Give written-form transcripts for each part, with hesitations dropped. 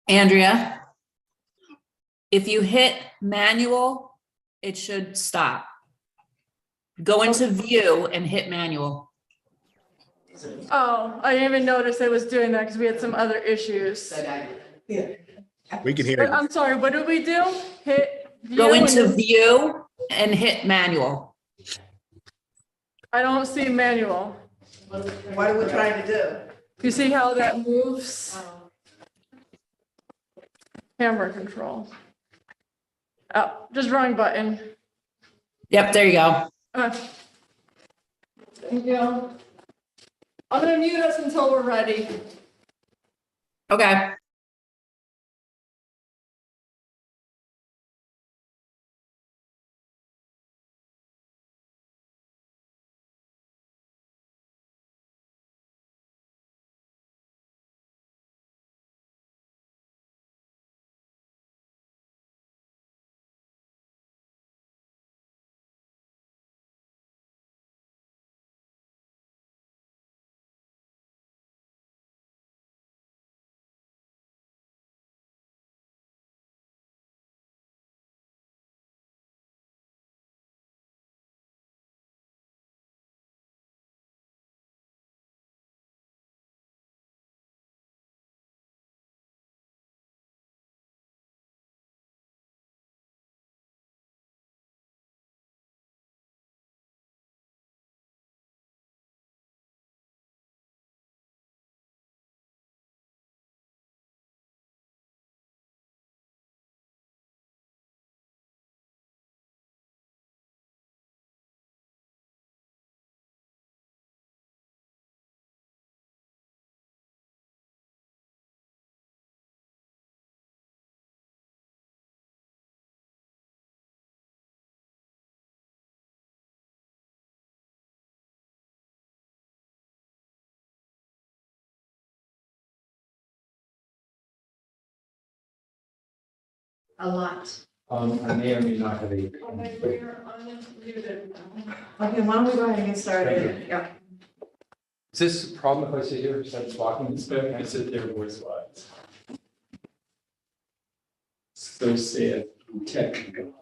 Andrea, if you hit manual, it should stop. Go into view and hit manual. Oh, I didn't even notice I was doing that because we had some other issues. We can hear But you. I'm sorry, what did we do? Hit view? Go into and- view and hit manual. I don't see manual. What are we trying to do? You see how that moves? Camera control. Oh, just wrong button. Yep, there you go. Thank you. I'm gonna mute us until we're ready. Okay. A lot. I may or may not have a. Okay, we're unmuted. Okay, why don't we go ahead and get started? Thank Yeah. Is this a problem if I sit here instead of talking? It's better than I sit there voice wise. So sad, technical.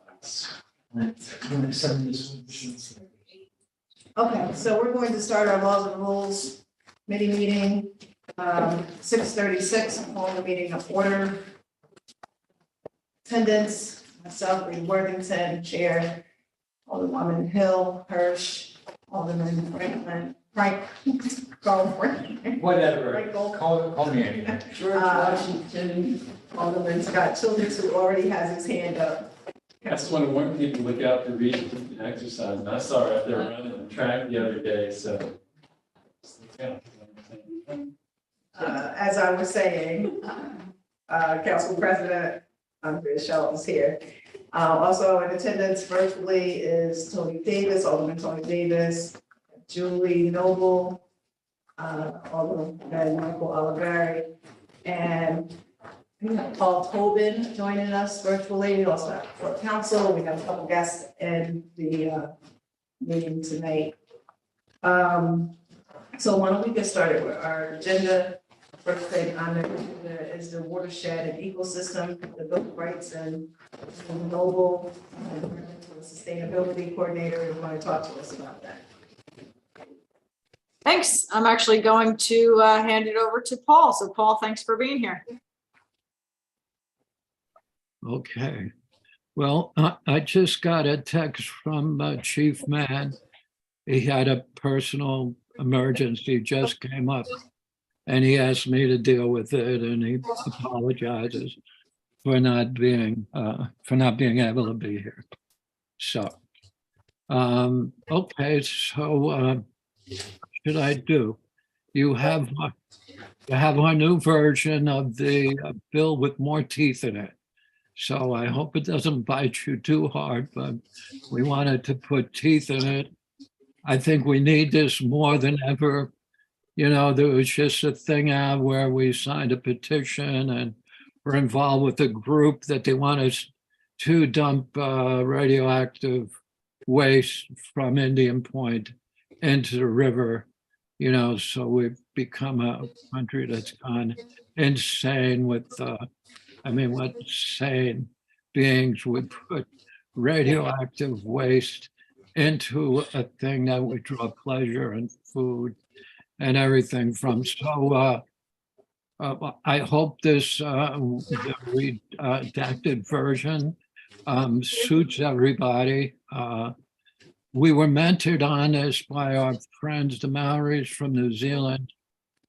Okay, so we're going to start our laws and rules committee meeting, 6:36, I'm calling the meeting of order. Attendance, myself, Reed Worthington, Chair, Alderwoman Hill, Hirsch, Alderman Frank, Carl Franklin, Whatever, Frank Gold, call me anything. George Washington, Alderman Scott Childers, who already has his hand up. I just want to warn people, look out for reading and exercise. And I saw her out there running the track the other day, so. Yeah. As I was saying, Council President Andrea Schultz is here. Also in attendance virtually is Tony Davis, Alderman Tony Davis, Julie Noble, Alderman Michael Oliveri, and we have Paul Tobin joining us virtually. We also have for council. We have a couple guests in the meeting tonight. So why don't we get started with our agenda? First thing on the agenda is the watershed and ecosystem, the Bill of Rights and Noble, the sustainability coordinator is going to talk to us about that. Thanks. I'm actually going to hand it over to Paul. So Paul, thanks for being here. Okay. Well, I just got a text from Chief Mann. He had a personal emergency just came up and he asked me to deal with it, and he apologizes for not being able to be here. So, okay, so what should I do? You have our new version of the bill with more teeth in it. So I hope it doesn't bite you too hard, but we wanted to put teeth in it. I think we need this more than ever. You know, there was just a thing out where we signed a petition and we're involved with a group that they want us to dump radioactive waste from Indian Point into the river. you know, so we've become a country that's gone insane with, what sane beings would put radioactive waste into a thing that would draw pleasure and food and everything from. So I hope this the redacted version suits everybody. We were mentored on this by our friends, the Maoris from New Zealand,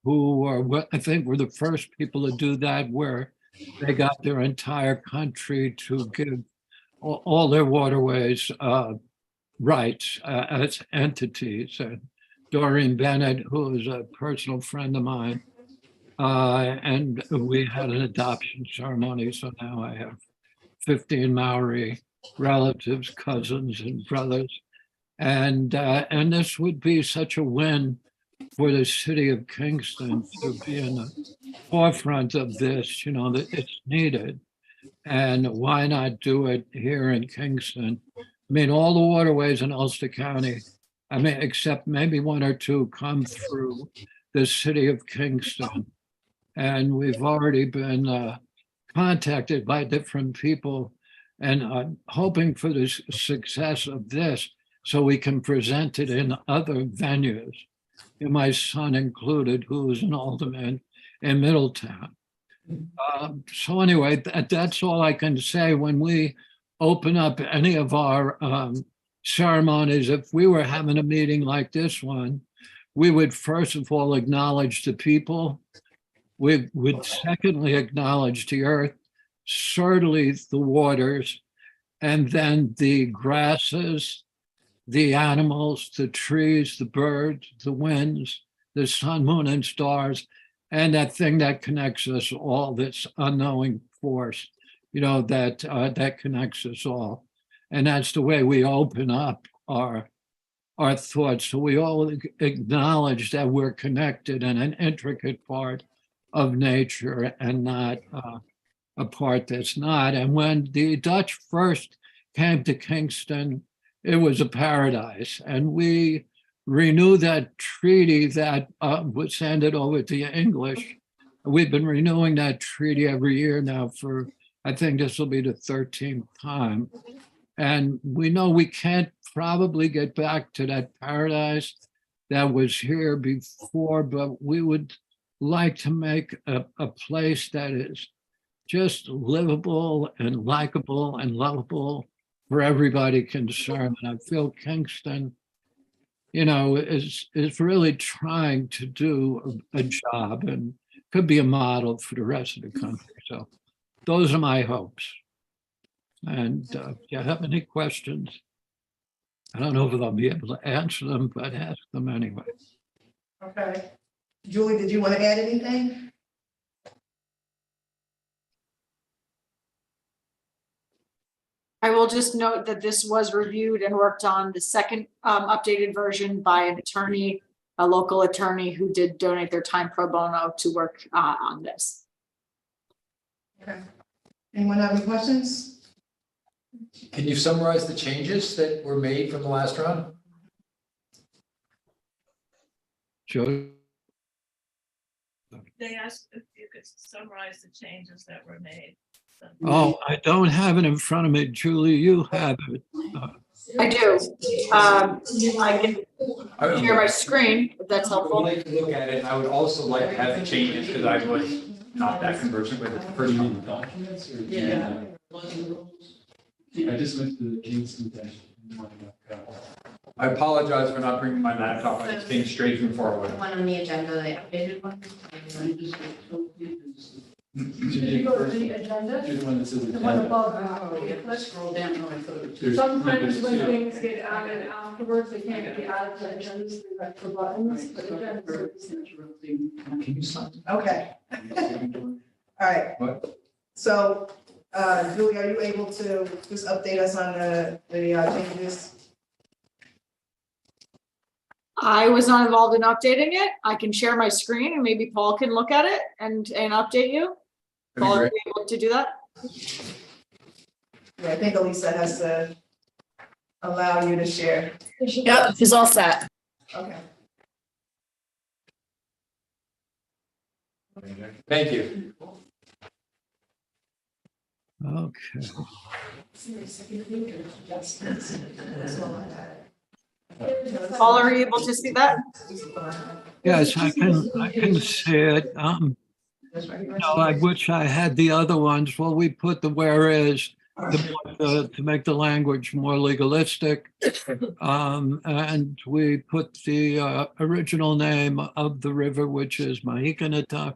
who were, I think, were the first people to do that, where they got their entire country to give all their waterways rights as entities. And Doreen Bennett, who is a personal friend of mine, and we had an adoption ceremony. So now I have 15 Maori relatives, cousins, and brothers. And this would be such a win for the city of Kingston to be in the forefront of this, you know, that it's needed. And why not do it here in Kingston? I mean, all the waterways in Ulster County, I mean, except maybe one or two, come through the city of Kingston. And we've already been contacted by different people and hoping for the success of this so we can present it in other venues. And my son included, who is an alderman in Middletown. So anyway, that's all I can say. When we open up any of our ceremonies, if we were having a meeting like this one, we would first of all acknowledge the people. We would secondly acknowledge the earth, certainly the waters, and then the grasses, the animals, the trees, the birds, the winds, the sun, moon, and stars, and that thing that connects us all, this unknowing force, you know, that connects us all. And that's the way we open up our thoughts. So we all acknowledge that we're connected and an intricate part of nature and not a part that's not. And when the Dutch first came to Kingston, it was a paradise. And we renew that treaty that was handed over to the English. We've been renewing that treaty every year now for, I think this will be the 13th time. And we know we can't probably get back to that paradise that was here before, but we would like to make a place that is just livable and likable and lovable for everybody concerned. And I feel Kingston, you know, is really trying to do a job and could be a model for the rest of the country. So those are my hopes. And if you have any questions, I don't know if I'll be able to answer them, but ask them anyway. Okay. Julie, did you want to add anything? I will just note that this was reviewed and worked on, the second updated version, by an attorney, a local attorney who did donate their time pro bono to work on this. Okay. Anyone have any questions? Can you summarize the changes that were made from the last round? Joe? They asked if you could summarize the changes that were made. Oh, I don't have it in front of me. Julie, you have it. I do. I can share my screen, if that's I would helpful. like to look at it, and I would also like to have the changes, because I was not that conversant with it the first Pretty time. documents or? Yeah. I just went to the Kingston dash. I apologize for not bringing my laptop, I just came straight from far away. One on the agenda, the updated one. Did you go to the agenda? You're the one that says. The one agenda. above. Scroll down, no, I thought it was. There's- Sometimes when there's things get added afterwards, they can't be added to agendas, they like for buttons, but agendas. Can you sign? Okay, all right. What? So, Julie, are you able to just update us on the changes? I was not involved in updating it. I can share my screen and maybe Paul can look at it and update you. That'd be Paul, are great. you able to do that? Yeah, I think Elisa has to allow you to share. Yep, she's all set. Okay. Thank you. Okay. Paul, are you able to see that? Yes, I can see it. I wish I had the other ones. Well, we put the whereas to make the language more legalistic. And we put the original name of the river, which is Mahicanatuck,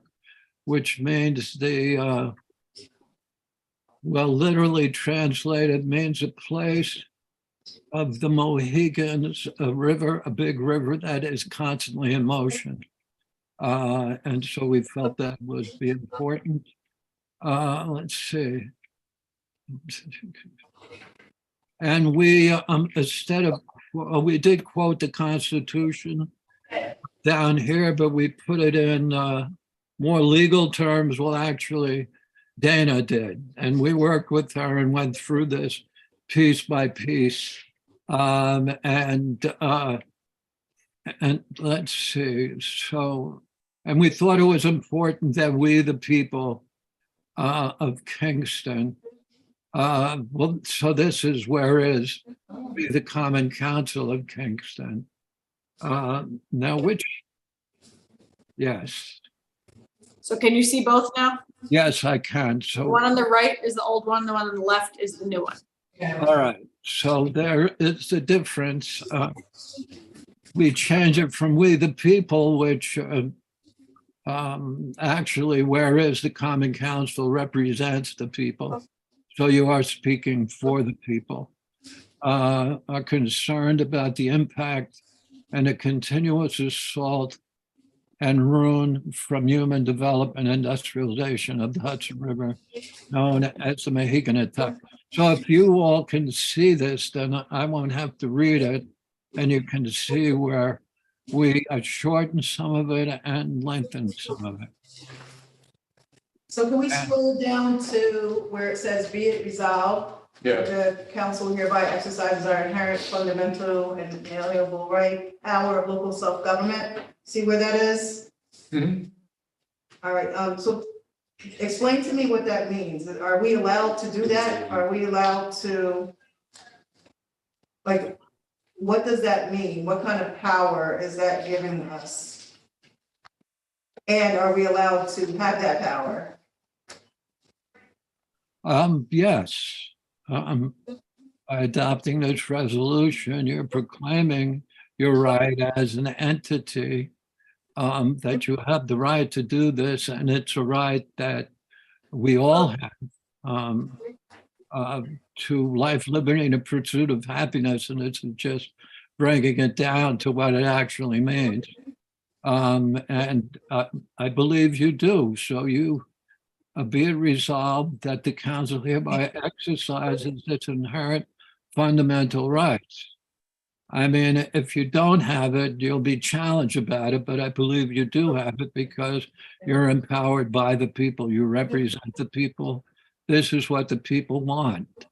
which means well, literally translated means a place of the Mohegans, a river, a big river that is constantly in motion. And so we felt that would be important. Let's see. And we, instead of, we did quote the Constitution down here, but we put it in more legal terms. Well, actually, Dana did. And we worked with her and went through this piece by piece. And let's see. So, and we thought it was important that we, the people of Kingston, well, so this is whereas we, the Common Council of Kingston. Now, which, yes, So can you see both now? yes, I can. The So, one on the right is the old one, the one on the left is the new one. all right. So there is a difference. We change it from we, the people, which actually, whereas the Common Council represents the people. So you are speaking for the people, are concerned about the impact and the continuous assault and ruin from human development and industrialization of the Hudson River, known as the Mahicanatuck. So if you all can see this, then I won't have to read it, and you can see where we shortened some of it and lengthened some of it. So can we scroll down to where it says, be it resolved? Yeah. The council hereby exercises our inherent fundamental and inalienable right, power of local self-government. See where that is? Mhm. All right, so explain to me what that means. Are we allowed to do that? Are we allowed to, like, what does that mean? What kind of power is that giving us? And are we allowed to have that power? Yes. By adopting this resolution, you're proclaiming your right as an entity, that you have the right to do this, and it's a right that we all have, to life, liberty, and the pursuit of happiness, and it's just breaking it down to what it actually means. And I believe you do. So you be it resolved that the council hereby exercises its inherent fundamental rights. I mean, if you don't have it, you'll be challenged about it, but I believe you do have it because you're empowered by the people. You represent the people. This is what the people want.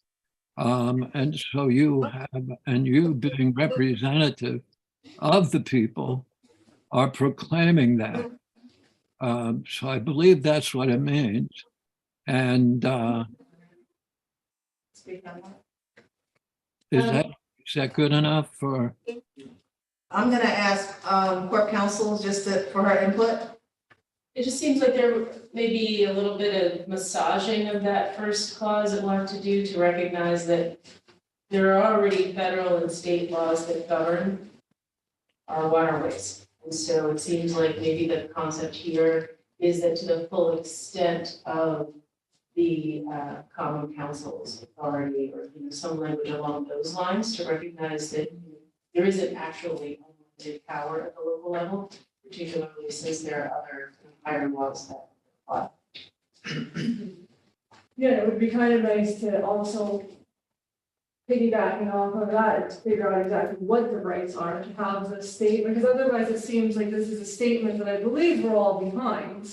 And so you have, and you being representative of the people are proclaiming that. So I believe that's what it means. And is that good enough for? I'm gonna ask court counsel just for her input. It just seems like there may be a little bit of massaging of that first clause that we'll have to do to recognize that there are already federal and state laws that govern our waterways. And so it seems like maybe the concept here is that to the full extent of the Common Council's authority, or some language along those lines, to recognize that there isn't actually unlimited power at the local level, particularly since there are other higher laws that apply. Yeah, it would be kind of nice to also piggybacking off of that, to figure out exactly what the rights are to have the statement, because otherwise it seems like this is a statement that I believe we're all behind.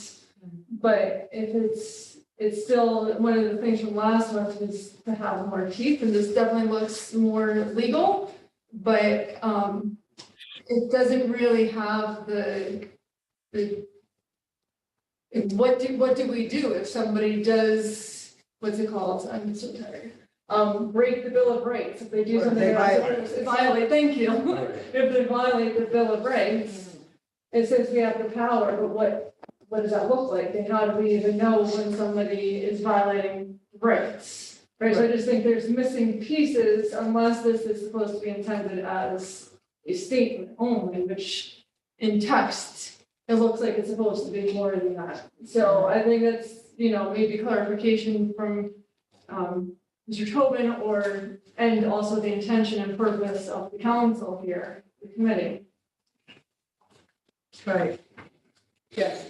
But if it's still, one of the things from last month was to have more teeth, and this definitely looks more legal, but it doesn't really have the what do we do if somebody does, what's it called? I'm so tired. Break the Bill of Rights, if they do Or if something. they that's violate. supposed to violate, thank you. If they violate the Bill of Rights, it says we have the power, but what does that look like? And how do we even know when somebody is violating rights? Right, so I just think there's missing pieces unless this is supposed to be intended as a statement only, which in text, it looks like it's supposed to be more than that. So I think that's, maybe clarification from, Mr. Tobin and also the intention and purpose of the council here, the committee. Right. Yes.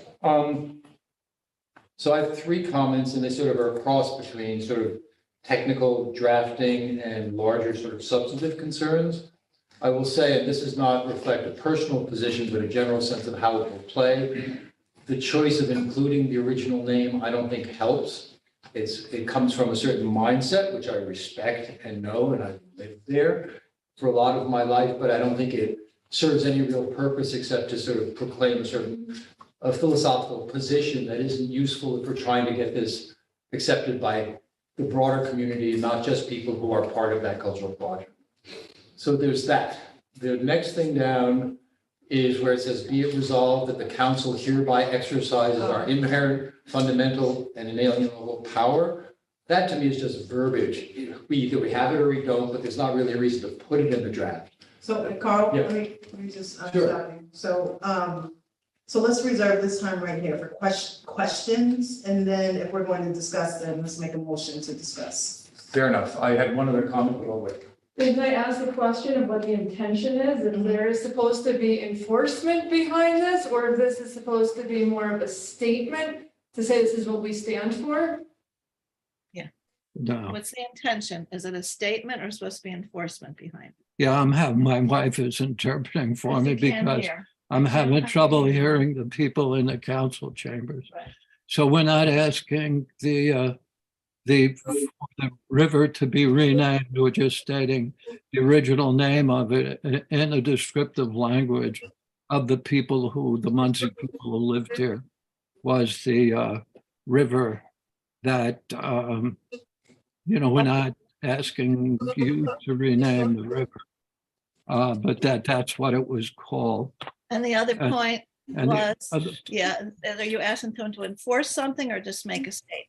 So I have three comments and they sort of are a cross between sort of technical drafting and larger sort of substantive concerns. I will say, and this does not reflect a personal position, but a general sense of how it will play. The choice of including the original name, I don't think helps. It comes from a certain mindset, which I respect and know, and I've lived there for a lot of my life, but I don't think it serves any real purpose except to sort of proclaim a philosophical position that isn't useful if we're trying to get this accepted by the broader community, not just people who are part of that cultural project. So there's that. The next thing down is where it says, be it resolved that the council hereby exercises our inherent, fundamental, and inalienable power. That to me is just verbiage. Either we have it or we don't, but there's not really a reason to put it in the draft. So Carl, Yeah. let me just, Sure. stop you. So let's reserve this time right here for questions, and then if we're going to discuss them, let's make a motion to discuss. Fair enough. I had one other comment, but I'll wait. Can I ask a question of what the intention is? If there is supposed to be enforcement behind this, or if this is supposed to be more of a statement to say this is what we stand for? No. What's the intention? Is it a statement or supposed to be enforcement behind it? Yeah, my wife is interpreting for me You can't because hear. I'm having can't trouble hear. hearing the people in the council chambers. Right. So we're not asking the river to be renamed. We're just stating the original name of it in a descriptive language of the people the Muncie people who lived here was the river that, we're not asking you to rename the river. But that's what it was called. And the other And- point and the was, other- yeah, are you asking them to enforce something or just make a statement?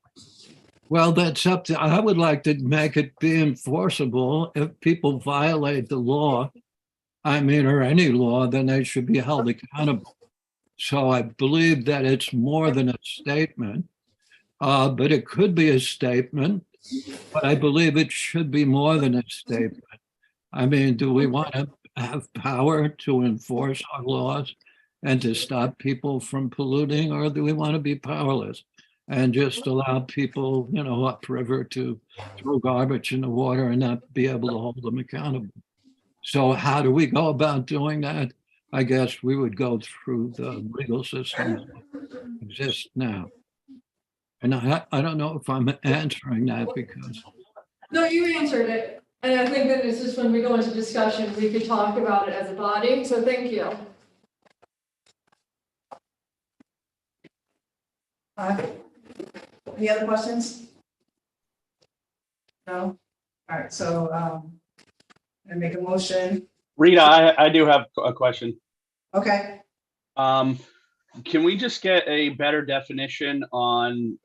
Well, that's up to, I would like to make it be enforceable. If people violate the law, or any law, then they should be held accountable. So I believe that it's more than a statement, but it could be a statement, but I believe it should be more than a statement. Do we want to have power to enforce our laws and to stop people from polluting, or do we want to be powerless and just allow people, upriver to throw garbage in the water and not be able to hold them accountable? So how do we go about doing that? I guess we would go through the legal system that exists now. And I don't know if I'm answering that because No, you answered it. And I think that this is when we go into discussion, we could talk about it as a body. So thank you. Any other questions? No? All right, so, I make a motion. Rita, I do have a question. Okay, Can we just get a better definition on,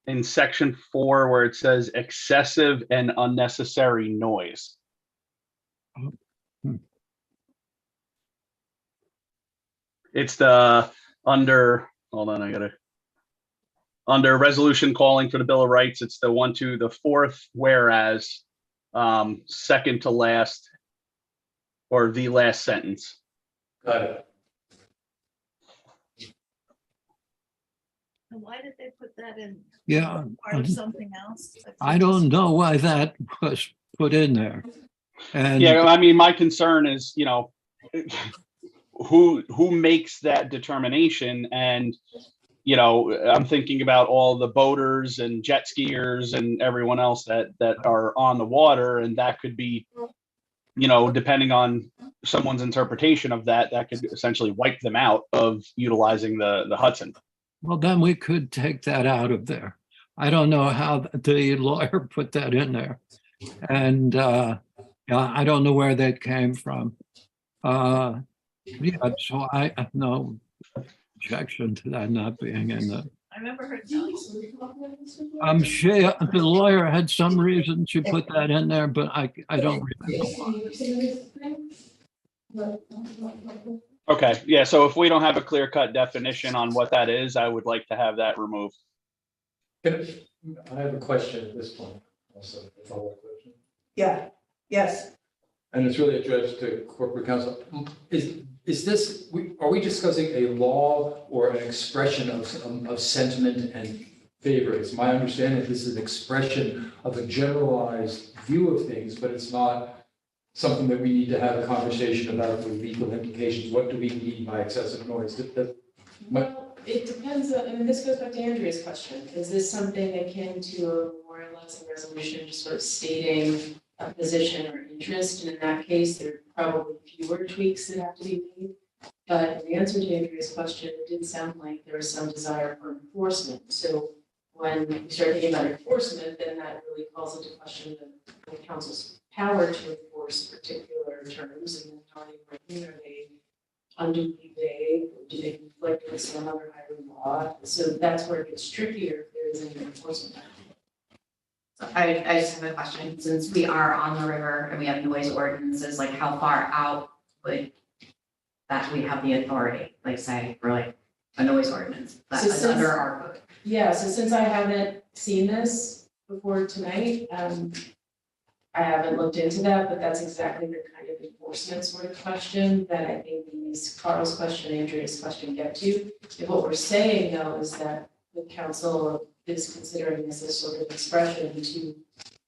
in section 4 where it says excessive and unnecessary noise? It's under resolution calling for the Bill of Rights, it's the fourth whereas, second to last, or the last sentence. Got it. And why did they put that in? Yeah, Part of something else? I don't know why that was put in there. And Yeah, I mean, my concern is, who makes that determination? And, I'm thinking about all the boaters and jet skiers and everyone else that are on the water, and that could be depending on someone's interpretation of that, that could essentially wipe them out of utilizing the Hudson. Well, then we could take that out of there. I don't know how the lawyer put that in there. And yeah, I don't know where that came from. Yeah, so I have no objection to that not being in the. I remember her telling me. The lawyer had some reason to put that in there, but I don't remember why. Okay, yeah, so if we don't have a clear-cut definition on what that is, I would like to have that removed. I have a question at this point, also, a follow-up question. Yeah, yes. And it's really addressed to corporate counsel. Is this, are we discussing a law or an expression of sentiment and favor? It's my understanding this is an expression of a generalized view of things, but it's not something that we need to have a conversation about with legal implications. What do we mean by excessive noise? Well, it depends, this goes back to Andrea's question. Is this something akin to a memorializing resolution, just sort of stating a position or interest? And in that case, there are probably fewer tweaks that have to be made. But in the answer to Andrea's question, it did sound like there was some desire for enforcement. So when we start thinking about enforcement, then that really calls into question the council's power to enforce particular terms, and how they written, are they unduly vague, or do they conflict with some other higher law? So that's where it gets trickier if there is any enforcement. So I just have a question, since we are on the river and we have noise ordinances, like how far out would that we have the authority, like say, for like a noise ordinance that is under our code? Yeah, so since I haven't seen this before tonight, I haven't looked into that, but that's exactly the kind of enforcement sort of question that I think these Carl's question, Andrea's question get to. If what we're saying though is that the council is considering this as sort of expression to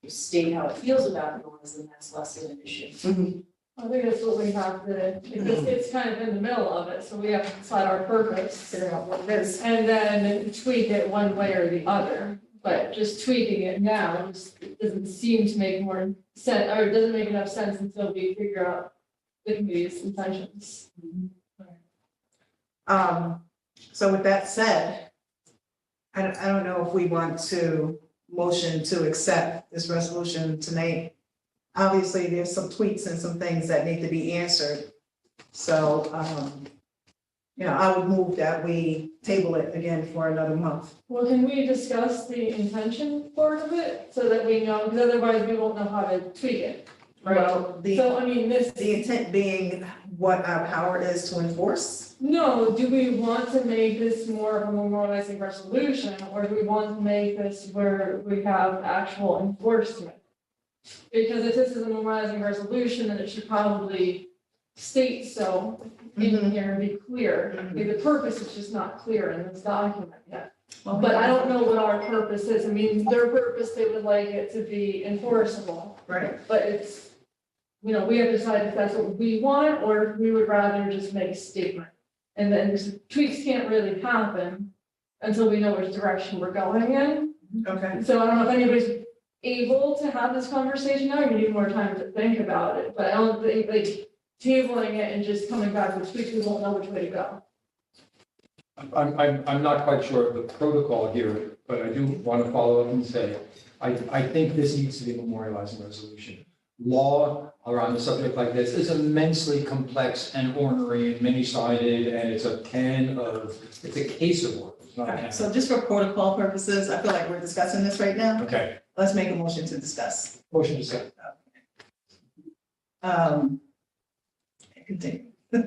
state how it feels about noise, then that's less of an issue. I think that's what we have to, because it's kind of in the middle of it, so we have to decide our purpose, figure out what it is, and then tweak it one way or the other. But just tweaking it now just doesn't seem to make more sense, or it doesn't make enough sense until we figure out the committee's intentions. So with that said, I don't know if we want to motion to accept this resolution tonight. Obviously, there's some tweaks and some things that need to be answered. So, I would move that we table it again for another month. Well, can we discuss the intention part of it so that we know, because otherwise we won't know how to tweak it, right? Well, So, I mean, the intent being what our power is to enforce. No, do we want to make this more of a memorializing resolution, or do we want to make this where we have actual enforcement? Because if this is a memorializing resolution, then it should probably state so in here and be clear. Maybe the purpose is just not clear in this document yet. But I don't know what our purpose is. I mean, their purpose, they would like it to be enforceable, Right. but it's, we have to decide if that's what we want, or if we would rather just make a statement. And then tweaks can't really happen until we know which direction we're going in. Okay. So I don't know if anybody's able to have this conversation now, you need more time to think about it, but I don't think, like, tabling it and just coming back with tweaks, we won't know which way to go. I'm not quite sure of the protocol here, but I do want to follow up and say, I think this needs to be a memorializing resolution. Law around a subject like this is immensely complex and ornery and many-sided, and it's a case of work. It's not a Okay, can. so just for protocol purposes, I feel like we're discussing this right now. Okay, Let's make a motion to discuss. motion to second. Continue.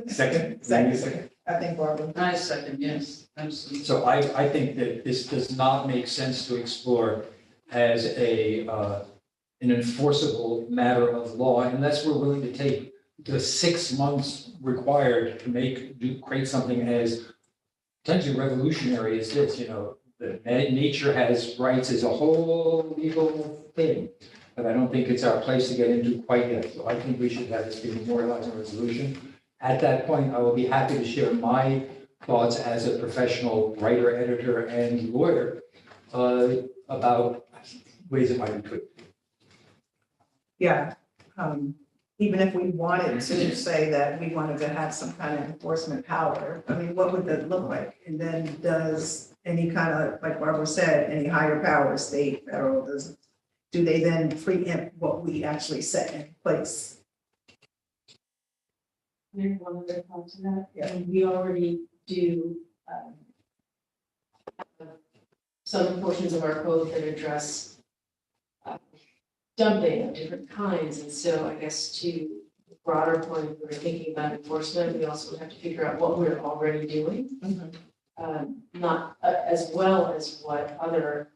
Second? Second. I think Barbara. I second, yes, absolutely. So I think that this does not make sense to explore as an enforceable matter of law unless we're willing to take the 6 months required to create something as potentially revolutionary as this. The nature has rights is a whole legal thing, but I don't think it's our place to get into quite yet. So I think we should have this be memorialized in resolution. At that point, I will be happy to share my thoughts as a professional writer, editor, and lawyer about ways it might be tweaked. Yeah, even if we wanted to say that we wanted to have some kind of enforcement power, I mean, what would that look like? And then does any kind of, like Barbara said, any higher power, state, federal, do they then preempt what we actually set in place? There's one other thought to that. Yeah. And we already do some portions of our code that address dumping of different kinds. And so I guess to the broader point, we're thinking about enforcement, we also have to figure out what we're already doing. Not as well as what other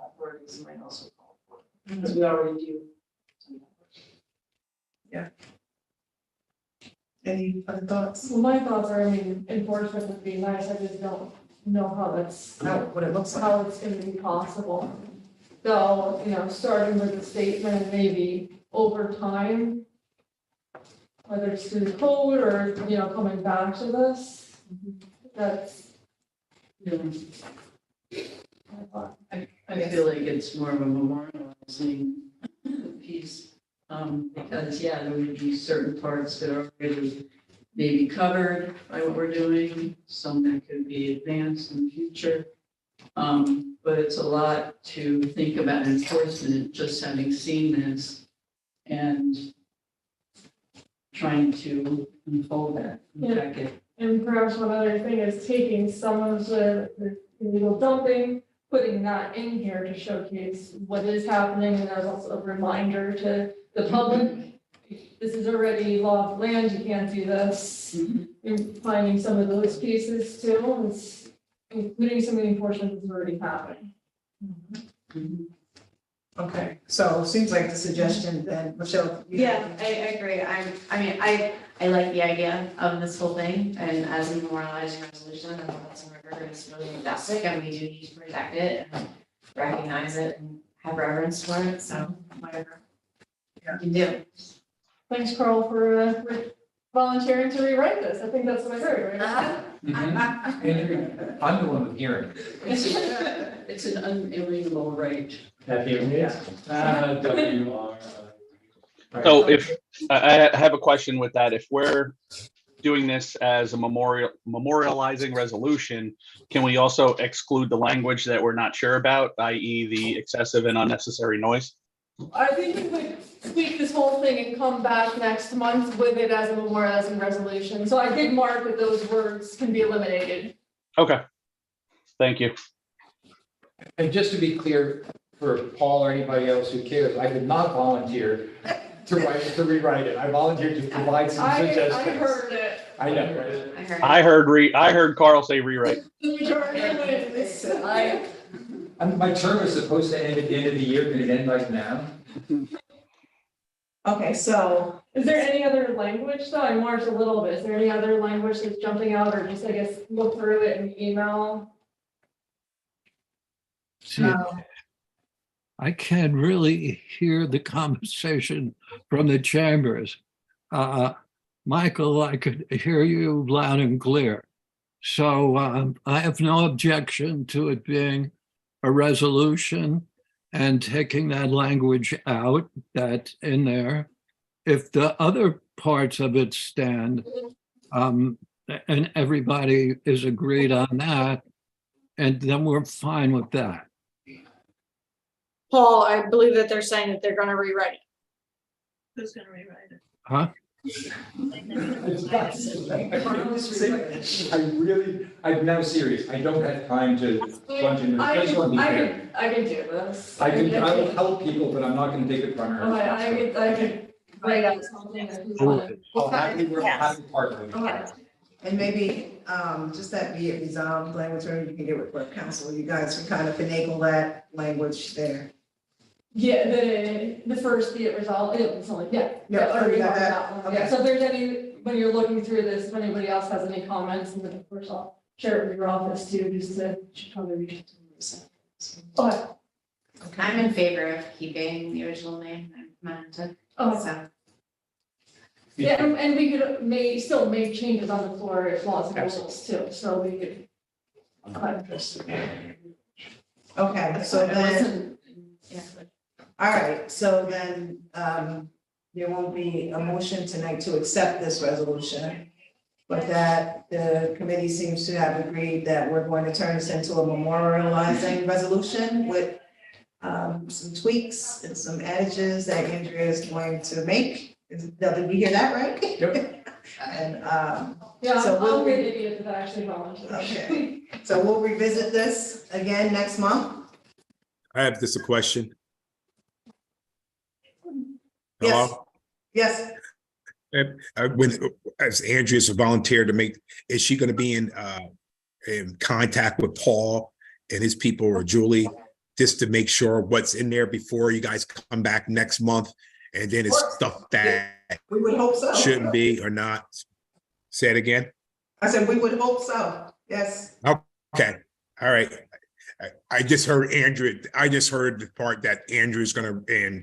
authorities might also call for, because we already do. Any other thoughts? Well, my thoughts are, I mean, enforcement would be nice, I just don't know how that's, What it looks like? how it's gonna be possible. So, you know, starting with the statement, maybe over time, whether it's through the code or, you know, coming back to this, that's. my thought. I feel like it's more of a memorializing piece, because, yeah, there would be certain parts that are already maybe covered by what we're doing, some that could be advanced in the future. But it's a lot to think about enforcement, just having seen this and trying to unfold that. Yeah. And perhaps one other thing is taking some of the illegal dumping, putting that in here to showcase what is happening, and there's also a reminder to the public. This is already law of land, you can't do this. You're finding some of those pieces too, it's including some of the enforcement that's already happening. Okay, so it seems like the suggestion then, Michelle. you- Yeah, I agree. I like the idea of this whole thing, and as a memorializing resolution, the Hudson River is really fantastic, and we do need to protect it and recognize it and have reverence for it, so whatever. Yeah. You can do. Thanks, Carl, for volunteering to rewrite this, I think that's what I heard, right? And I'm the one with hearing. It's an unalienable right. Happy, yeah. WR. So if, I have a question with that. If we're doing this as a memorializing resolution, can we also exclude the language that we're not sure about, i.e. the excessive and unnecessary noise? I think we could tweak this whole thing and come back next month with it as a memorializing resolution, so I did mark that those words can be eliminated. Okay, thank you. And just to be clear, for Paul or anybody else who cares, I did not volunteer to rewrite it. I volunteered to provide some suggestions. I heard it. I know, right? I heard. I heard Carl say rewrite. The majority wins. My term is supposed to end at the end of the year, can it end right now? Okay, so Is there any other language though? I marked a little bit. Is there any other language that's jumping out, or just, I guess, look through it and email? See, I can't really hear the conversation from the chambers. Michael, I could hear you loud and clear. So I have no objection to it being a resolution and taking that language out that's in there. If the other parts of it stand, and everybody is agreed on that, and then we're fine with that. Paul, I believe that they're saying that they're gonna rewrite it. Who's gonna rewrite it? Huh? I'm now serious. I don't have time to plunge into I this. Just let me finish. can do this. I will help people, but I'm not gonna take the primary. Okay, I could write out something if you want. I'll happily work, happy partner with you. Okay. and maybe just that be it resolved language, or you can get with clerk council, you guys can kind of finagle that language there. Yeah, the first be it resolved, it's only, yeah. Yeah, I already you got marked that? one. Yeah, Okay. so if there's any, when you're looking through this, if anybody else has any comments, and then of course I'll share it with your office too, just to, should probably reach out to them. Okay, I'm in favor of keeping the original name, so. yeah, and we could still make changes on the floor if laws and rules too, so we could. Okay, so I then, wasn't- yeah. all right, so then, there won't be a motion tonight to accept this resolution, but that the committee seems to have agreed that we're going to turn this into a memorializing resolution with some tweaks and some adages that Andrea is going to make. Did we hear that right? Yep. And, Yeah, So we'll I'm an idiot that actually volunteered. okay, so we'll revisit this again next month. I have just a question. Yes. Hello? Yes, When, as Andrea's volunteered to make, is she gonna be in contact with Paul and his people or Julie? Just to make sure what's in there before you guys come back next month? And then it's stuff that we would hope so. shouldn't be or not? Say it again? I said, we would hope so, yes. Okay, all right. I just heard Andrew, I just heard the part that Andrew's gonna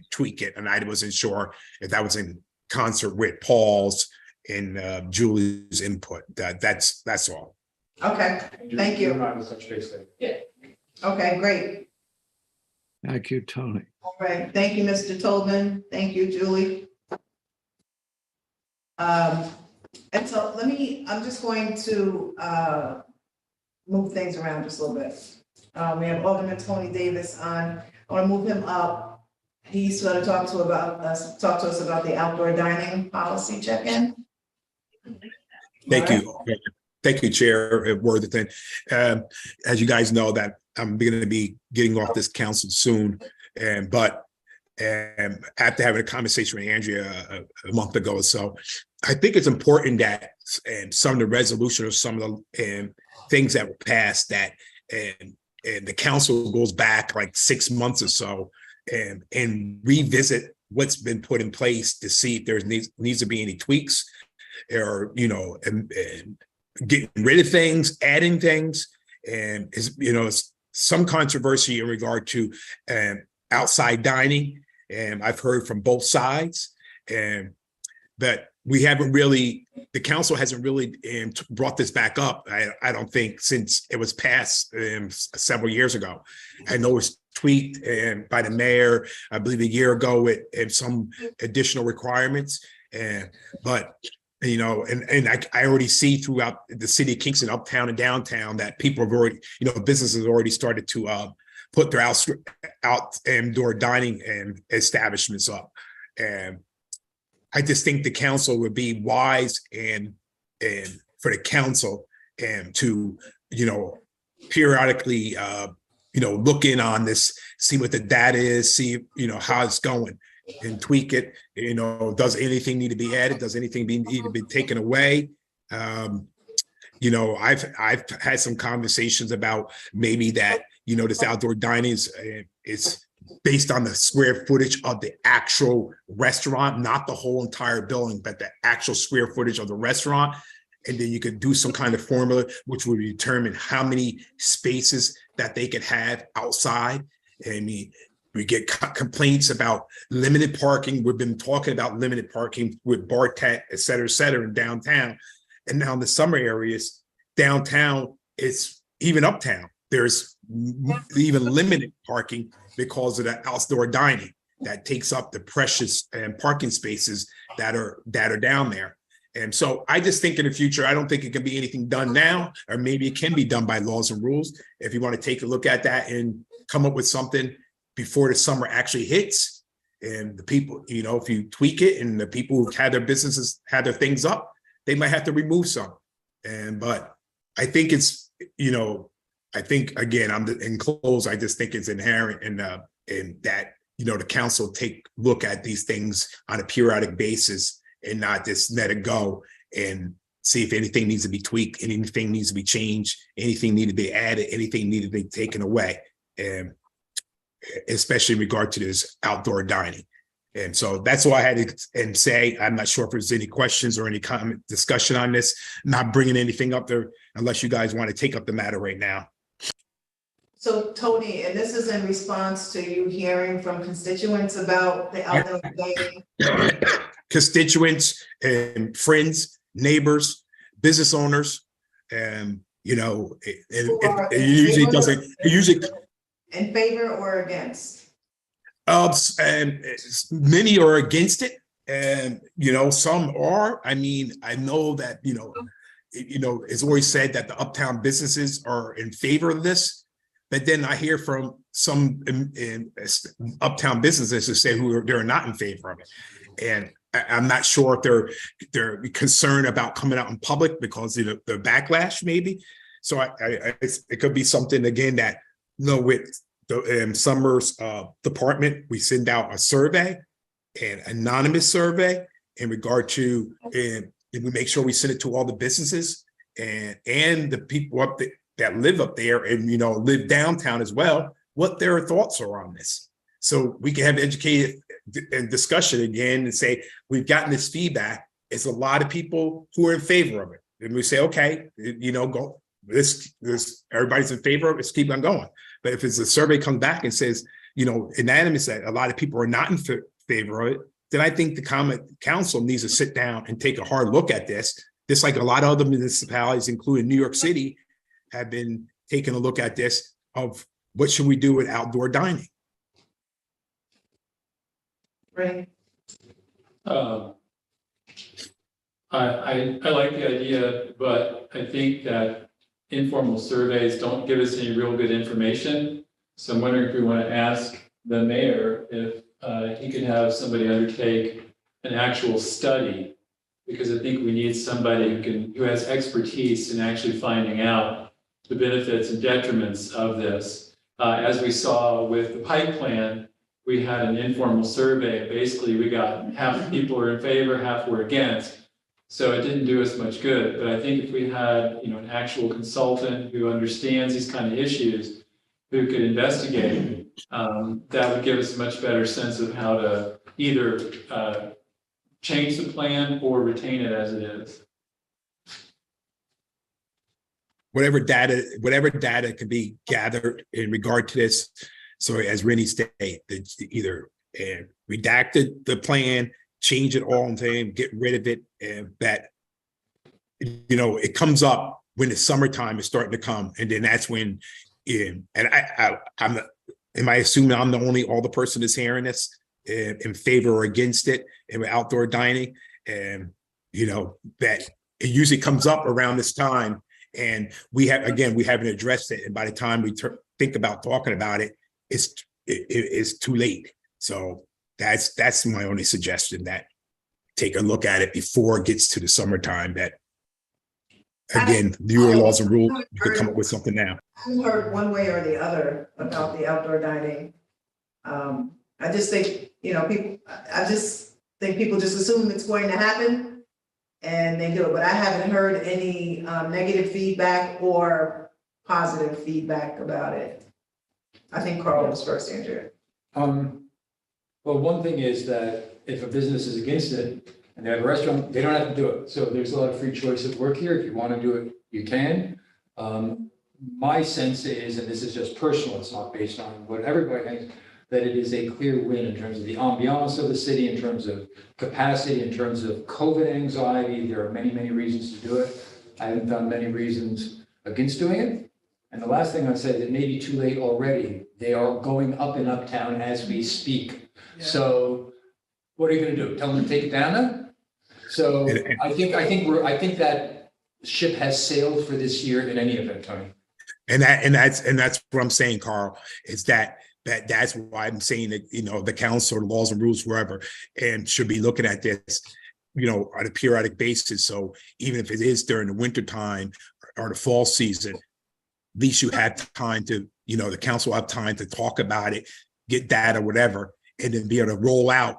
tweak it, and I wasn't sure if that was in concert with Paul's and Julie's input. That's all. Okay, thank you. Yeah. Okay, great. Thank you, Tony. All right, thank you, Mr. Tobin. Thank you, Julie. And so I'm just going to move things around just a little bit. We have Alderman Tony Davis on. I want to move him up. He's going to talk to us about the outdoor dining policy check-in. Thank you. Thank you, Chair Worthington. As you guys know, that I'm going to be getting off this council soon, but after having a conversation with Andrea a month ago or so, I think it's important that some of the resolution or some of the things that were passed that and the council goes back like 6 months or so and revisit what's been put in place to see if there needs to be any tweaks or, and getting rid of things, adding things. And it's some controversy in regard to outside dining. And I've heard from both sides, but we haven't really, the council hasn't really brought this back up. I don't think since it was passed several years ago. I know it's tweaked by the mayor, I believe a year ago with some additional requirements. But I already see throughout the city of Kingston, uptown and downtown, that people have already, businesses already started to put their outdoor dining establishments up. And I just think the council would be wise and for the council to, periodically, look in on this, see what the data is, see, how it's going and tweak it. Does anything need to be added? Does anything need to be taken away? I've had some conversations about maybe that, this outdoor dining is based on the square footage of the actual restaurant, not the whole entire building, but the actual square footage of the restaurant. And then you could do some kind of formula, which would determine how many spaces that they could have outside. And we get complaints about limited parking. We've been talking about limited parking with Bartet, et cetera, in downtown. And now in the summer areas, downtown, it's even uptown. There's even limited parking because of the outdoor dining that takes up the precious parking spaces that are down there. And so I just think in the future, I don't think it can be anything done now, or maybe it can be done by laws and rules. If you want to take a look at that and come up with something before the summer actually hits, and the people, if you tweak it and the people who've had their businesses, had their things up, they might have to remove some. But I think it's, I think, again, in close, I just think it's inherent in that, the council take look at these things on a periodic basis and not just let it go and see if anything needs to be tweaked, anything needs to be changed, anything needs to be added, anything needs to be taken away, and especially in regard to this outdoor dining. And so that's all I had to say. I'm not sure if there's any questions or any comment discussion on this. I'm not bringing anything up there unless you guys want to take up the matter right now. So Tony, and this is in response to you hearing from constituents about the outdoor dining. Constituents and friends, neighbors, business owners, and it usually doesn't. It usually in favor or against? And many are against it, And, you know, some are, I mean, I know that, it's always said that the uptown businesses are in favor of this. But then I hear from some uptown businesses who say they're not in favor of it. And I'm not sure if they're concerned about coming out in public because of the backlash, maybe. So it could be something again that, with the Summer's department, we send out a survey, an anonymous survey in regard to, and we make sure we send it to all the businesses and the people up there that live up there and, live downtown as well, what their thoughts are on this. So we can have educated and discussion again and say, we've gotten this feedback. It's a lot of people who are in favor of it. And we say, okay, go, this, everybody's in favor of it, let's keep on going. But if it's a survey comes back and says, unanimous that a lot of people are not in favor of it, then I think the common council needs to sit down and take a hard look at this, just like a lot of other municipalities, including New York City, have been taking a look at this of what should we do with outdoor dining. Right. I like the idea, but I think that informal surveys don't give us any real good information. So I'm wondering if we want to ask the mayor if he could have somebody undertake an actual study, because I think we need somebody who has expertise in actually finding out the benefits and detriments of this. As we saw with the Pike plan, we had an informal survey. Basically, we got half the people are in favor, half were against. So it didn't do us much good. But I think if we had, an actual consultant who understands these kind of issues, who could investigate, that would give us a much better sense of how to either change the plan or retain it as it is. Whatever data can be gathered in regard to this. So as Rennie stated, either redact the plan, change it all and get rid of it, and that, it comes up when the summertime is starting to come. And then that's when, am I assuming I'm all the person that's hearing this in favor or against it and with outdoor dining? And, that it usually comes up around this time. And we haven't addressed it. And by the time we think about talking about it, it's too late. So that's my only suggestion, that take a look at it before it gets to the summertime. That again, newer laws and rules, you can come up with something now. I haven't heard one way or the other about the outdoor dining. I just think, people just assume it's going to happen and they do it, but I haven't heard any negative feedback or positive feedback about it. I think Carl was first, Andrew. Well, one thing is that if a business is against it and they have a restaurant, they don't have to do it. So there's a lot of free choice at work here. If you want to do it, you can. My sense is, and this is just personal, it's not based on what everybody thinks, that it is a clear win in terms of the ambiance of the city, in terms of capacity, in terms of COVID anxiety. There are many, many reasons to do it. I haven't found many reasons against doing it. And the last thing I'd say, that may be too late already. They are going up in Uptown as we speak. Yeah. So what are you going to do? Tell them to take it down now? So I think that ship has sailed for this year in any event, Tony. And that's what I'm saying, Carl, is that's why I'm saying that, the council, the laws and rules, wherever, and should be looking at this, on a periodic basis. So even if it is during the winter time or the fall season, at least you have time to, the council have time to talk about it, get data, whatever, and then be able to roll out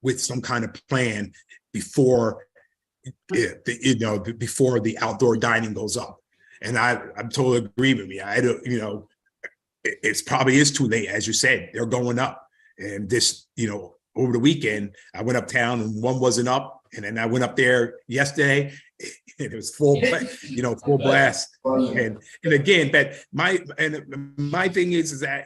with some kind of plan before the outdoor dining goes up. And I'm totally agree with me. I don't, it's probably is too late, as you said. They're going up, and this, over the weekend, I went uptown and one wasn't up, and then I went up there yesterday, and it was full blast. And again, that my thing is that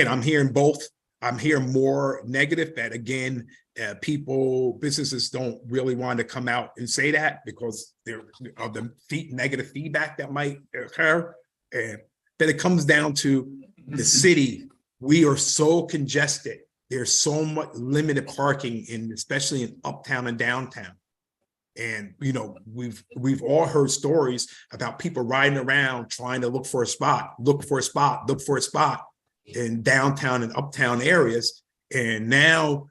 I'm hearing both. I'm hearing more negative. That again, businesses don't really want to come out and say that because of the negative feedback that might occur, and that it comes down to the city. We are so congested there's so much limited parking in, especially in uptown and downtown. And, you know, we've all heard stories about people riding around trying to look for a spot in downtown and uptown areas. And now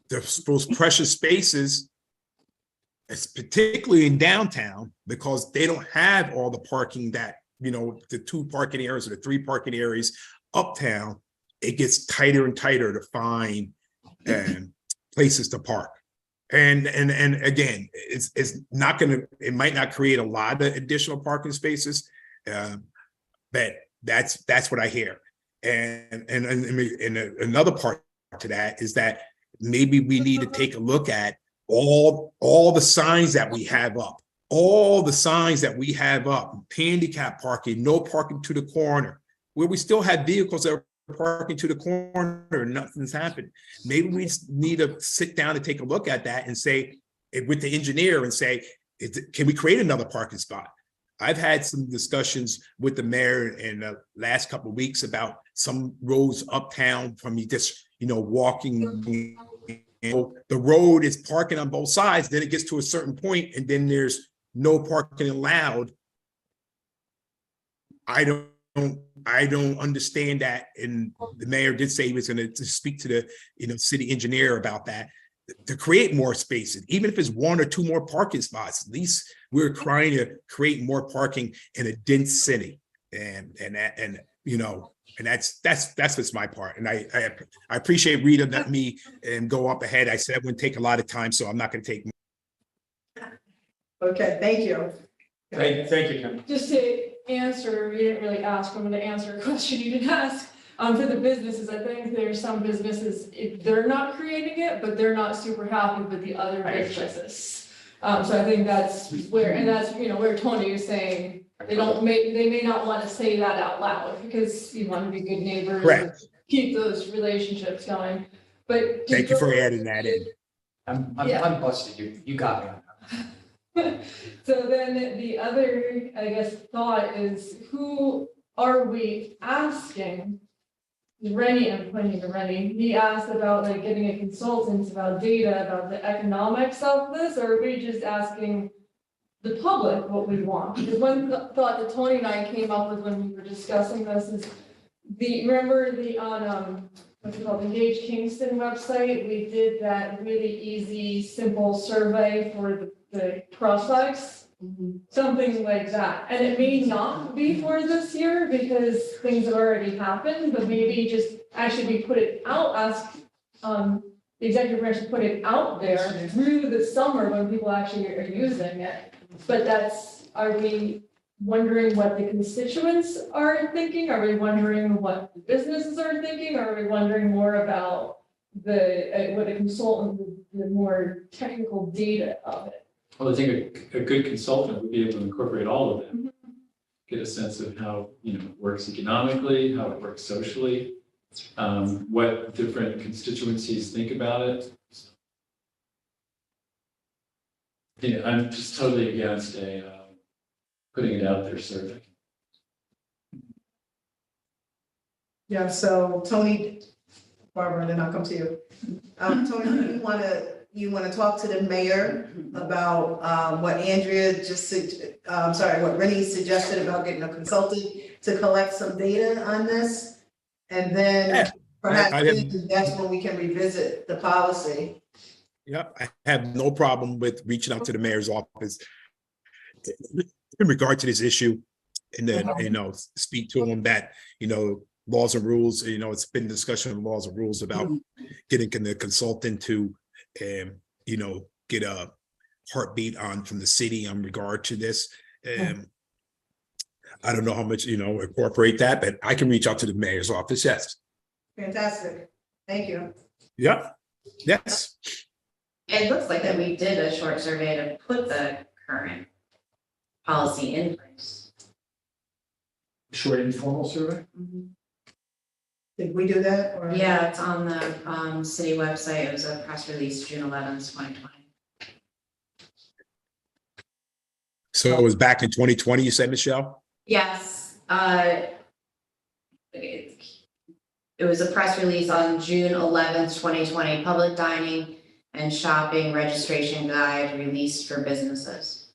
those precious spaces, it's particularly in downtown, because they don't have all the parking that, you know, the 2 parking areas or the 3 parking areas uptown, it gets tighter and tighter to find places to park. And again, it's not gonna, it might not create a lot of additional parking spaces, but that's what I hear. And another part to that is that maybe we need to take a look at all the signs that we have up, handicap parking, no parking to the corner, where we still have vehicles that are parking to the corner and nothing's happened. Maybe we need to sit down and take a look at that and say, with the engineer, and say, can we create another parking spot? I've had some discussions with the mayor in the last couple of weeks about some roads uptown from just, you know, walking. You know, the road is parking on both sides, then it gets to a certain point and then there's no parking allowed. I don't understand that. And the mayor did say he was going to speak to the, you know, city engineer about that, to create more spaces, even if it's 1 or 2 more parking spots. At least we're trying to create more parking in a dense city. And you know, and that's what's my part. And I appreciate Rita letting me go up ahead. I said it wouldn't take a lot of time, so I'm not going to take. Okay, thank you. Thank you, Ken. Just to answer, you didn't really ask, I'm gonna answer a question you didn't ask. For the businesses, I think there's some businesses, they're not creating it, but they're not super happy with the other businesses. So I think that's where, and that's, you know, where Tony is saying, they may not want to say that out loud, because you want to be good neighbors. Correct. And keep those relationships going, but. Thank you for adding that in. I'm busted, you got me. So then the other, I guess, thought is, who are we asking? Rennie, I'm pointing to Rennie, he asked about like getting a consultant about data, about the economics of this, or are we just asking the public what we want? Because one thought that Tony and I came up with when we were discussing this is remember on what's it called, Engage Kingston website, we did that really easy, simple survey for the prospects, something like that. And it may not be for this year because things have already happened, but maybe just actually we put it out, ask the executive branch put it out there through the summer when people actually are using it. But are we wondering what the constituents are thinking? Are we wondering what the businesses are thinking? Or are we wondering more about what a consultant, the more technical data of it? Well, I think a good consultant would be able to incorporate all of that. Get a sense of how, you know, it works economically, how it works socially, what different constituencies think about it. Yeah, I'm just totally against putting it out there survey. Yeah, so Tony, Barbara, and then I'll come to you. Tony, you wanna talk to the mayor about what Andrea just what Rennie suggested about getting a consultant to collect some data on this? And then perhaps that's when we can revisit the policy. Yep, I have no problem with reaching out to the mayor's office in regard to this issue, and then, you know, speak to them that, you know, laws and rules, you know, it's been discussion of laws and rules about getting the consultant to, you know, get a heartbeat on from the city in regard to this. I don't know how much, you know, incorporate that, but I can reach out to the mayor's office, yes. Fantastic, thank you. Yep, yes. It looks like that we did a short survey to put the current policy in place. Short informal survey? Did we do that, or? Yeah, it's on the city website. It was a press release, June 11th, 2020. So it was back in 2020, you said, Michelle? Yes, It was a press release on June 11th, 2020, public dining and shopping registration guide released for businesses.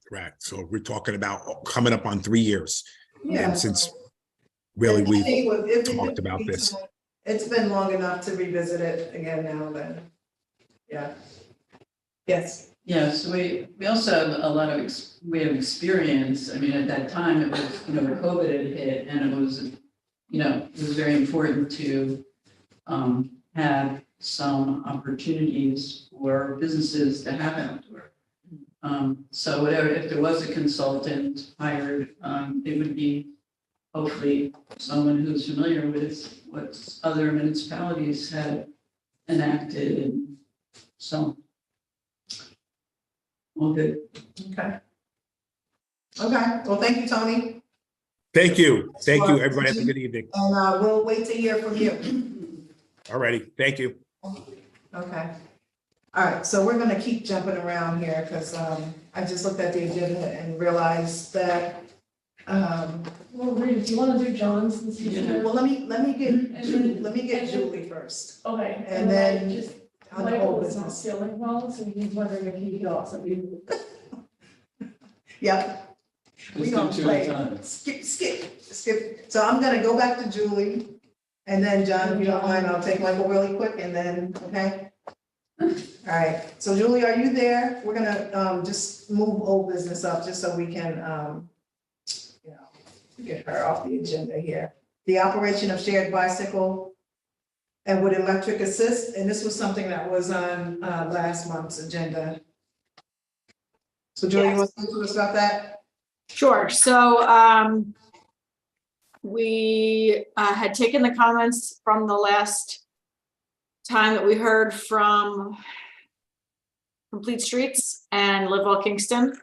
Correct. So we're talking about coming up on 3 years. Yeah. And since really I we think it would talked about be this. time. It's been long enough to revisit it again now and then. Yeah. Yes. Yeah, so we also have a lot of, we have experience. I mean, at that time, it was, COVID had hit and it was, it was very important to have some opportunities for businesses to have outdoor. So whatever, if there was a consultant hired, it would be hopefully someone who's familiar with what other municipalities have enacted and so. All good. Okay. Okay, well, thank you, Tony. Thank you. Thank you, everybody. Have a good evening. And we'll wait to hear from you. All righty. Thank you. Okay. All right, so we're gonna keep jumping around here because I just looked at the agenda and realized that, Well, Reed, do you want to do John's since he's here? well, let me get Julie first. Okay. And then just on the Michael old is not business. feeling well, so he's wondering if he could also be. Yep. We Let's gonna do two at a play. time. Skip. So I'm gonna go back to Julie. And then John, if you don't mind, I'll take Michael really quick and then, okay? All right, so Julie, are you there? We're gonna just move old business up just so we can get her off the agenda here. The operation of shared bicycle and would electric assist, and this was something that was on last month's agenda. So Julie, you want to talk to us about that? Sure, so we had taken the comments from the last time that we heard from Complete Streets and Live Well Kingston.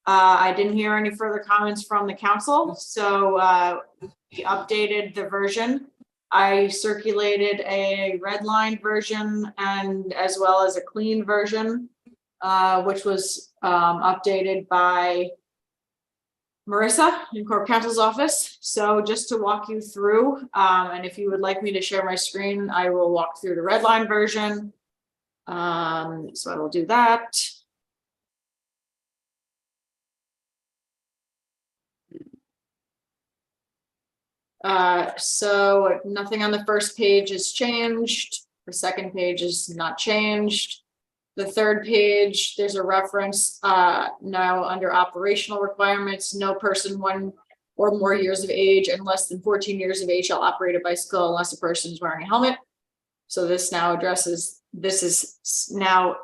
I didn't hear any further comments from the council, so we updated the version. I circulated a red line version and as well as a clean version, which was updated by Marissa in Corp Counsel's office. So just to walk you through, and if you would like me to share my screen, I will walk through the red line version. So I will do that. So nothing on the first page is changed. The second page is not changed. The third page, there's a reference now under operational requirements. No person 1 or more years of age and less than 14 years of age shall operate a bicycle unless a person is wearing a helmet. So this now addresses, this is now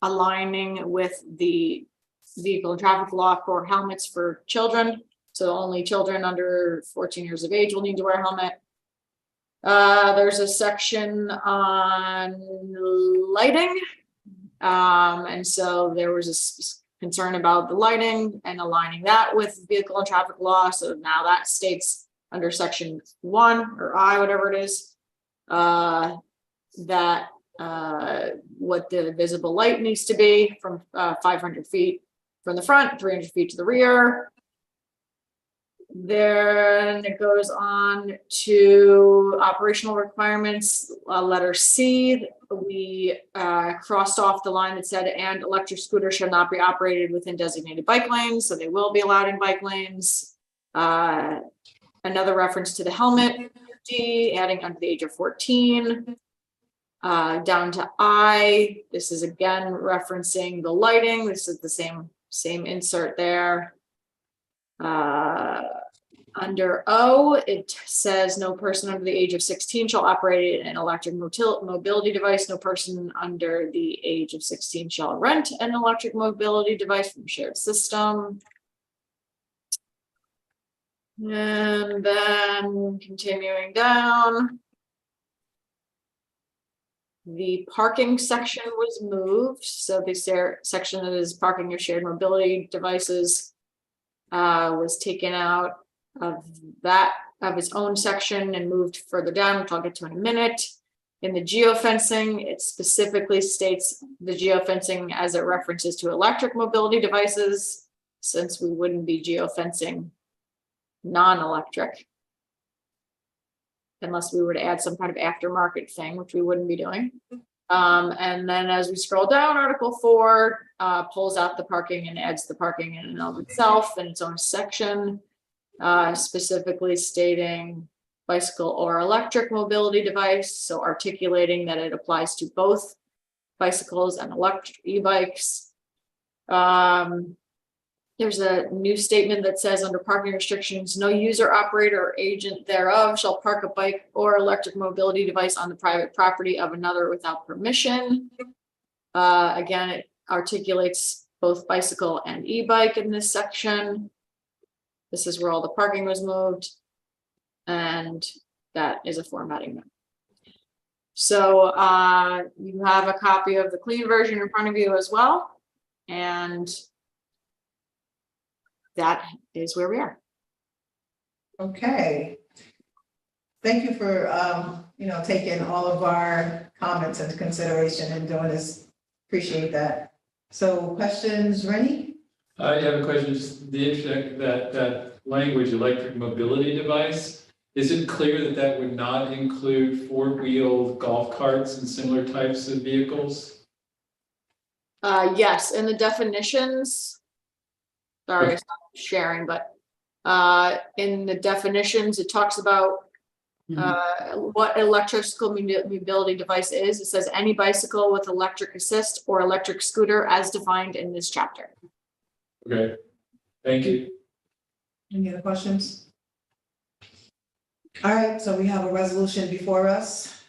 aligning with the vehicle and traffic law for helmets for children. So only children under 14 years of age will need to wear a helmet. There's a section on lighting. And so there was a concern about the lighting and aligning that with vehicle and traffic law. So now that states under section 1 or I, whatever it is, that what the visible light needs to be from 500 feet from the front, 300 feet to the rear. Then it goes on to operational requirements, letter C. We crossed off the line that said, and electric scooters shall not be operated within designated bike lanes. So they will be allowed in bike lanes. Another reference to the helmet, D, adding under the age of 14. Down to I, this is again referencing the lighting. This is the same insert there. Under O, it says no person under the age of 16 shall operate an electric mobility device. No person under the age of 16 shall rent an electric mobility device from shared system. And then continuing down, the parking section was moved. So this section that is parking of shared mobility devices was taken out of its own section and moved further down, which I'll get to in a minute. In the geofencing, it specifically states the geofencing as it references to electric mobility devices, since we wouldn't be geofencing non-electric. unless we were to add some kind of aftermarket thing, which we wouldn't be doing. And then as we scroll down, Article 4 pulls out the parking and adds the parking in and of itself in its own section, specifically stating bicycle or electric mobility device, so articulating that it applies to both bicycles and electric e-bikes. There's a new statement that says under parking restrictions, no user, operator, or agent thereof shall park a bike or electric mobility device on the private property of another without permission. Again, it articulates both bicycle and e-bike in this section. This is where all the parking was moved. And that is a formatting note. So you have a copy of the clean version in front of you as well. And that is where we are. Okay. Thank you for, taking all of our comments into consideration and doing this. Appreciate that. So questions, Rennie? I have a question, just the interject that language, electric mobility device. Is it clear that that would not include four-wheeled golf carts and similar types of vehicles? Yes, in the definitions. Sorry, Okay. it's not sharing, but in the definitions, it talks about what electrical mobility device is. It says any bicycle with electric assist or electric scooter as defined in this chapter. Okay, thank you. Any other questions? All right, so we have a resolution before us.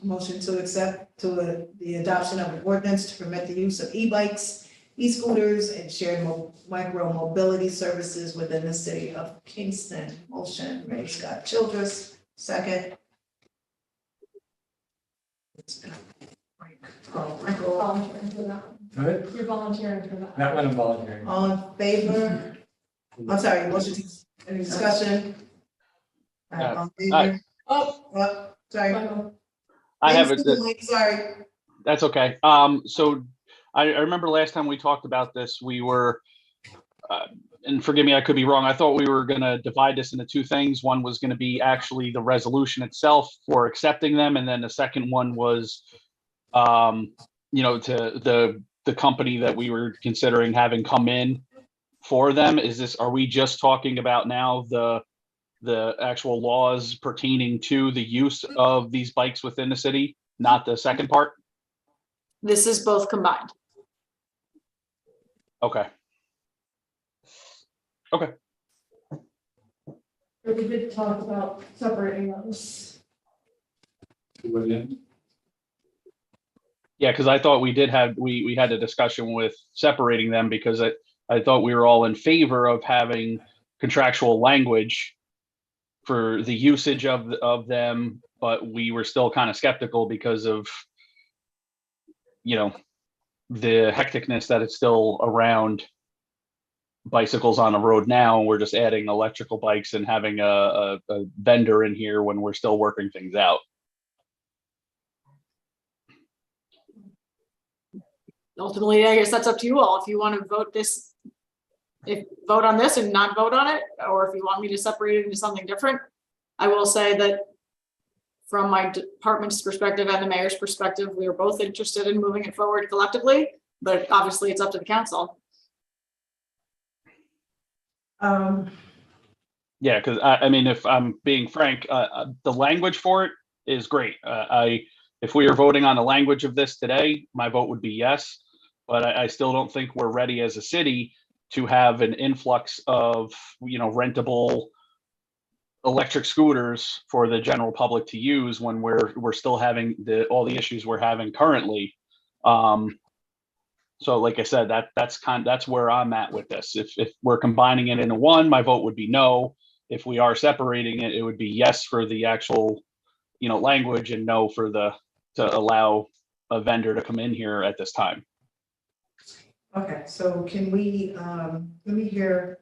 Motion to accept the adoption of an ordinance to permit the use of e-bikes, e-scooters, and shared micro mobility services within the city of Kingston. Motion, Ray Scott Childress, second. Michael, Volunteering for that. Right. You're volunteering for that. That one I'm volunteering. all in favor? I'm sorry, motion to, any discussion? All right, all in favor? Oh, sorry. Michael. I have Thanks, it. Julie, sorry. That's okay. So I remember last time we talked about this, we were, and forgive me, I could be wrong. I thought we were going to divide this into two things. One was going to be actually the resolution itself for accepting them. And then the second one was, to the company that we were considering having come in for them. Are we just talking about now the actual laws pertaining to the use of these bikes within the city, not the second part? This is both combined. Okay. Okay. We did talk about separating those. Yeah, because I thought we had a discussion with separating them because I thought we were all in favor of having contractual language for the usage of them, but we were still kind of skeptical because of, the hecticness that it's still around bicycles on the road now. We're just adding electrical bikes and having a vendor in here when we're still working things out. Ultimately, I guess that's up to you all. If you want to vote on this and not vote on it, or if you want me to separate it into something different. I will say that from my department's perspective and the mayor's perspective, we are both interested in moving it forward collectively, but obviously it's up to the council. Yeah, because I mean, if I'm being frank, the language for it is great. If we are voting on the language of this today, my vote would be yes, but I still don't think we're ready as a city to have an influx of, rentable electric scooters for the general public to use when we're still having all the issues we're having currently. So like I said, that's where I'm at with this. If we're combining it into one, my vote would be no. If we are separating it, it would be yes for the actual, language and no for to allow a vendor to come in here at this time. Okay, so can we, let me hear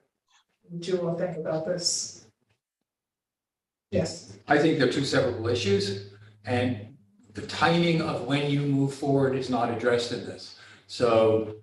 what you all think about this. Yes. I think they're two separable issues, and the timing of when you move forward is not addressed in this. So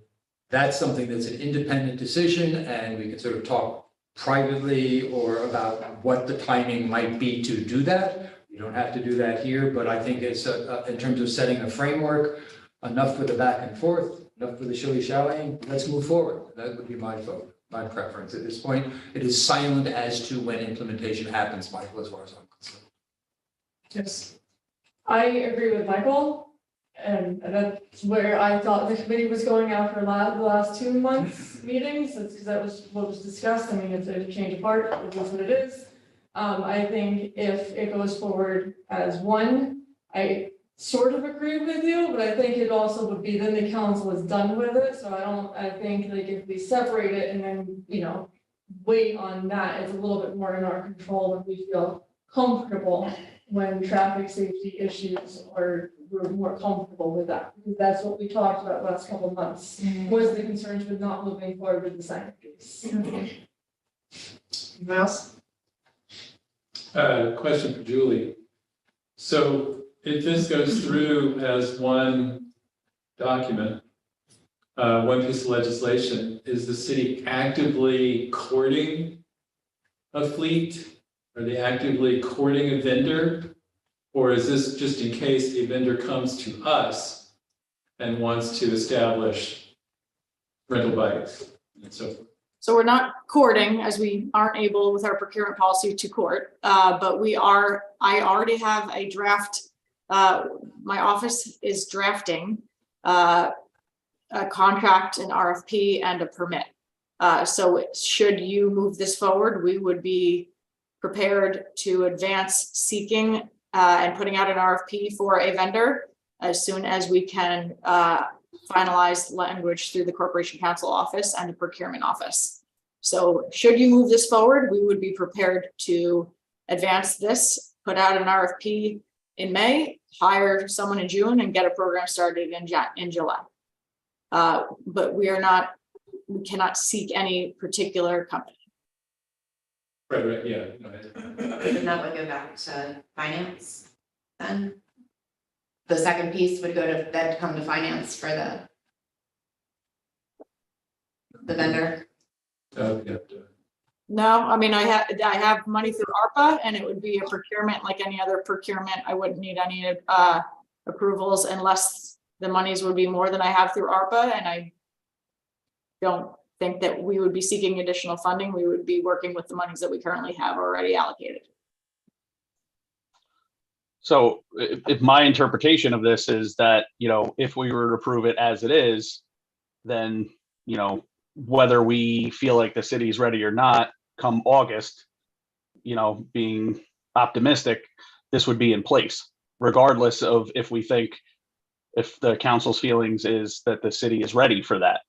that's something that's an independent decision, and we can sort of talk privately or about what the timing might be to do that. You don't have to do that here, but I think it's, in terms of setting a framework, enough for the back and forth, enough for the shilly-shallying, let's move forward. That would be my vote, my preference. At this point, it is silent as to when implementation happens, Michael, as far as I'm concerned. Yes. I agree with Michael, and that's where I thought the committee was going after the last 2 months meetings, because that was what was discussed. I mean, it's a change of heart, it is what it is. I think if it goes forward as one, I sort of agree with you, but I think it also would be then the council is done with it, so I think like if we separate it and then, wait on that, it's a little bit more in our control and we feel comfortable when traffic safety issues are, we're more comfortable with that, because that's what we talked about last couple of months, was the concerns with not moving forward with the second piece. Anyone else? Question for Julie. So if this goes through as one document, one piece of legislation, is the city actively courting a fleet? Are they actively courting a vendor? Or is this just in case a vendor comes to us and wants to establish rental bikes and so forth? So we're not courting, as we aren't able with our procurement policy to court, but I already have a draft. My office is drafting a contract, an RFP, and a permit. So should you move this forward, we would be prepared to advance seeking and putting out an RFP for a vendor as soon as we can finalize language through the Corporation Counsel office and the procurement office. So should you move this forward, we would be prepared to advance this, put out an RFP in May, hire someone in June, and get a program started in July. But we cannot seek any particular company. Right, yeah. Then that would go back to finance then? The second piece would come to finance for the vendor? No, I mean, I have money through ARPA, and it would be a procurement like any other procurement. I wouldn't need any approvals unless the monies would be more than I have through ARPA, and I don't think that we would be seeking additional funding. We would be working with the monies that we currently have already allocated. So if my interpretation of this is that, if we were to approve it as it is, then, whether we feel like the city's ready or not, come August, being optimistic, this would be in place, regardless of if the council's feelings is that the city is ready for that.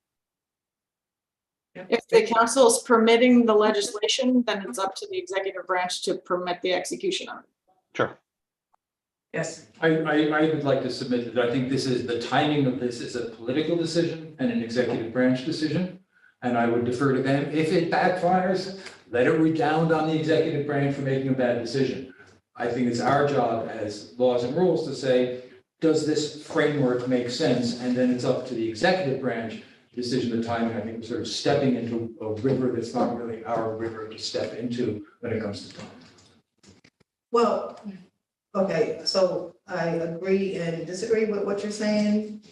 If the council is permitting the legislation, then it's up to the executive branch to permit the execution of it. Sure. Yes. I would like to submit that I think the timing of this is a political decision and an executive branch decision. And I would defer to them. If it backfires, let it redound on the executive branch for making a bad decision. I think it's our job as laws and rules to say, does this framework make sense? And then it's up to the executive branch decision of timing. I think we're sort of stepping into a river that's not really our river to step into when it comes to time. Well, okay, so I agree and disagree with what you're saying.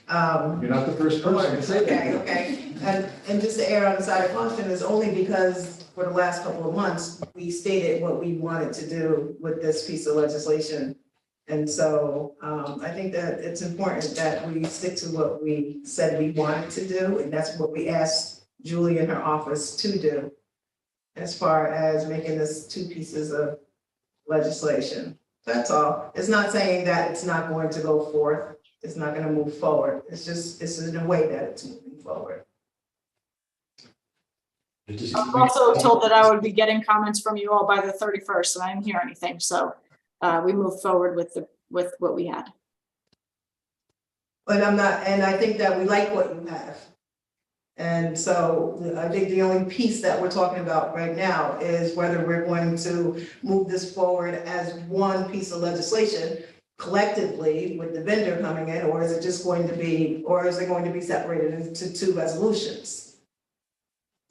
You're not the first person to say that. Okay. And just to err on the side of caution is only because for the last couple of months, we stated what we wanted to do with this piece of legislation. And so I think that it's important that we stick to what we said we wanted to do, and that's what we asked Julie in her office to do as far as making this two pieces of legislation. That's all. It's not saying that it's not going to go forth. It's not going to move forward. It's in a way that it's moving forward. I'm also told that I would be getting comments from you all by the 31st, and I didn't hear anything. So we moved forward with what we had. But I think that we like what you have. And so I think the only piece that we're talking about right now is whether we're going to move this forward as one piece of legislation collectively with the vendor coming in, or is it going to be separated into two resolutions?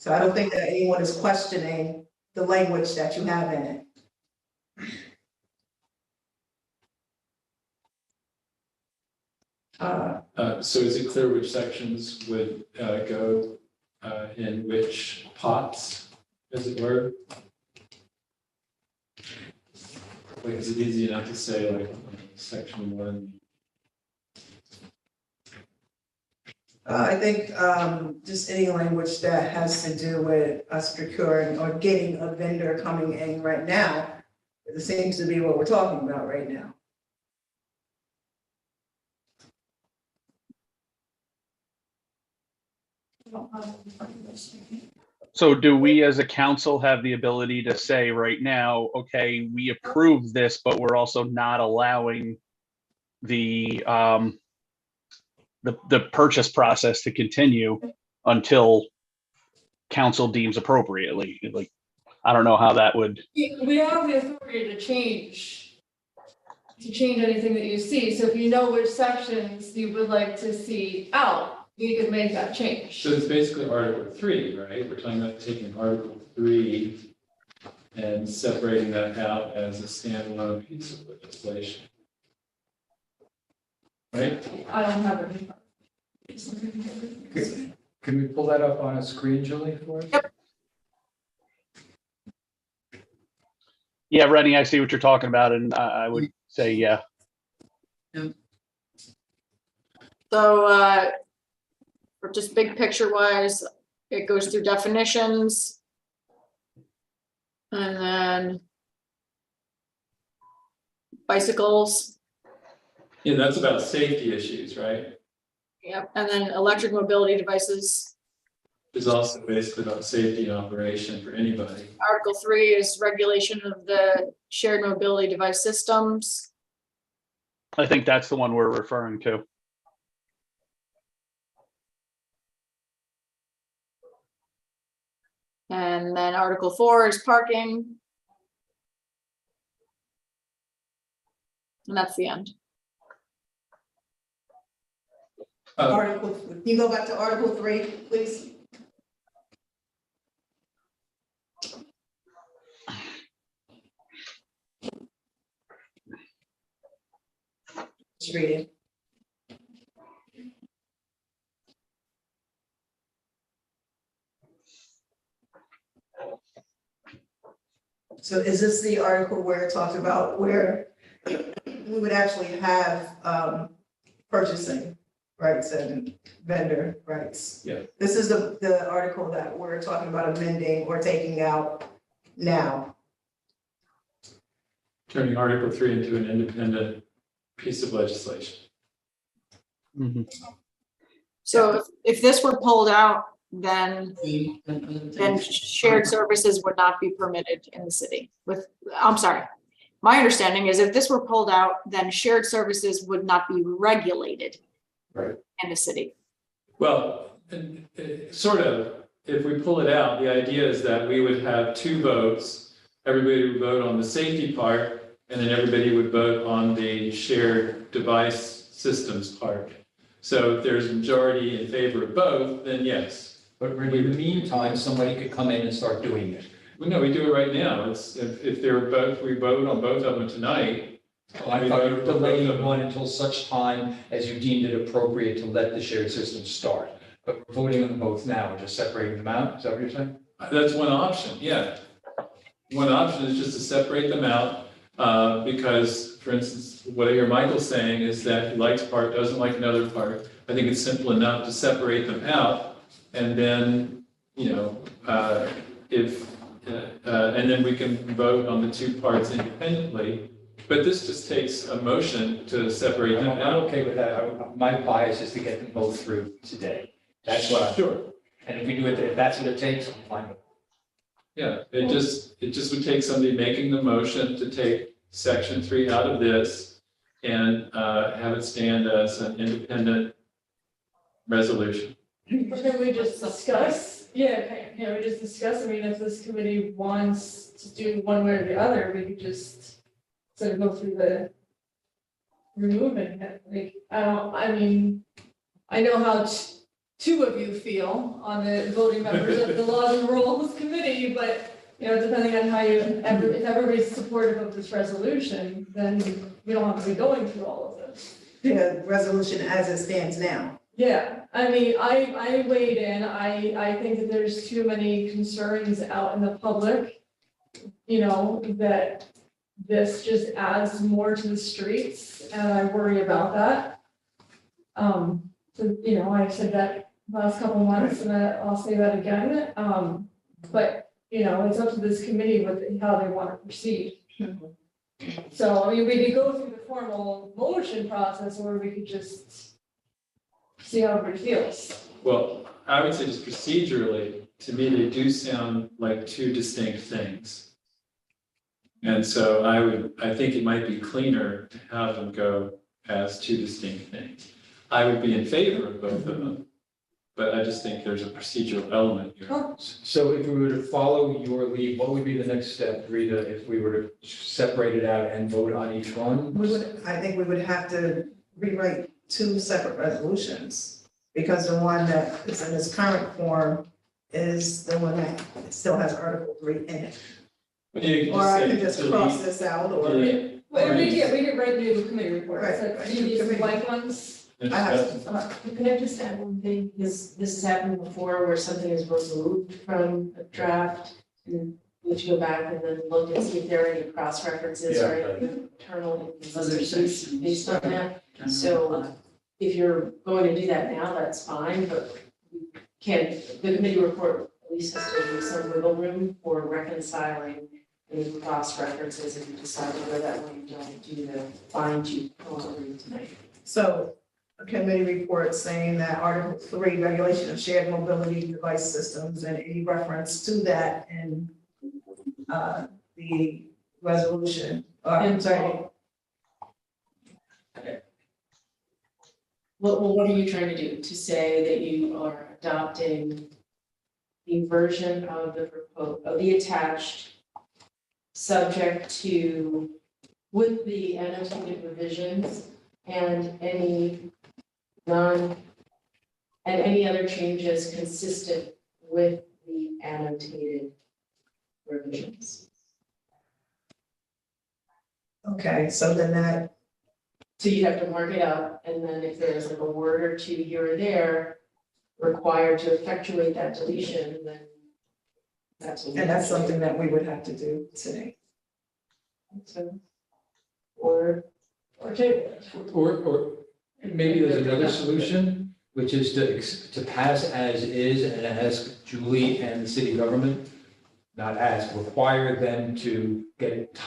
So I don't think that anyone is questioning the language that you have in it. So is it clear which sections would go in which pots, as it were? Like, is it easy enough to say like section 1? I think just any language that has to do with us procuring or getting a vendor coming in right now, it seems to be what we're talking about right now. So do we as a council have the ability to say right now, okay, we approve this, but we're also not allowing the purchase process to continue until council deems appropriately? Like, I don't know how that would. We have the authority to change anything that you see. So if you know which sections you would like to see out, we could make that change. So it's basically Article 3, right? We're talking about taking Article 3 and separating that out as a standalone piece of legislation. Right? I don't have it. Can we pull that up on a screen, Julie, for us? Yep. Yeah, Rennie, I see what you're talking about, and I would say, yeah. So, for just big picture wise, it goes through definitions. And then bicycles, Yeah, that's about safety issues, right? yep, and then electric mobility devices. It's also basically about safety and operation for anybody. Article 3 is regulation of the shared mobility device systems. I think that's the one we're referring to. And then Article 4 is parking. And that's the end. Article, can you go back to Article 3, please? Just read it. So is this the article where it talks about where we would actually have purchasing rights and vendor rights? Yeah. This is the article that we're talking about amending or taking out now. Turning Article 3 into an independent piece of legislation. So if this were pulled out, then shared services would not be permitted in the city with, I'm sorry. My understanding is if this were pulled out, then shared services would not be regulated Right. in the city. Well, sort of, if we pull it out, the idea is that we would have 2 votes. Everybody would vote on the safety part, and then everybody would vote on the shared device systems part. So if there's a majority in favor of both, then yes. But in the meantime, somebody could come in and start doing it. Well, no, we do it right now. It's, if they're both, we vote on both of them tonight. I thought you were delaying one until such time as you deemed it appropriate to let the shared system start. But we're voting on them both now, and just separating them out, is that what you're saying? That's one option, yeah. One option is just to separate them out, because, for instance, what I hear Michael saying is that he likes part, doesn't like another part. I think it's simple enough to separate them out, and then, you know, and then we can vote on the 2 parts independently. But this just takes a motion to separate them I'm out. okay with that. My bias is to get them both through today. That's what I'm. Sure. And if we do it, if that's what it takes, I'm fine with it. Yeah, it just would take somebody making the motion to take section 3 out of this and have it stand as an independent resolution. Or can we just discuss? Yeah, we just discuss, I mean, if this committee wants to do one way or the other, we could just sort of go through the removing it, like, I mean, I know how two of you feel on the voting members of the Laws and Rules Committee, but, you know, depending on how you, if everybody's supportive of this resolution, then we don't have to be going through all of this. The resolution as it stands now. Yeah, I mean, I weighed in, I think that there's too many concerns out in the public, you know, that this just adds more to the streets, and I worry about that. So, you know, I've said that last couple of months, and I'll say that again, but, you know, it's up to this committee with how they want to proceed. So, I mean, we could go through the formal motion process, or we could just see how everybody feels. Well, I would say just procedurally, to me, they do sound like two distinct things. And so I think it might be cleaner to have them go as two distinct things. I would be in favor of both of them, but I just think there's a procedural element here. So if we were to follow your lead, what would be the next step, Rita, if we were to separate it out and vote on each one? I think we would have to rewrite two separate resolutions, because the one that is in its current form is the one that still has Article 3 in it. Or I could just cross this out, or. Well, we could write new committee reports, Right. so these blank ones. I have Can I just add one thing, because this has happened before where something is removed from a draft, and we should go back and then look and see if there are any cross-references or any internal inconsistencies based on that. So if you're going to do that now, that's fine, but the committee report at least has to leave some wiggle room for reconciling any cross-references if you decide whether that way you don't do the fine-tooth comb tonight. So a committee report saying that Article 3, regulation of shared mobility device systems, and any reference to that in the resolution. I'm sorry. What are you trying to do? To say that you are adopting the version of the attached, subject to, with the annotated revisions and any any other changes consistent with the annotated revisions. Okay, so then that, So you have to mark it up, and then if there's like a word or two here or there required to effectuate that deletion, then that's. and that's something that we would have to do today. So, or table it. Or maybe there's another solution, which is to pass as is and ask Julie and the city government, not ask, require them to get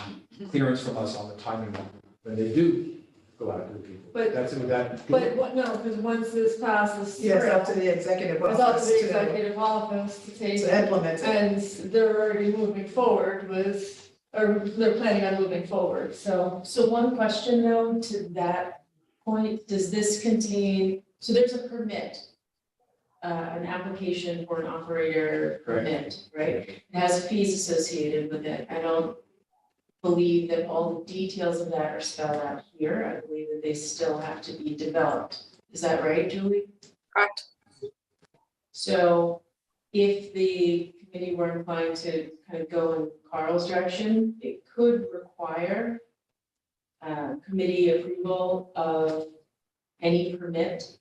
clearance from us on the timing when they do go out to the people. But- That's what that. But what, no, because once this passes Yes, through, up to the executive it's up to office the to executive office to take. implement it. And they're already moving forward with, or they're planning on moving forward, so. So one question though, to that point, does this contain, so there's a permit, an application for an operator permit, right? It has fees associated with it. I don't believe that all the details of that are spelled out here. I believe that they still have to be developed. Is that right, Julie? Correct. So if the committee were inclined to kind of go in Carl's direction, it could require committee approval of any permit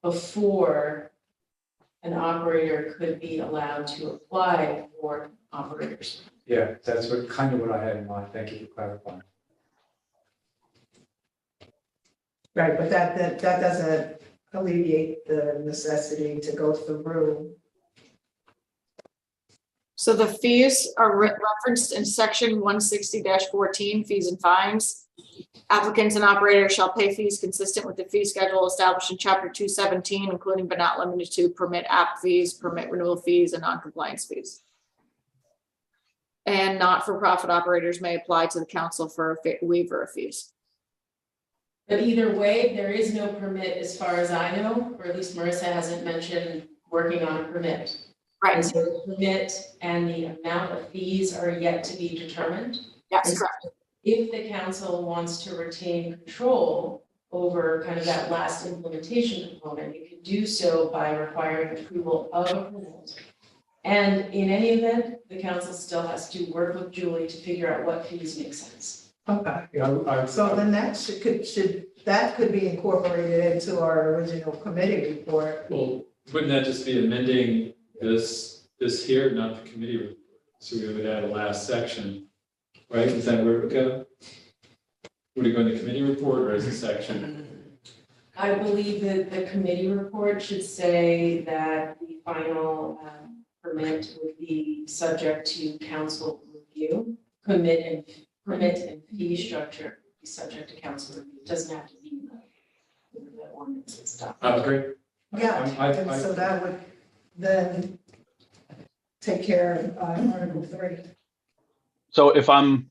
before an operator could be allowed to apply for operators. Yeah, that's kind of what I had in mind. Thank you for clarifying. Right, but that doesn't alleviate the necessity to go through. So the fees are referenced in section 160-14, fees and fines. Applicants and operators shall pay fees consistent with the fee schedule established in chapter 217, including but not limited to permit app fees, permit renewal fees, and non-compliance fees. And not-for-profit operators may apply to the council for a waiver of fees. But either way, there is no permit as far as I know, or at least Marissa hasn't mentioned working on a permit. Right. And so the permit and the amount of fees are yet to be determined. Yes, And correct. if the council wants to retain control over kind of that last implementation component. You could do so by requiring approval of a permit. And in any event, the council still has to work with Julie to figure out what fees make sense. Okay, Yeah, so then that that could be incorporated into our original committee report. well, wouldn't that just be amending this here, not the committee report? So we would add a last section, right? Is that where it would go? Would it go in the committee report or as a section? I believe that the committee report should say that the final permit would be subject to council review. Permit and fee structure be subject to council review. It doesn't have to be the ordinance and stuff. Great. Yeah, I'm- and so that would then take care of Article 3. So if I'm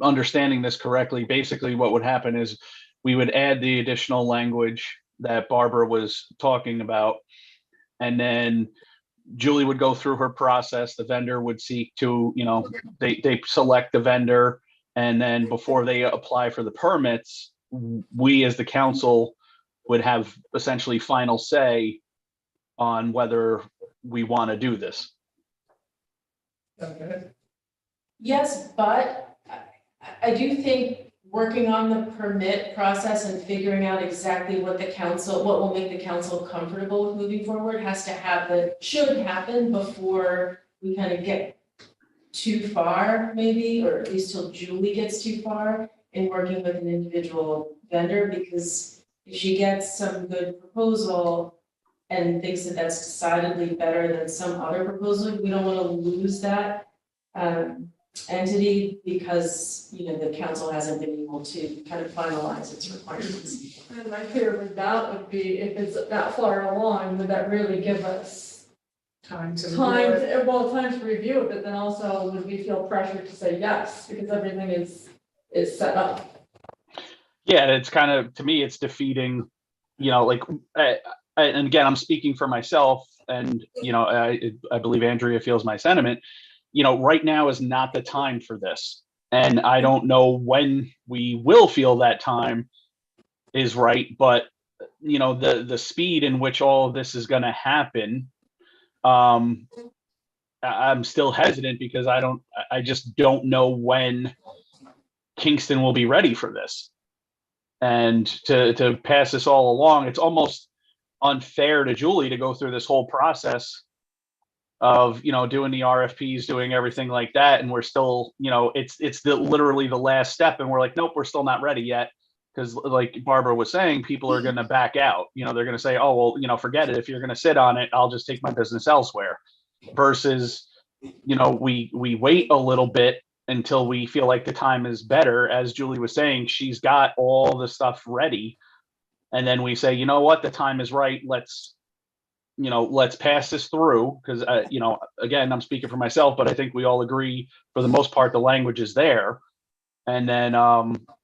understanding this correctly, basically what would happen is we would add the additional language that Barbara was talking about. And then Julie would go through her process. The vendor would seek to, they select the vendor. And then before they apply for the permits, we as the council would have essentially final say on whether we want to do this. Okay. Yes, but I do think working on the permit process and figuring out exactly what will make the council comfortable with moving forward should happen before we kind of get too far, maybe, or at least till Julie gets too far in working with an individual vendor, because if she gets some good proposal and thinks that that's decidedly better than some other proposal, we don't want to lose that entity because, the council hasn't been able to kind of finalize its requirements. And my fear with that would be, if it's that far along, would that really give us Time to. time to review it, but then also would we feel pressured to say yes, because everything is set up? Yeah, it's kind of, to me, it's defeating, and again, I'm speaking for myself and, I believe Andrea feels my sentiment. Right now is not the time for this. And I don't know when we will feel that time is right, but the speed in which all of this is going to happen, I'm still hesitant because I just don't know when Kingston will be ready for this. And to pass this all along, it's almost unfair to Julie to go through this whole process of, doing the RFPs, doing everything like that. And we're still, it's literally the last step. And we're like, nope, we're still not ready yet. Because like Barbara was saying, people are going to back out. They're going to say, oh, well, forget it. If you're going to sit on it, I'll just take my business elsewhere. Versus, we wait a little bit until we feel like the time is better. As Julie was saying, she's got all the stuff ready. And then we say, you know what, the time is right. Let's pass this through. Because, again, I'm speaking for myself, but I think we all agree for the most part, the language is there. And then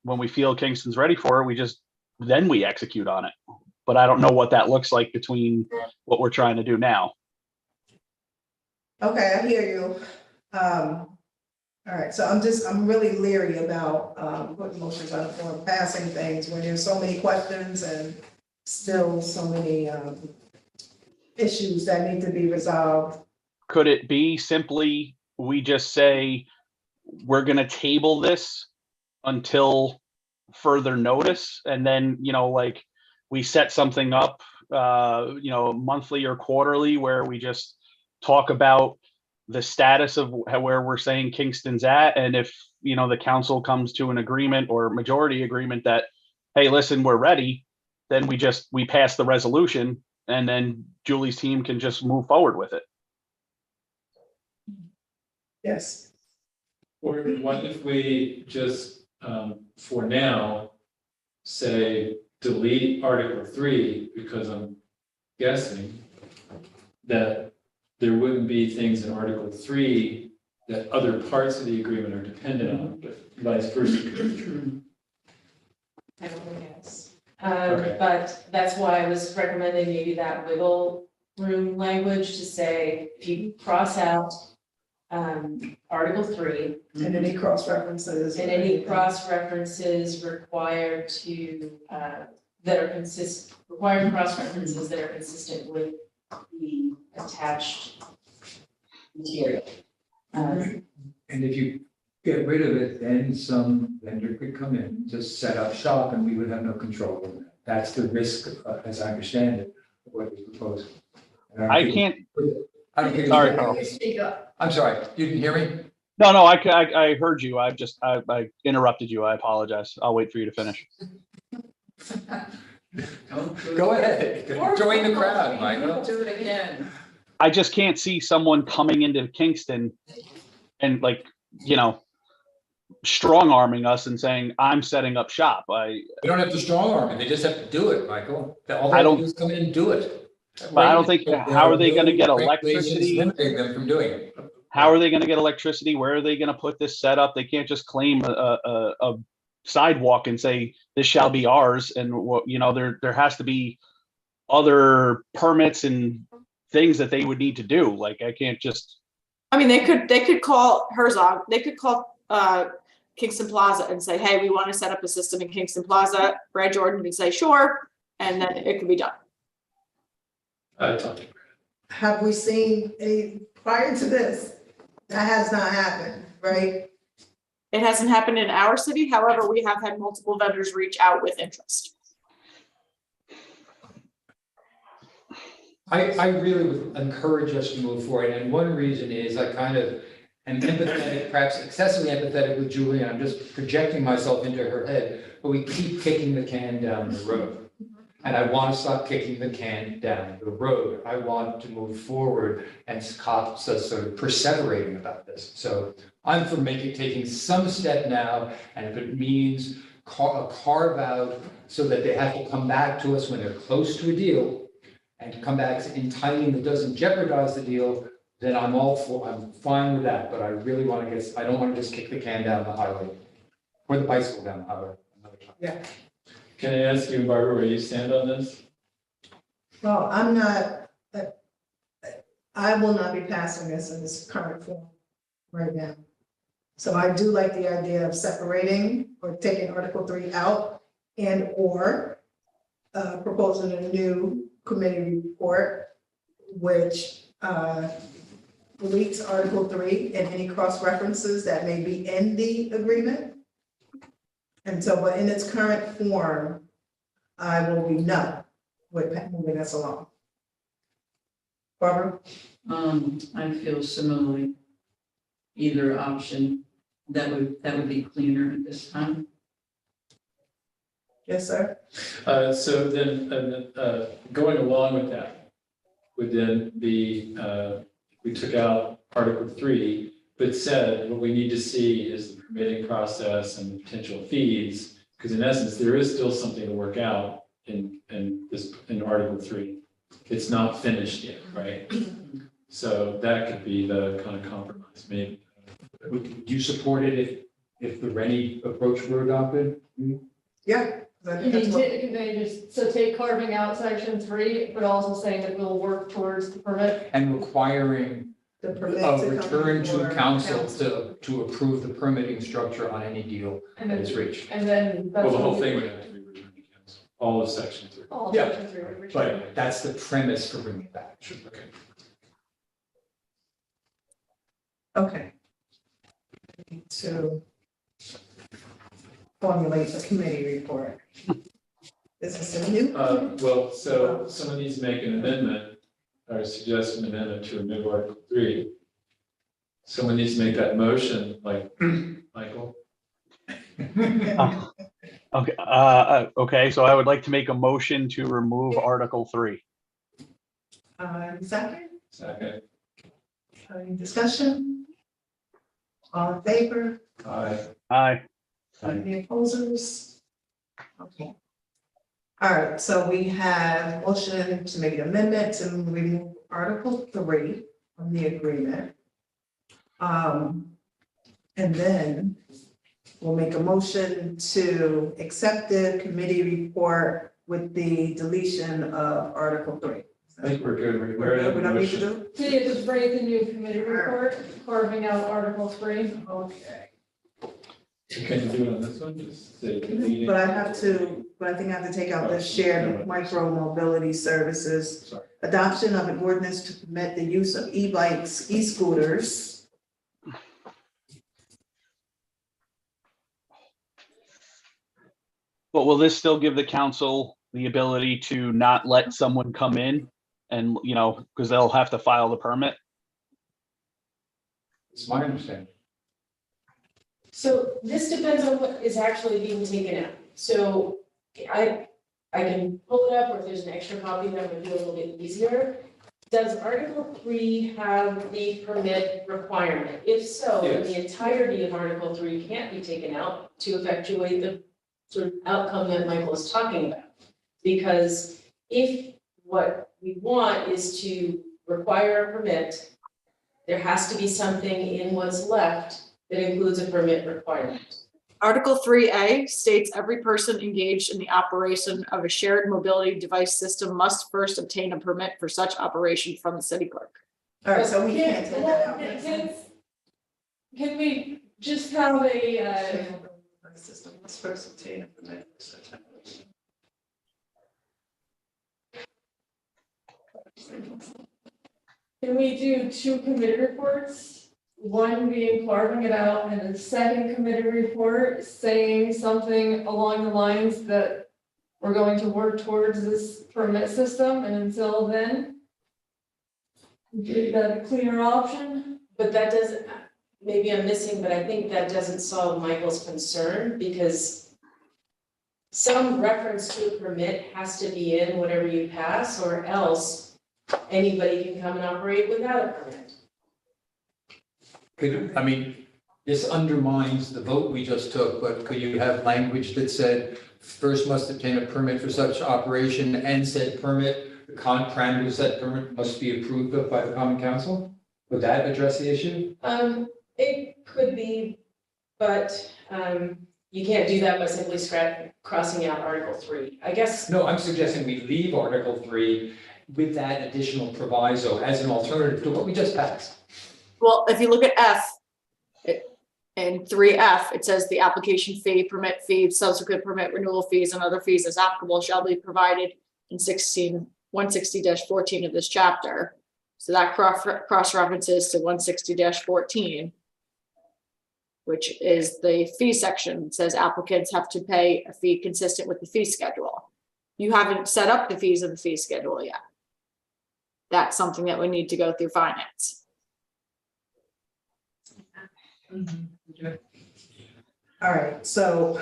when we feel Kingston's ready for it, then we execute on it. But I don't know what that looks like between what we're trying to do now. Okay, I hear you. All right, so I'm really leery about putting motions on the floor, passing things when there's so many questions and still so many issues that need to be resolved. Could it be simply, we just say, we're going to table this until further notice, and then, we set something up, monthly or quarterly where we just talk about the status of where we're saying Kingston's at. And if, the council comes to an agreement or majority agreement that, hey, listen, we're ready, then we pass the resolution and then Julie's team can just move forward with it. Yes. Or what if we just, for now, say delete Article 3, because I'm guessing that there wouldn't be things in Article 3 that other parts of the agreement are dependent on, but vice versa. I don't guess. Okay. But that's why I was recommending maybe that wiggle room language to say, if you cross out Article 3, And any cross references. and any cross-references required required cross-references that are consistent with the attached material. And if you get rid of it, then some vendor could come in to set up shop and we would have no control over that. That's the risk, as I understand it, of what you propose. I can't, I don't think. Sorry, Carl. Speak up. I'm sorry, you didn't hear me? no, I heard you. I interrupted you. I apologize. I'll wait for you to finish. Go ahead, join the crowd, Michael. Do it again. I just can't see someone coming into Kingston and like, strong arming us and saying, I'm setting up shop. They don't have to strong arm it, they just have to do it, Michael. All I they don't- have to do is come in and do it. But I don't think, how are they going to get Regulations electricity? Limiting them from doing it. How are they going to get electricity? Where are they going to put this setup? They can't just claim a sidewalk and say this shall be ours. And there has to be other permits and things that they would need to do. Like I can't just. I mean, they could call Herzog, they could call Kingston Plaza and say, hey, we want to set up a system in Kingston Plaza. Brad Jordan can say, sure, and then it could be done. Have we seen prior to this, that has not happened, right? It hasn't happened in our city. However, we have had multiple vendors reach out with interest. I really would encourage us to move forward, and one reason is I kind of am empathetic, perhaps excessively empathetic with Julie, and I'm just projecting myself into her head, but we keep kicking the can down the road. And I want to stop kicking the can down the road. I want to move forward and stop sort of perseverating about this. So I'm for taking some step now, and if it means carve out so that they have to come back to us when they're close to a deal and to come back in timing that doesn't jeopardize the deal, then I'm fine with that. But I really want to I don't want to just kick the can down the highway or the bicycle down the highway another time. Yeah. Can I ask you, Barbara, where you stand on this? Well, I'm not, I will not be passing this in this current form right now. So I do like the idea of separating or taking Article 3 out and or proposing a new committee report, which deletes Article 3 and any cross references that may be in the agreement. And so, but in its current form, I will be no with moving this along. Barbara? I feel similarly. Either option, that would be cleaner at this time. Yes, sir. So then, going along with that, would then be, we took out Article 3, but said what we need to see is the permitting process and the potential fees, because in essence, there is still something to work out in Article 3. It's not finished yet, right? So that could be the kind of compromise, maybe. Would you support it if the Rennie approach were adopted? Yeah. Can they just take carving out section 3, but also saying that we'll work towards the permit? And requiring The permit a to come return before to council to approve the permitting structure on any deal And that then, is reached. and then that's. Well, the whole what we- thing would have to be returned to council, all of section 3. All Yeah, section 3 would be- But that's the premise for bringing it back. Okay. Okay. To formulate a committee report. Is this a new? Well, so some of these make an amendment, or suggest an amendment to remove Article 3. Someone needs to make that motion, like Michael. Okay. Okay. So I would like to make a motion to remove Article 3. Second, Second. any discussion? All in favor? Aye. Any opposers? Okay. All right, so we have motion to make an amendment to remove Article 3 from the agreement. And then we'll make a motion to accept the committee report with the deletion of Article 3. Is I think we're good. What do I need to do? So you just write the new committee report, carving out Article 3. Okay. Can you do it on this one? Just say deleting. But I think I have to take out the shared micro mobility services. Sorry. Adoption of an ordinance to permit the use of e-bikes, e-scooters. But will this still give the council the ability to not let someone come in and, because they'll have to file the permit? It's my understanding. So this depends on what is actually being taken out. So I can pull it up, or if there's an extra copy that would be a little bit easier. Does Article 3 have the permit requirement? If so, then the entirety of Article 3 can't be taken out to effectuate the sort of outcome that Michael is talking about. Because if what we want is to require a permit, there has to be something in what's left that includes a permit requirement. Article 3A states every person engaged in the operation of a shared mobility device system must first obtain a permit for such operation from the city clerk. All right, so we can't take that out. Can we just have a, System must first obtain a permit for such operation. can we do 2 committee reports? One being carving it out, and a second committee report saying something along the lines that we're going to work towards this permit system, and until then, is that a cleaner option? But that doesn't, maybe I'm missing, but I think that doesn't solve Michael's concern, because some reference to a permit has to be in whatever you pass, or else anybody can come and operate without a permit. This undermines the vote we just took, but could you have language that said, first must obtain a permit for such operation, and said permit, the parameters of said permit must be approved of by the common council? Would that address the issue? It could be, but you can't do that by simply crossing out Article 3. I guess. No, I'm suggesting we leave Article 3 with that additional proviso as an alternative to what we just passed. Well, if you look at F, in 3F, it says the application fee, permit fee, subsequent permit renewal fees, and other fees as applicable shall be provided in 160-14 of this chapter. So that cross references to 160-14, which is the fee section. It says applicants have to pay a fee consistent with the fee schedule. You haven't set up the fees of the fee schedule yet. That's something that we need to go through finance. All right, so.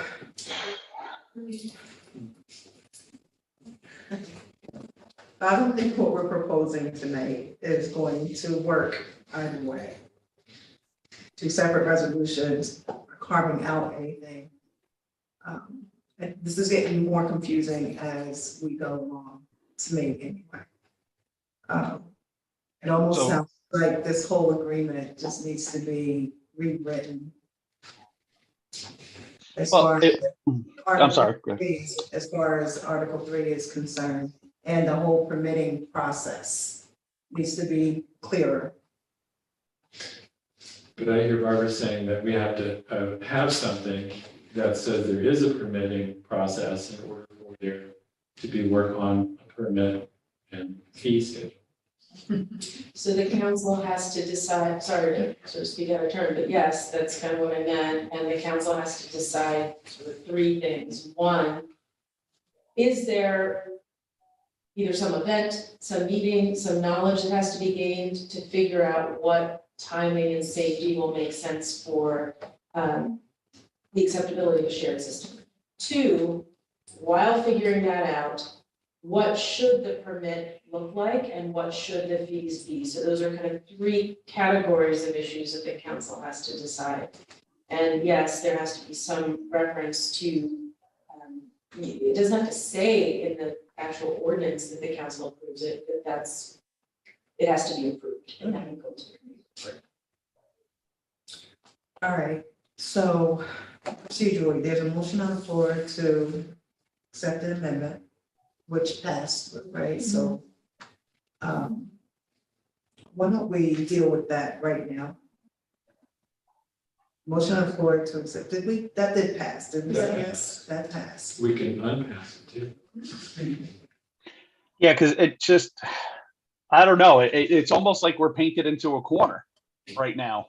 I don't think what we're proposing tonight is going to work either way. 2 separate resolutions, carving out anything. And this is getting more confusing as we go along, to me anyway. It almost sounds like this whole agreement just needs to be rewritten. As far as I'm sorry. Go ahead. as far as Article 3 is concerned, and the whole permitting process needs to be clearer. But I hear Barbara saying that we have to have something that says there is a permitting process in order for there to be work on a permit and fee schedule. So the council has to decide, sorry to sort of speak out of turn, but yes, that's kind of what I meant. And the council has to decide sort of 3 things. One, is there either some event, some meeting, some knowledge that has to be gained to figure out what timing and safety will make sense for the acceptability of a shared system. 2, while figuring that out, what should the permit look like and what should the fees be? So those are kind of 3 categories of issues that the council has to decide. And yes, there has to be some reference to, it doesn't have to say in the actual ordinance that the council approves it, but it has to be approved and that can go to the committee. All right, so procedurally, there's a motion on the floor to accept the amendment, which passed, right? So Why don't we deal with that right now? Motion on the floor to accept, that did pass, didn't we? That Yes, that passed. We can unpass it too. Yeah, because it just, I don't know, it's almost like we're painted into a corner right now.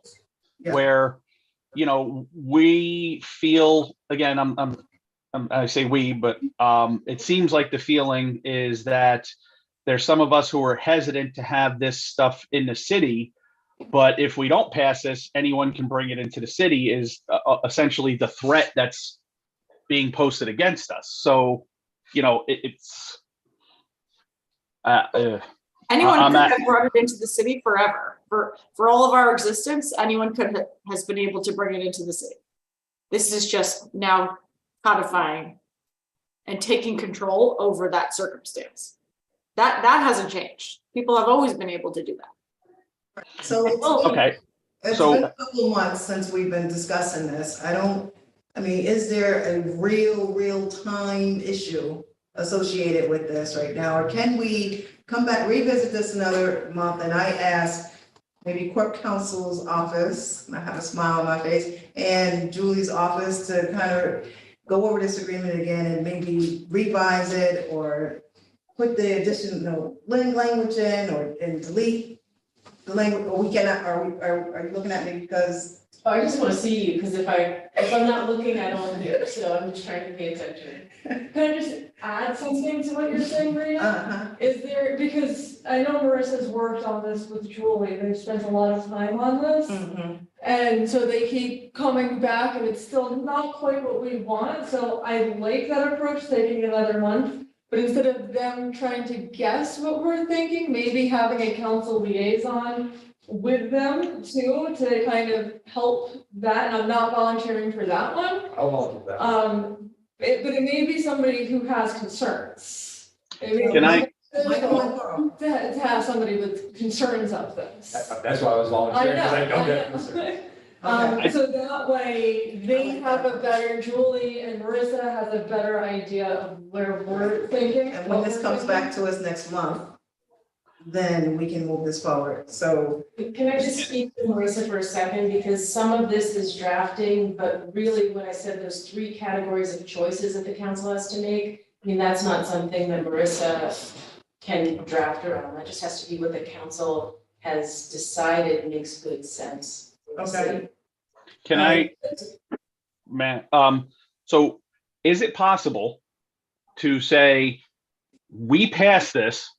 Yeah. Where, we feel, again, I say we, but it seems like the feeling is that there's some of us who are hesitant to have this stuff in the city. But if we don't pass this, anyone can bring it into the city is essentially the threat that's being posted against us. So, it's. Anyone I'm could at- have brought it into the city forever. For all of our existence, anyone has been able to bring it into the city. This is just now codifying and taking control over that circumstance. That hasn't changed. People have always been able to do that. So Okay. it's So- been a couple of months since we've been discussing this. Is there a real time issue associated with this right now? Or can we come back, revisit this another month, and I ask maybe Corp Counsel's office, and I have a smile on my face, and Julie's office to kind of go over this agreement again and maybe revise it or put the additional language in and delete the language, or we cannot, are you looking at me because? Oh, I just wanna see you, cause if I'm not looking, I don't hear, so I'm just trying to pay attention. Can I just add something to what you're saying, Maria? Is there, because I know Marissa's worked on this with Julie, they've spent a lot of time on this. And so they keep coming back and it's still not quite what we want, so I like that approach, taking another month. But instead of them trying to guess what we're thinking, maybe having a council liaison with them too, to kind of help that, and I'm not volunteering for that one. I'll volunteer that. But it may be somebody who has concerns. Can I- To have somebody with concerns of this. That's why I was volunteering, because I don't get know. concerned. So that way, they have a better, Julie and Marissa has a better idea of where we're thinking. And when this comes back to us next month, then we can move this forward, so. Can I just speak to Marissa for a second, because some of this is drafting, but really when I said those 3 categories of choices that the council has to make, that's not something that Marissa can draft around, that just has to be what the council has decided makes good sense. Okay. Can I, so is it possible to say, we pass this,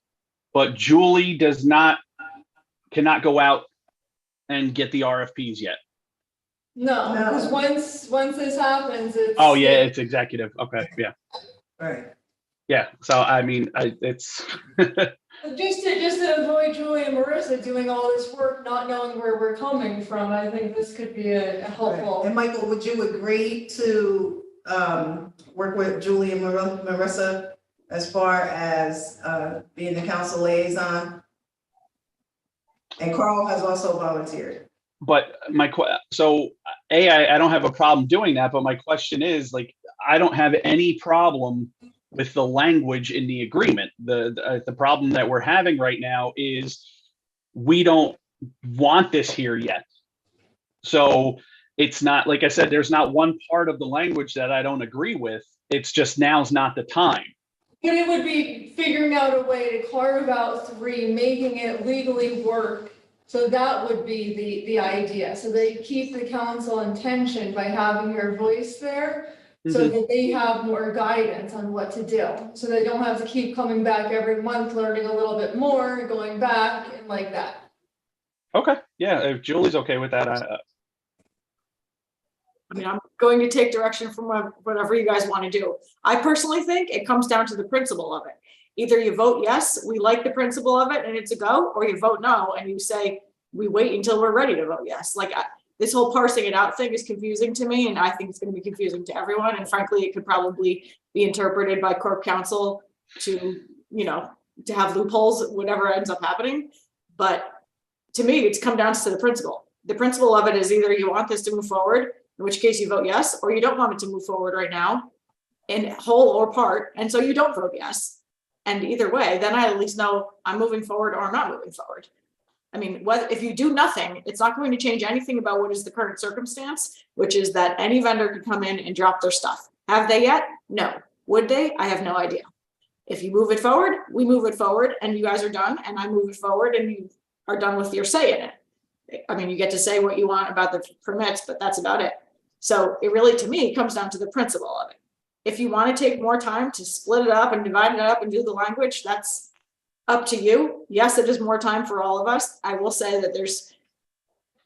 but Julie cannot go out and get the RFPs yet? No, because once this happens, it's. Oh, yeah, it's executive. Okay, yeah. Right. Yeah, so it's. Just to avoid Julie and Marissa doing all this work, not knowing where we're coming from, I think this could be a helpful. And Michael, would you agree to work with Julie and Marissa as far as being the council liaison? And Carl has also volunteered. But I don't have a problem doing that, but my question is, I don't have any problem with the language in the agreement. The problem that we're having right now is we don't want this here yet. So it's not, like I said, there's not one part of the language that I don't agree with. It's just now's not the time. But it would be figuring out a way to carve out 3, making it legally work. So that would be the idea. So they keep the council in tension by having your voice there. So that they have more guidance on what to do. So they don't have to keep coming back every month, learning a little bit more, going back and like that. Okay, yeah, if Julie's okay with that, I'm going to take direction from whatever you guys want to do. I personally think it comes down to the principle of it. Either you vote yes, we like the principle of it and it's a go, or you vote no and you say, we wait until we're ready to vote yes. This whole parsing it out thing is confusing to me, and I think it's going to be confusing to everyone. And frankly, it could probably be interpreted by Corp Counsel to have loopholes, whatever ends up happening. But to me, it's come down to the principle. The principle of it is either you want this to move forward, in which case you vote yes, or you don't want it to move forward right now, in whole or part, and so you don't vote yes. And either way, then I at least know I'm moving forward or I'm not moving forward. I mean, if you do nothing, it's not going to change anything about what is the current circumstance, which is that any vendor could come in and drop their stuff. Have they yet? No. Would they? I have no idea. If you move it forward, we move it forward, and you guys are done, and I move it forward, and you are done with your say in it. I mean, you get to say what you want about the permits, but that's about it. So it really, to me, comes down to the principle of it. If you want to take more time to split it up and divide it up and do the language, that's up to you. Yes, it is more time for all of us. I will say that there's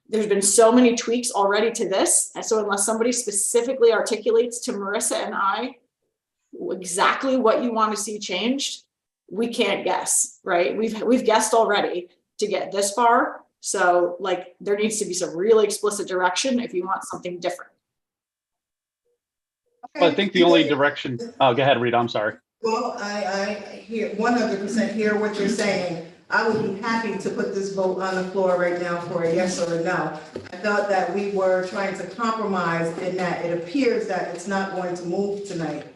been so many tweaks already to this. And so unless somebody specifically articulates to Marissa and I exactly what you want to see changed, we can't guess, right? We've guessed already to get this far. So like there needs to be some really explicit direction if you want something different. Well, I think the only direction, oh, go ahead, Rita, I'm sorry. Well, I hear 100% hear what you're saying. I would be happy to put this vote on the floor right now for a yes or a no. I thought that we were trying to compromise in that it appears that it's not going to move tonight.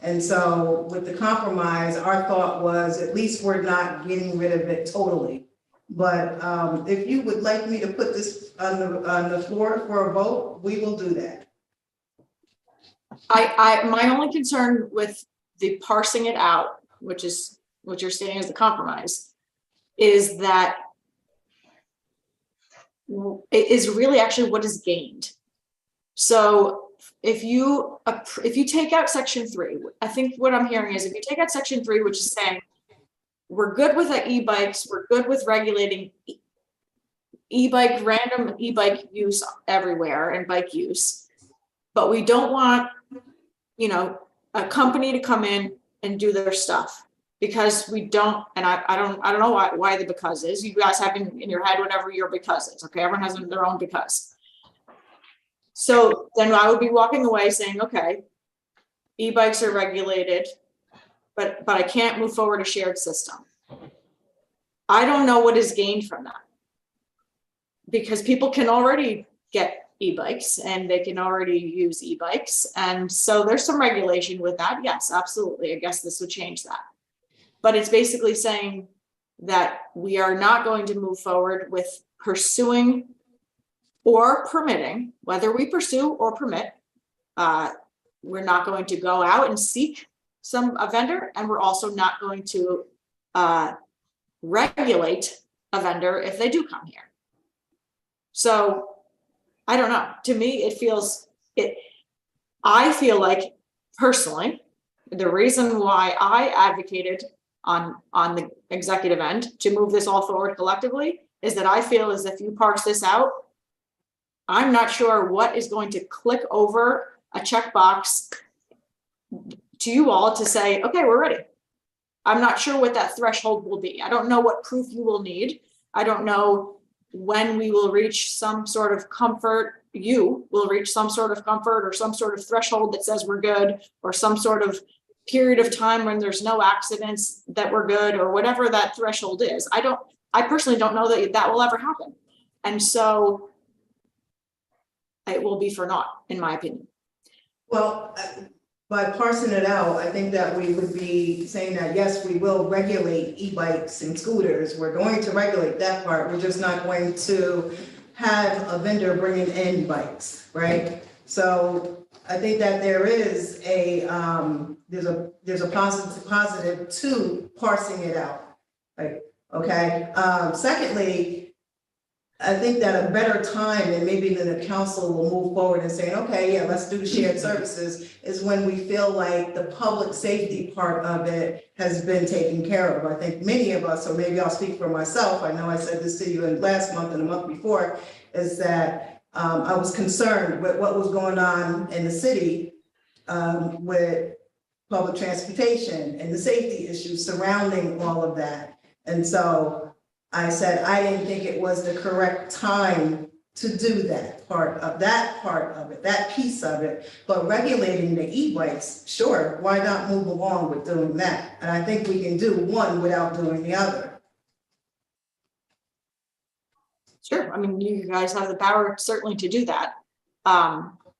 And so with the compromise, our thought was at least we're not getting rid of it totally. But if you would like me to put this on the floor for a vote, we will do that. My only concern with the parsing it out, which is what you're stating as the compromise, is that it is really actually what is gained. So if you take out section 3, I think what I'm hearing is if you take out section 3, which is saying we're good with the e-bikes, we're good with regulating random e-bike use everywhere and bike use, but we don't want, you know, a company to come in and do their stuff because we don't, and I don't know why the because is. You guys have in your head whatever your because is, okay? Everyone has their own because. So then I would be walking away saying, okay, e-bikes are regulated, but I can't move forward a shared system. I don't know what is gained from that because people can already get e-bikes and they can already use e-bikes. And so there's some regulation with that. Yes, absolutely. I guess this would change that. But it's basically saying that we are not going to move forward with pursuing or permitting, whether we pursue or permit. We're not going to go out and seek a vendor, and we're also not going to regulate a vendor if they do come here. So I don't know. To me, I feel like personally, the reason why I advocated on the executive end to move this all forward collectively is that I feel as if you parse this out, I'm not sure what is going to click over a checkbox to you all to say, okay, we're ready. I'm not sure what that threshold will be. I don't know what proof you will need. I don't know when we will reach some sort of comfort. You will reach some sort of comfort or some sort of threshold that says we're good, or some sort of period of time when there's no accidents that we're good, or whatever that threshold is. I personally don't know that will ever happen. And so it will be for naught, in my opinion. Well, by parsing it out, I think that we would be saying that, yes, we will regulate e-bikes and scooters. We're going to regulate that part. We're just not going to have a vendor bringing in bikes, right? So I think that there is there's a positive to parsing it out, right? Okay. Secondly, I think that a better time, and maybe then the council will move forward and say, okay, yeah, let's do shared services, is when we feel like the public safety part of it has been taken care of. I think many of us, or maybe I'll speak for myself, I know I said this to you in last month and the month before, is that I was concerned with what was going on in the city with public transportation and the safety issues surrounding all of that. And so I said, I didn't think it was the correct time to do that part of it, that piece of it. But regulating the e-bikes, sure, why not move along with doing that? And I think we can do one without doing the other. Sure. I mean, you guys have the power certainly to do that.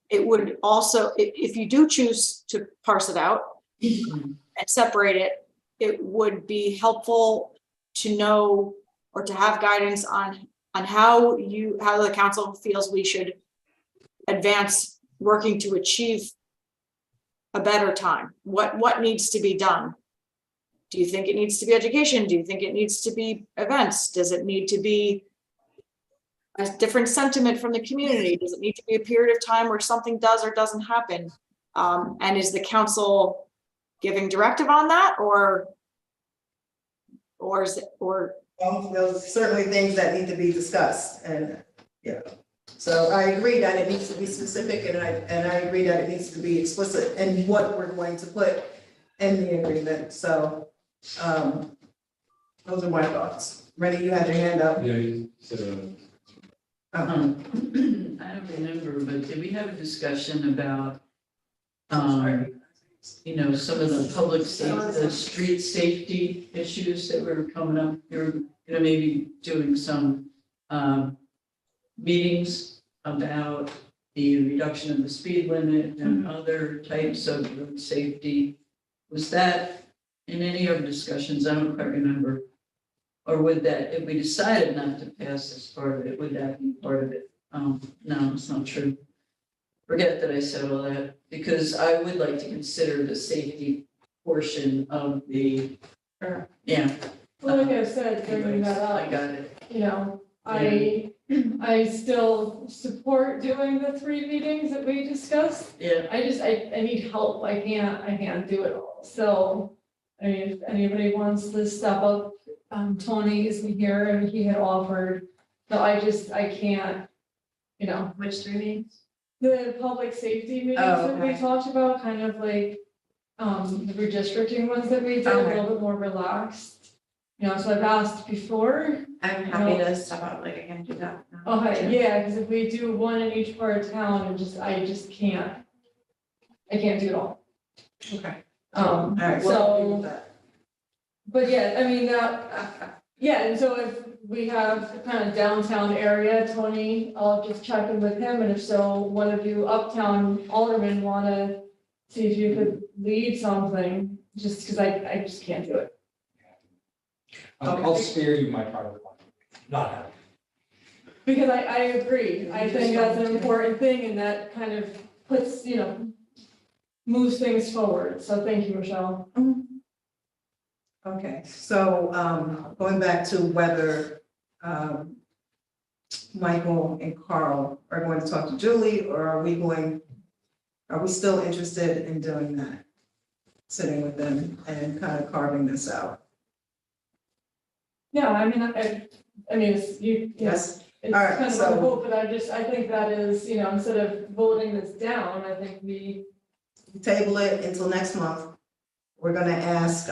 It would also, if you do choose to parse it out and separate it it would be helpful to know or to have guidance on how the council feels we should advance working to achieve a better time. What needs to be done? Do you think it needs to be education? Do you think it needs to be events? Does it need to be a different sentiment from the community? Does it need to be a period of time where something does or doesn't happen? And is the council giving directive on that, or is it, or? Well, those are certainly things that need to be discussed, and, yeah. So I agree that it needs to be specific, and I agree that it needs to be explicit in what we're going to put in the agreement, so, those are my thoughts. Rennie, you had your hand up. Yeah, you said, I don't remember, but did we have a discussion about, you know, some of the public safety, the street safety issues that were coming up? You're gonna maybe doing some, meetings about the reduction of the speed limit and other types of road safety. Was that in any of the discussions? I don't quite remember. Or would that, if we decided not to pass this part of it, would that be part of it? No, it's not true. Forget that I said all that, because I would like to consider the safety portion of the, yeah. Well, like I said, bringing that I up, got it. you know, I still support doing the 3 meetings that we discussed. Yeah. I need help. I can't do it all. So, I mean, if anybody wants to step up, Tony isn't here and he had offered, so I can't, you know. Which 3 meetings? The public safety meetings Oh, that we okay. talked about, kind of like, the redistricting ones that we did, a Okay. little bit more relaxed. You know, so I've asked before. I'm happy to step out, like I can do that. now. Okay, yeah, because if we do one in each part of town, I just can't. I can't do it all. Okay. All right, So, but yeah, I mean, yeah, and so if we have kind of downtown area, Tony, I'll just check in with him, and if so, one of you uptown aldermen wanna see if you could lead something, just because I just can't do it. I'll spare you my private one. Not happening. Because I agree, I think that's an important thing, and that kind of puts, you know, moves things forward, so thank you, Michelle. Okay, so, going back to whether, Michael and Carl are going to talk to Julie, or are we still interested in doing that? Sitting with them and kind of carving this out? Yeah, I mean, I mean, it's, Yes. it's All right, kind of so- a vote, but I think that is, you know, instead of voting this down, I think we. Table it until next month. We're gonna ask,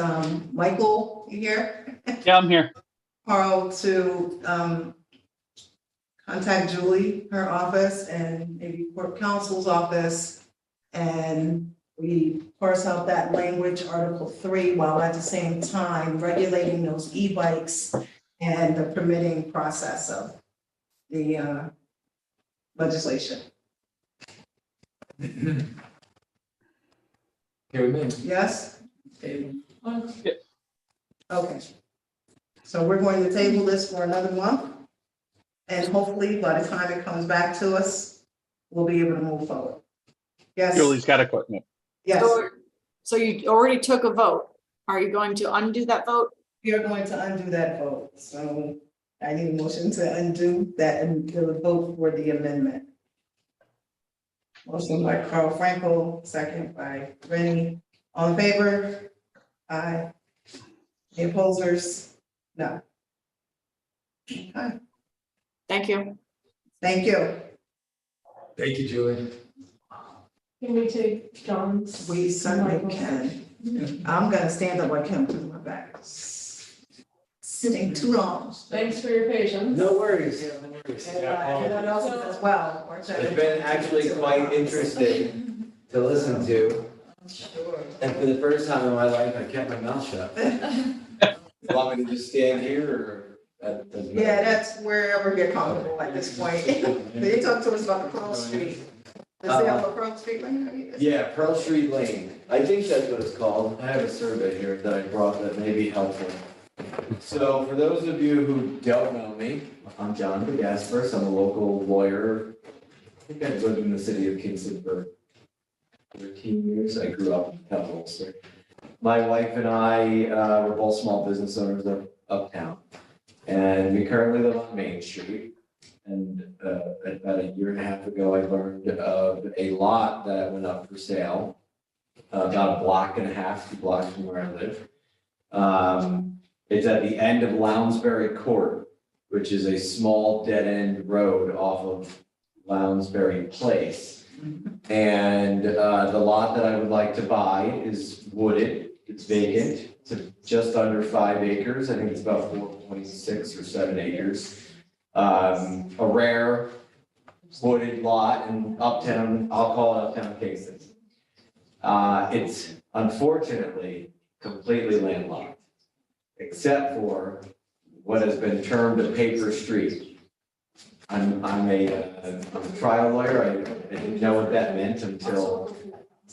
Michael, you here? Yeah, I'm here. Carl to, contact Julie, her office, and maybe Court Counsel's office. And we parse out that language, Article 3, while at the same time regulating those e-bikes and the permitting process of the, legislation. Here we go. Yes? Table. Okay. So we're going to table this for another month. And hopefully by the time it comes back to us, we'll be able to move forward. Yes, Julie's got a question. yes, So you already took a vote. Are you going to undo that vote? we are going to undo that vote. So I need a motion to undo that and do a vote for the amendment. Motion by Carl Frankel, second by Rennie. All in favor? Aye. Any opposers? No. Okay, Thank you. thank you. Thank you, Julie. Can we take John's? We certainly can. I'm gonna stand up like him because my back is sitting too long. Thanks for your patience. No worries, no worries. And everyone else as well. It's been actually quite interesting to listen to. And for the first time in my life, I kept my mouth shut. You want me to just stand here or? That doesn't matter? Yeah, that's wherever you're comfortable at this point. They talk to us about the cross street. Is it on the Pearl Street Lane? Yeah, Pearl Street Lane. I think that's what it's called. I have a survey here that I brought that may be helpful. So for those of you who don't know me, I'm John DeGasperis. I'm a local lawyer. I think I've lived in the city of Kingston for 13 years. I grew up in Pebble, Ulster. My wife and I were both small business owners uptown. And we currently live on Main Street. And about a year and a half ago, I learned of a lot that went up for sale, about a block and a half, 2 blocks from where I live. It's at the end of Lounsbury Court, which is a small dead-end road off of Lounsbury Place. And the lot that I would like to buy is wooded, it's vacant, it's just under 5 acres. I think it's about 4.6 or 7 acres. A rare wooded lot in uptown, I'll call it uptown Kingston. It's unfortunately completely landlocked, except for what has been termed a paper street. I'm a trial lawyer. I didn't know what that meant until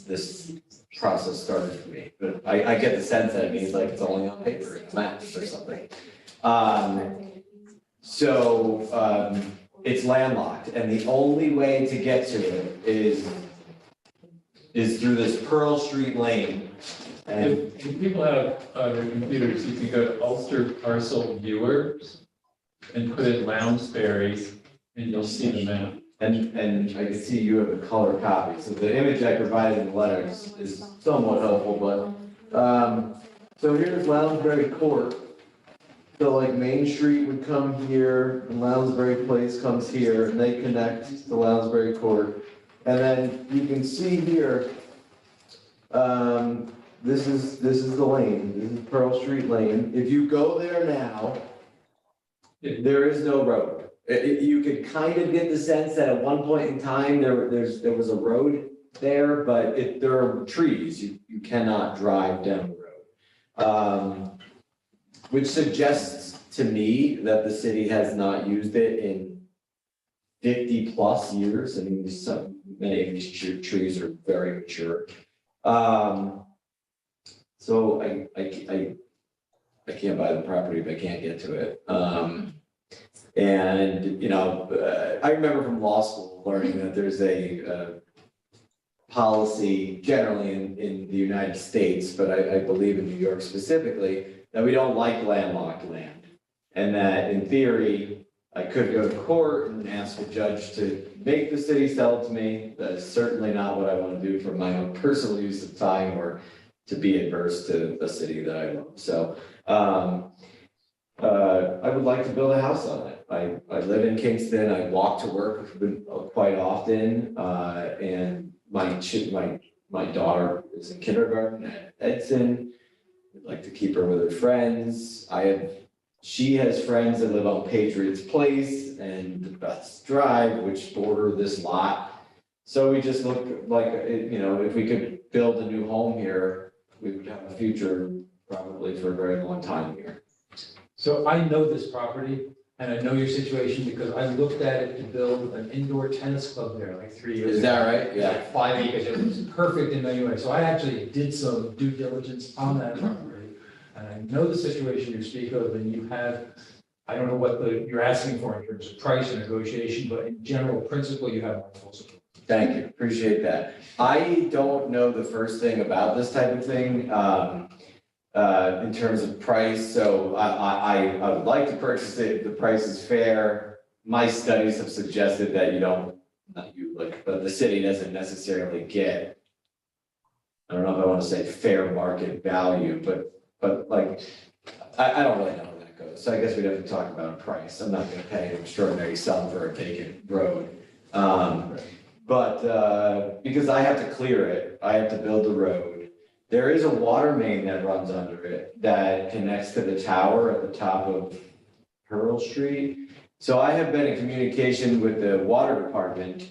this process started for me. But I get the sense that it means like it's only on paper, it's maps or something. It's landlocked, and the only way to get to it is through this Pearl Street Lane. And If people have their computers, you can go to Ulster Parcel Viewers and put in Lounsbury, and you'll see the map. And I can see you have a color copy, so the image I provided in the letter is somewhat helpful, but, so here's Lounsbury Court. So like Main Street would come here, and Lounsbury Place comes here, and they connect to Lounsbury Court. And then you can see here, this is the lane, this is Pearl Street Lane. If you go there now, there is no road. You could kind of get the sense that at one point in time, there was a road there, but there are trees, you cannot drive down the road. Which suggests to me that the city has not used it in 50+ years. I mean, many of these trees are very mature. So I can't buy the property if I can't get to it. And, you know, I remember from law school learning that there's a policy generally in the United States, but I believe in New York specifically, that we don't like landlocked land. And that in theory, I could go to court and ask a judge to make the city sell it to me. That is certainly not what I want to do for my own personal use of time or to be adverse to a city that I love. So I would like to build a house on it. I live in Kingston. I walk to work quite often. And my daughter is in kindergarten at Edson. I'd like to keep her with her friends. She has friends that live on Patriots Place and Beth's Drive, which border this lot. So we just look like, you know, if we could build a new home here, we would have a future probably for a very long time here. So I know this property and I know your situation because I looked at it to build an indoor tennis club there like 3 years ago. Is that right? It was like 5 acres. It was perfect in many ways. So I actually did some due diligence on that property. And I know the situation you speak of, and you have, I don't know what you're asking for in terms of price and negotiation, but in general principle, you have my full support. Thank you, appreciate that. I don't know the first thing about this type of thing in terms of price, so I would like to purchase it if the price is fair. My studies have suggested that but the city doesn't necessarily get, I don't know if I want to say fair market value, but like, I don't really know how that goes. So I guess we'd have to talk about a price. I'm not going to pay an extraordinary sum for a vacant road. But because I have to clear it, I have to build the road. There is a water main that runs under it that connects to the tower at the top of Pearl Street. So I have been in communication with the water department.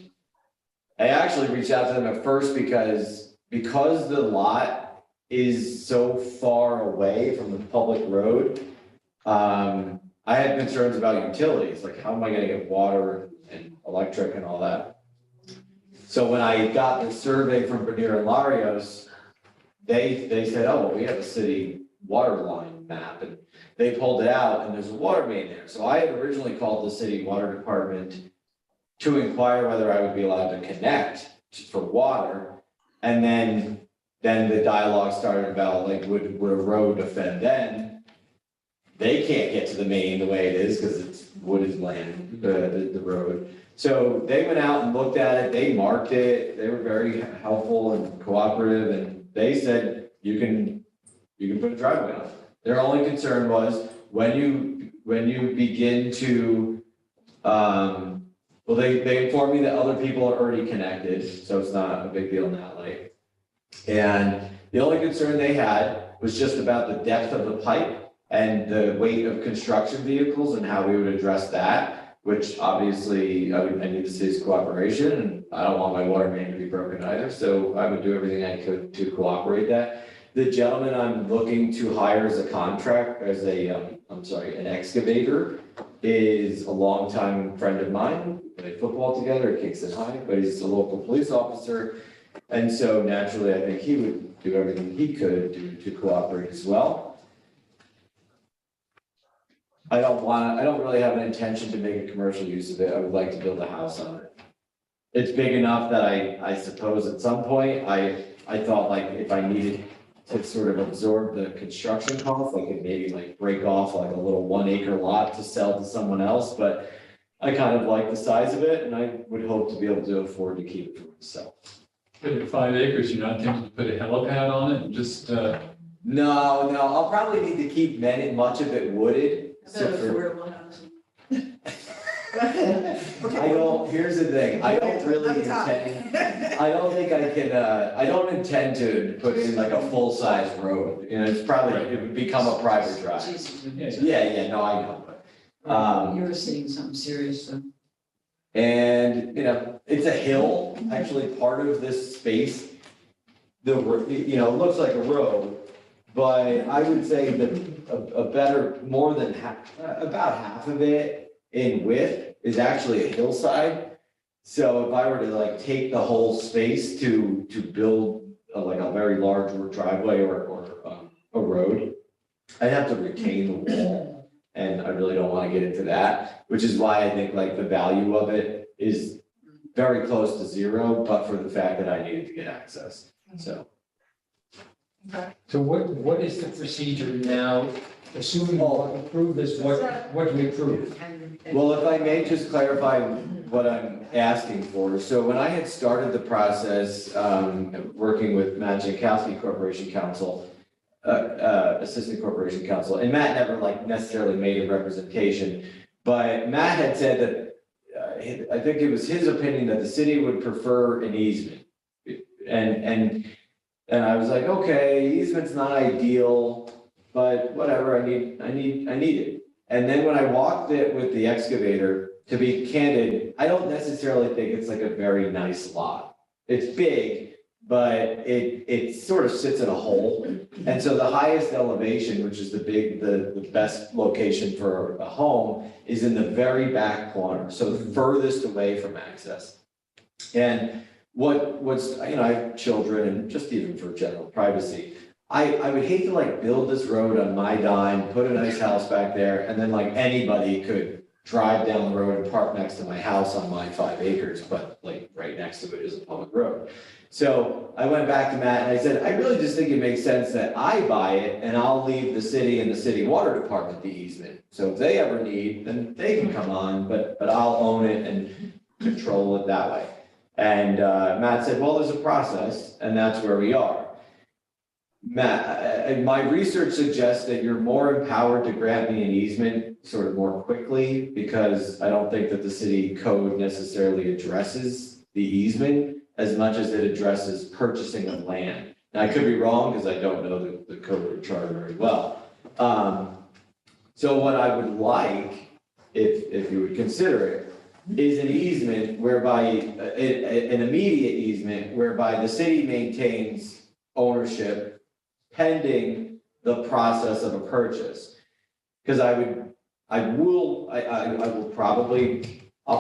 I actually reached out to them at first because the lot is so far away from the public road. I had concerns about utilities, like how am I gonna get water and electric and all that? So when I got the survey from Bernier and Larios, they said, oh, well, we have a city water line map, and they pulled it out, and there's a water main there. So I had originally called the city water department to inquire whether I would be allowed to connect for water. And then the dialogue started about like, would a road offend then? They can't get to the main the way it is because it's wooded land, the road. So they went out and looked at it, they marked it, they were very helpful and cooperative, and they said, you can put a driveway on it. Their only concern was when you begin to, well, they informed me that other people are already connected, so it's not a big deal in that light. And the only concern they had was just about the depth of the pipe and the weight of construction vehicles and how we would address that, which obviously I need the city's cooperation, and I don't want my water main to be broken either, so I would do everything I could to cooperate that. The gentleman I'm looking to hire as a contract, as an excavator, is a longtime friend of mine. We played football together at Kingston High, but he's a local police officer. And so naturally, I think he would do everything he could to cooperate as well. I don't really have an intention to make a commercial use of it. I would like to build a house on it. It's big enough that I suppose at some point, I thought like if I needed to sort of absorb the construction costs, I could maybe like break off like a little 1 acre lot to sell to someone else, but I kind of like the size of it, and I would hope to be able to afford to keep it for myself. But at 5 acres, you're not thinking to put a helipad on it and just, No, I'll probably need to keep much of it wooded. So here's the thing, I don't really intend, I don't think I can, I don't intend to put in like a full-size road, you know, it's probably, it would become a private drive. Yeah, no, I know. You were seeing something serious, so. And, it's a hill, actually part of this space. It looks like a road, but I would say that about half of it in width is actually a hillside. So if I were to like take the whole space to build like a very large driveway or a road, I'd have to retain the wall. And I really don't want to get into that, which is why I think like the value of it is very close to zero, but for the fact that I needed to get access, so. So what is the procedure now, assuming you approve this, what do we approve? Well, if I may just clarify what I'm asking for. So when I had started the process, working with Matt Jankowski, Corporation Counsel, Assistant Corporation Counsel, and Matt never like necessarily made a representation, but Matt had said that I think it was his opinion that the city would prefer an easement. And I was like, okay, easement's not ideal, but whatever, I need it. And then when I walked it with the excavator, to be candid, I don't necessarily think it's like a very nice lot. It's big, but it sort of sits in a hole. And so the highest elevation, which is the best location for a home, is in the very back corner, so the furthest away from access. And what's I have children, and just even for general privacy, I would hate to like build this road on my dime, put a nice house back there, and then like anybody could drive down the road and park next to my house on my 5 acres, but like right next to it is a public road. So I went back to Matt and I said, I really just think it makes sense that I buy it and I'll leave the city and the city water department the easement. So if they ever need, then they can come on, but I'll own it and control it that way. And Matt said, well, there's a process, and that's where we are. Matt, my research suggests that you're more empowered to grant me an easement sort of more quickly, because I don't think that the city code necessarily addresses the easement as much as it addresses purchasing of land. Now, I could be wrong because I don't know the code or charter very well. So what I would like, if you would consider it, is an easement whereby, an immediate easement whereby the city maintains ownership pending the process of a purchase. Because I'll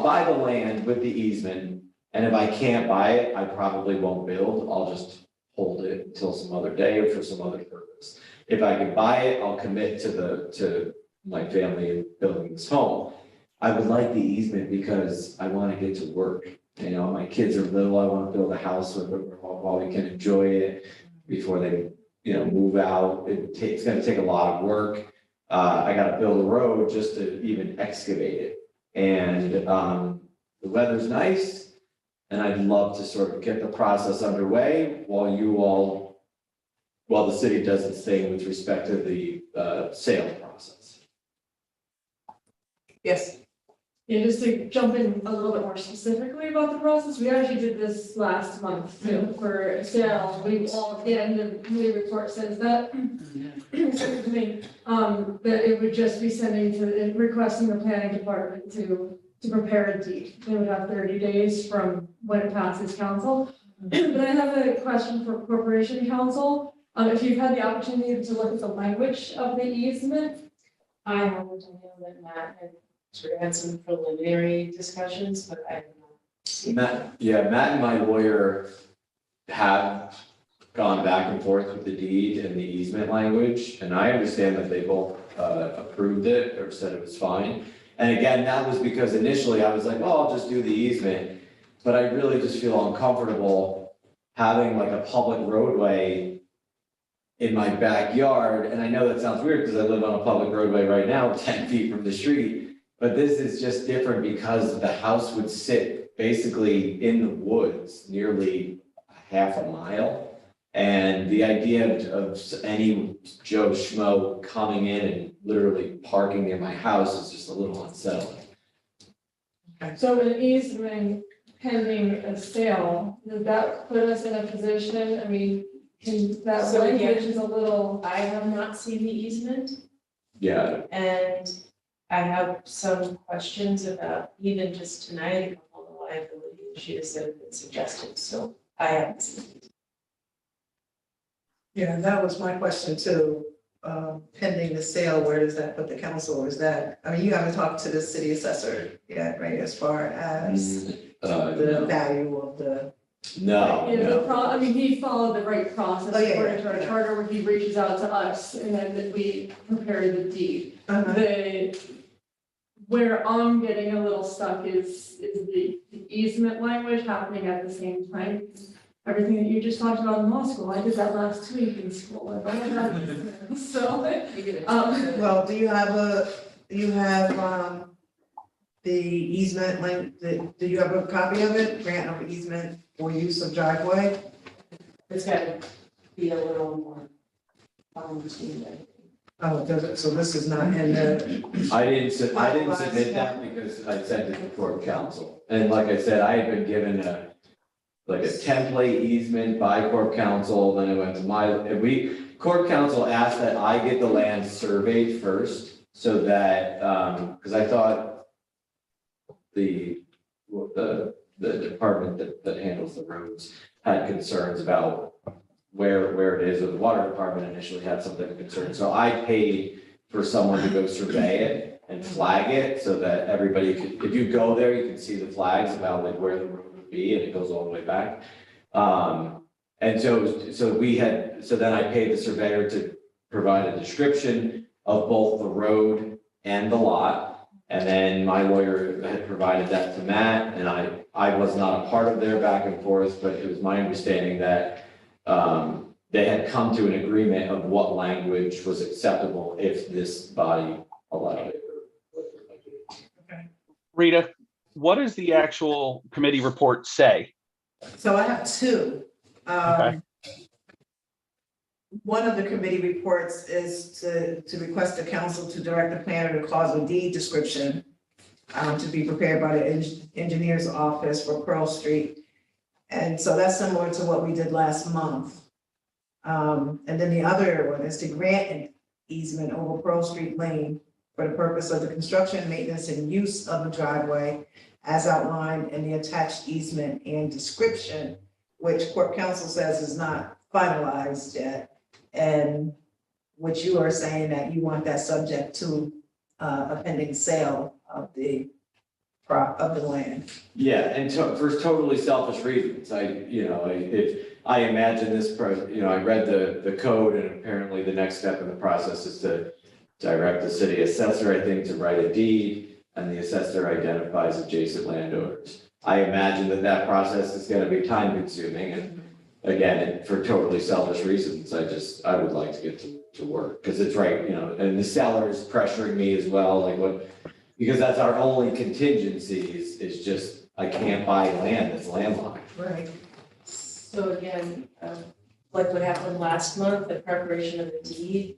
buy the land with the easement, And if I can't buy it, I probably won't build. I'll just hold it until some other day or for some other purpose. If I can buy it, I'll commit to my family building this home. I would like the easement because I want to get to work. You know, my kids are little, I want to build a house with them while we can enjoy it before they, you know, move out. It's gonna take a lot of work. I gotta build a road just to even excavate it. And the weather's nice, and I'd love to sort of get the process underway while the city does its thing with respect to the sale process. Yes. Yeah, just to jump in a little bit more specifically about the process, we actually did this last month too, for a sale. We all, at the end of the committee report says that, excuse me, that it would just be requesting the planning department to prepare a deed. They would have 30 days from when it passes council. But I have a question for Corporation Council. If you've had the opportunity to look at the language of the easement. I haven't, I know that Matt had sort of had some preliminary discussions, but I have not seen. Matt and my lawyer have gone back and forth with the deed and the easement language, and I understand that they both approved it or said it was fine. And again, that was because initially I was like, well, I'll just do the easement, but I really just feel uncomfortable having like a public roadway in my backyard. And I know that sounds weird because I live on a public roadway right now, 10 feet from the street. But this is just different because the house would sit basically in the woods, nearly half a mile. And the idea of any Joe Schmo coming in and literally parking near my house is just a little unsettling. So an easement pending a sale, does that put us in a position, I mean, can that So again, language is a little. I have not seen the easement, Yeah, and I have some questions about even just tonight, a couple of the liability issues that have been suggested, so I haven't seen it. Yeah, that was my question too. Pending the sale, where does that put the council? Is that, I mean, you haven't talked to the city assessor yet, right, as far as the value of the. no, Yeah, no. I mean, he followed the right process Oh, yeah, according to our yeah. charter, where he reaches out to us and then we prepare the deed. Where I'm getting a little stuck is the easement language happening at the same time. Everything that you just talked about in law school, I did that last week in school. I've only had- So, Well, do you have the easement, do you have a copy of it, grant of easement for use of driveway? It's gotta be a little more fine-tuned, I think. Oh, does it, so this is not in the, I didn't submit that because I sent it to court counsel. And like I said, I had been given a template easement by court counsel, then it went to court counsel asked that I get the land surveyed first, so that, because I thought the department that handles the roads had concerns about where it is, or the water department initially had something of concern. So I paid for someone to go survey it and flag it so that everybody could, if you go there, you can see the flags about like where the road would be, and it goes all the way back. And so then I paid the surveyor to provide a description of both the road and the lot. And then my lawyer had provided that to Matt, and I was not a part of their back and forth, but it was my understanding that they had come to an agreement of what language was acceptable if this body allowed it. Rita, what does the actual committee report say? so I have two. Okay. One of the committee reports is to request the council to direct the planner to cause a deed description to be prepared by the engineer's office for Pearl Street. And so that's similar to what we did last month. And then the other one is to grant an easement over Pearl Street Lane for the purpose of the construction, maintenance, and use of the driveway as outlined in the attached easement and description, which court counsel says is not finalized yet. And which you are saying that you want that subject to a pending sale of the of the land. Yeah, and for totally selfish reasons, I imagine this, I read the code and apparently the next step in the process is to direct the city assessor, I think, to write a deed and the assessor identifies adjacent landowners. I imagine that process is gonna be time consuming and again, for totally selfish reasons, I would like to get to work, because it's right, and the seller is pressuring me as well, because that's our only contingency is just, I can't buy land that's landlocked. Right. So again, like what happened last month, the preparation of the deed,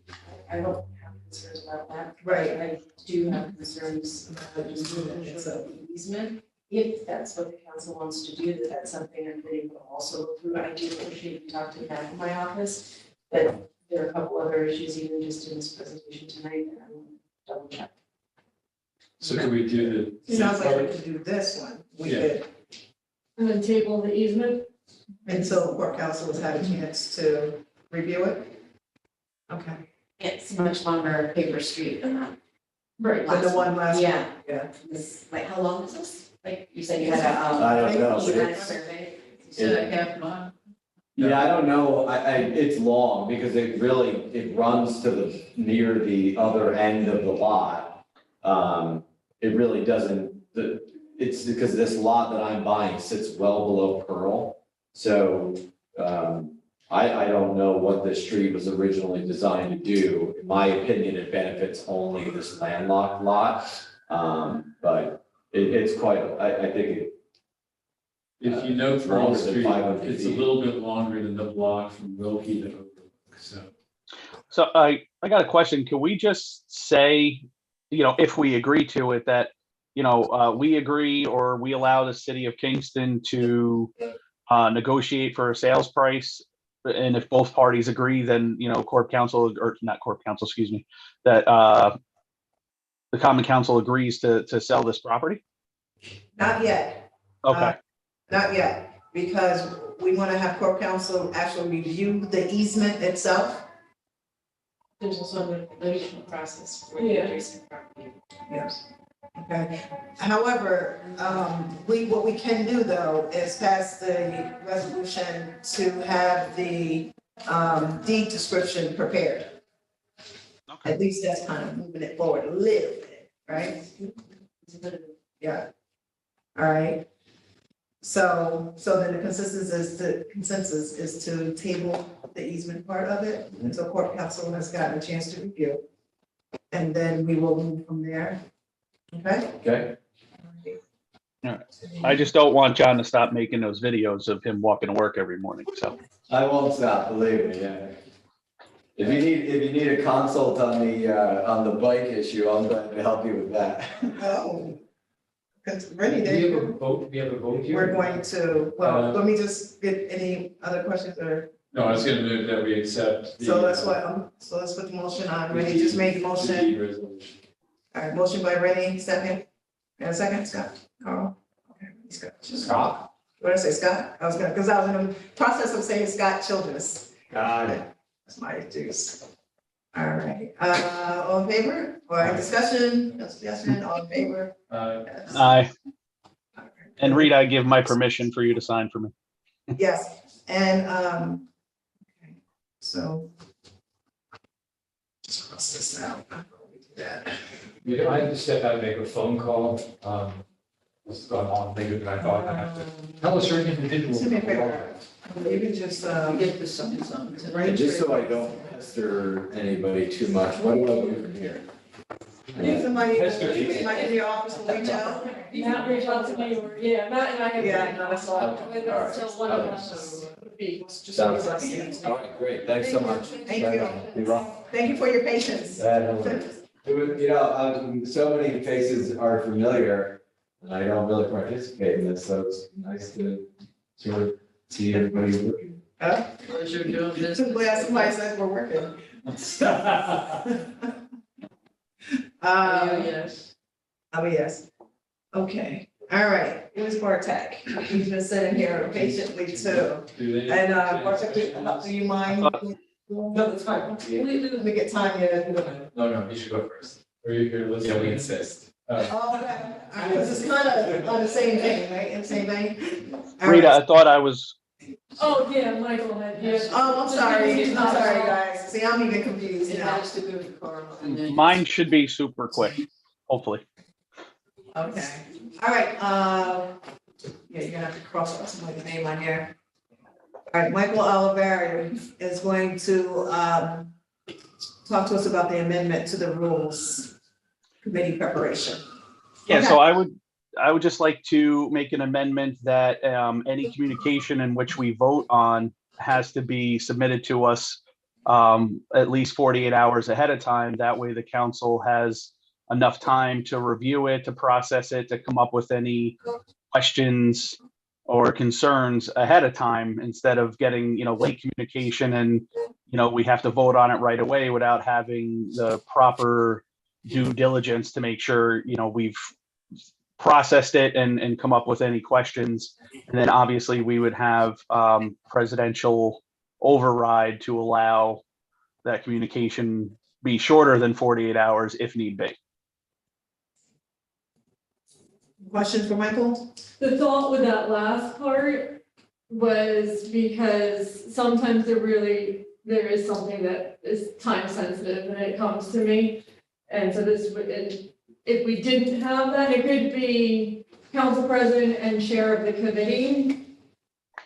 I don't have concerns about that. Right. I do have concerns about just moving it to the easement. If that's what the council wants to do, that's something that they will also look through. I do appreciate you talking to back in my office, but there are a couple other issues even just in this presentation tonight that I will double check. So could we do the? Sounds like we could do this one, we Yeah. could, And then table the easement. until court counsel has had a chance to review it. Okay, It's much longer paper street than that. right, but the one last. Yeah. Yeah. This, like, how long is this? Like, you said you had a, I don't know. you had a survey? So a half mile. Yeah, I don't know, it's long, because it runs to near the other end of the lot. It really doesn't, it's because this lot that I'm buying sits well below Pearl. So, I don't know what this street was originally designed to do. In my opinion, it benefits only this landlocked lot. But it's quite, I think If you know Pearl longer than Street, 500 it's a feet. little bit longer than the block from Wilkie to Overlook, so. So I got a question. Can we just say, if we agree to it, that, we agree or we allow the city of Kingston to negotiate for a sales price? And if both parties agree, then, Corp Council, or not Corp Council, excuse me, that the Common Council agrees to sell this property? Not yet. Okay. Not yet, because we want to have court counsel actually review the easement itself. There's also a litigation process for the Yeah. adjacent property. Yes. Okay, however, what we can do though is pass the resolution to have the deed description prepared. At least that's kind of moving it forward a little bit, right? Yeah. All right. So then the consensus is to table the easement part of it until court counsel has gotten a chance to review. And then we will move from there. Okay? Okay. I just don't want John to stop making those videos of him walking to work every morning, so. I won't stop, believe me, yeah. If you need a consult on the bike issue, I'm glad to help you with that. Oh. Because really, We have a vote, here. we're going to, well, let me just get any other questions or, No, I was gonna move that we accept. so let's put the motion on. Rennie just made the motion. deed resolution. All right, motion by Rennie, second. And a second, Scott, Carl. Okay, Scott. What did I say, Scott? I was gonna, because I was in the process of saying Scott Childress. Got it. That's my juice. All right, all in favor, or any discussion, no suggestion, all in favor? Yes. Aye. And Rita, I give my permission for you to sign for me. Yes, and, okay, so. Just cross this out. That. I have to step out and make a phone call. This has gone on later than I thought. I have to tell a certain individual. Do me a favor. You can just, Get this something. And just so I don't pester anybody too much, what do I do from here? somebody in your office will reach out. Matt reach out to me, or, yeah, Matt and I have. Yeah, no, that's all. And so one of us would be. Sounds all right, great, thanks so much. Thank you. You're welcome. Thank you for your patience. So many faces are familiar, and I don't really participate in this, so it's nice to sort of see everybody working. Pleasure doing this. I'm glad somebody says we're working. Yes. Oh, yes. Okay, all right, it was Bartek. He's been sitting here patiently too. And Bartek, do you mind? No, that's fine. We get Tanya. No, you should go first. Are you here listening? Yeah, we insist. Oh, okay. All right, this is kind of on the same vein, right? In the same vein? All Rita, right. I thought I was, Oh, yeah, Michael had, yes. Oh, I'm sorry, guys. See, I'm even confused It now. has to go to Carl and then. mine should be super quick, hopefully. Okay, all right, yeah, you're gonna have to cross out somebody's name on here. All right, Michael Oliveri is going to, talk to us about the amendment to the rules committee preparation. Yeah, Okay. so I would just like to make an amendment that any communication in which we vote on has to be submitted to us at least 48 hours ahead of time. That way the council has enough time to review it, to process it, to come up with any questions or concerns ahead of time, instead of getting, late communication and, we have to vote on it right away without having the proper due diligence to make sure, we've processed it and come up with any questions. And then obviously we would have presidential override to allow that communication be shorter than 48 hours if need be. Questions for Michael? The thought with that last part was because sometimes there is something that is time sensitive when it comes to me. And so and if we didn't have that, it could be council president and chair of the committee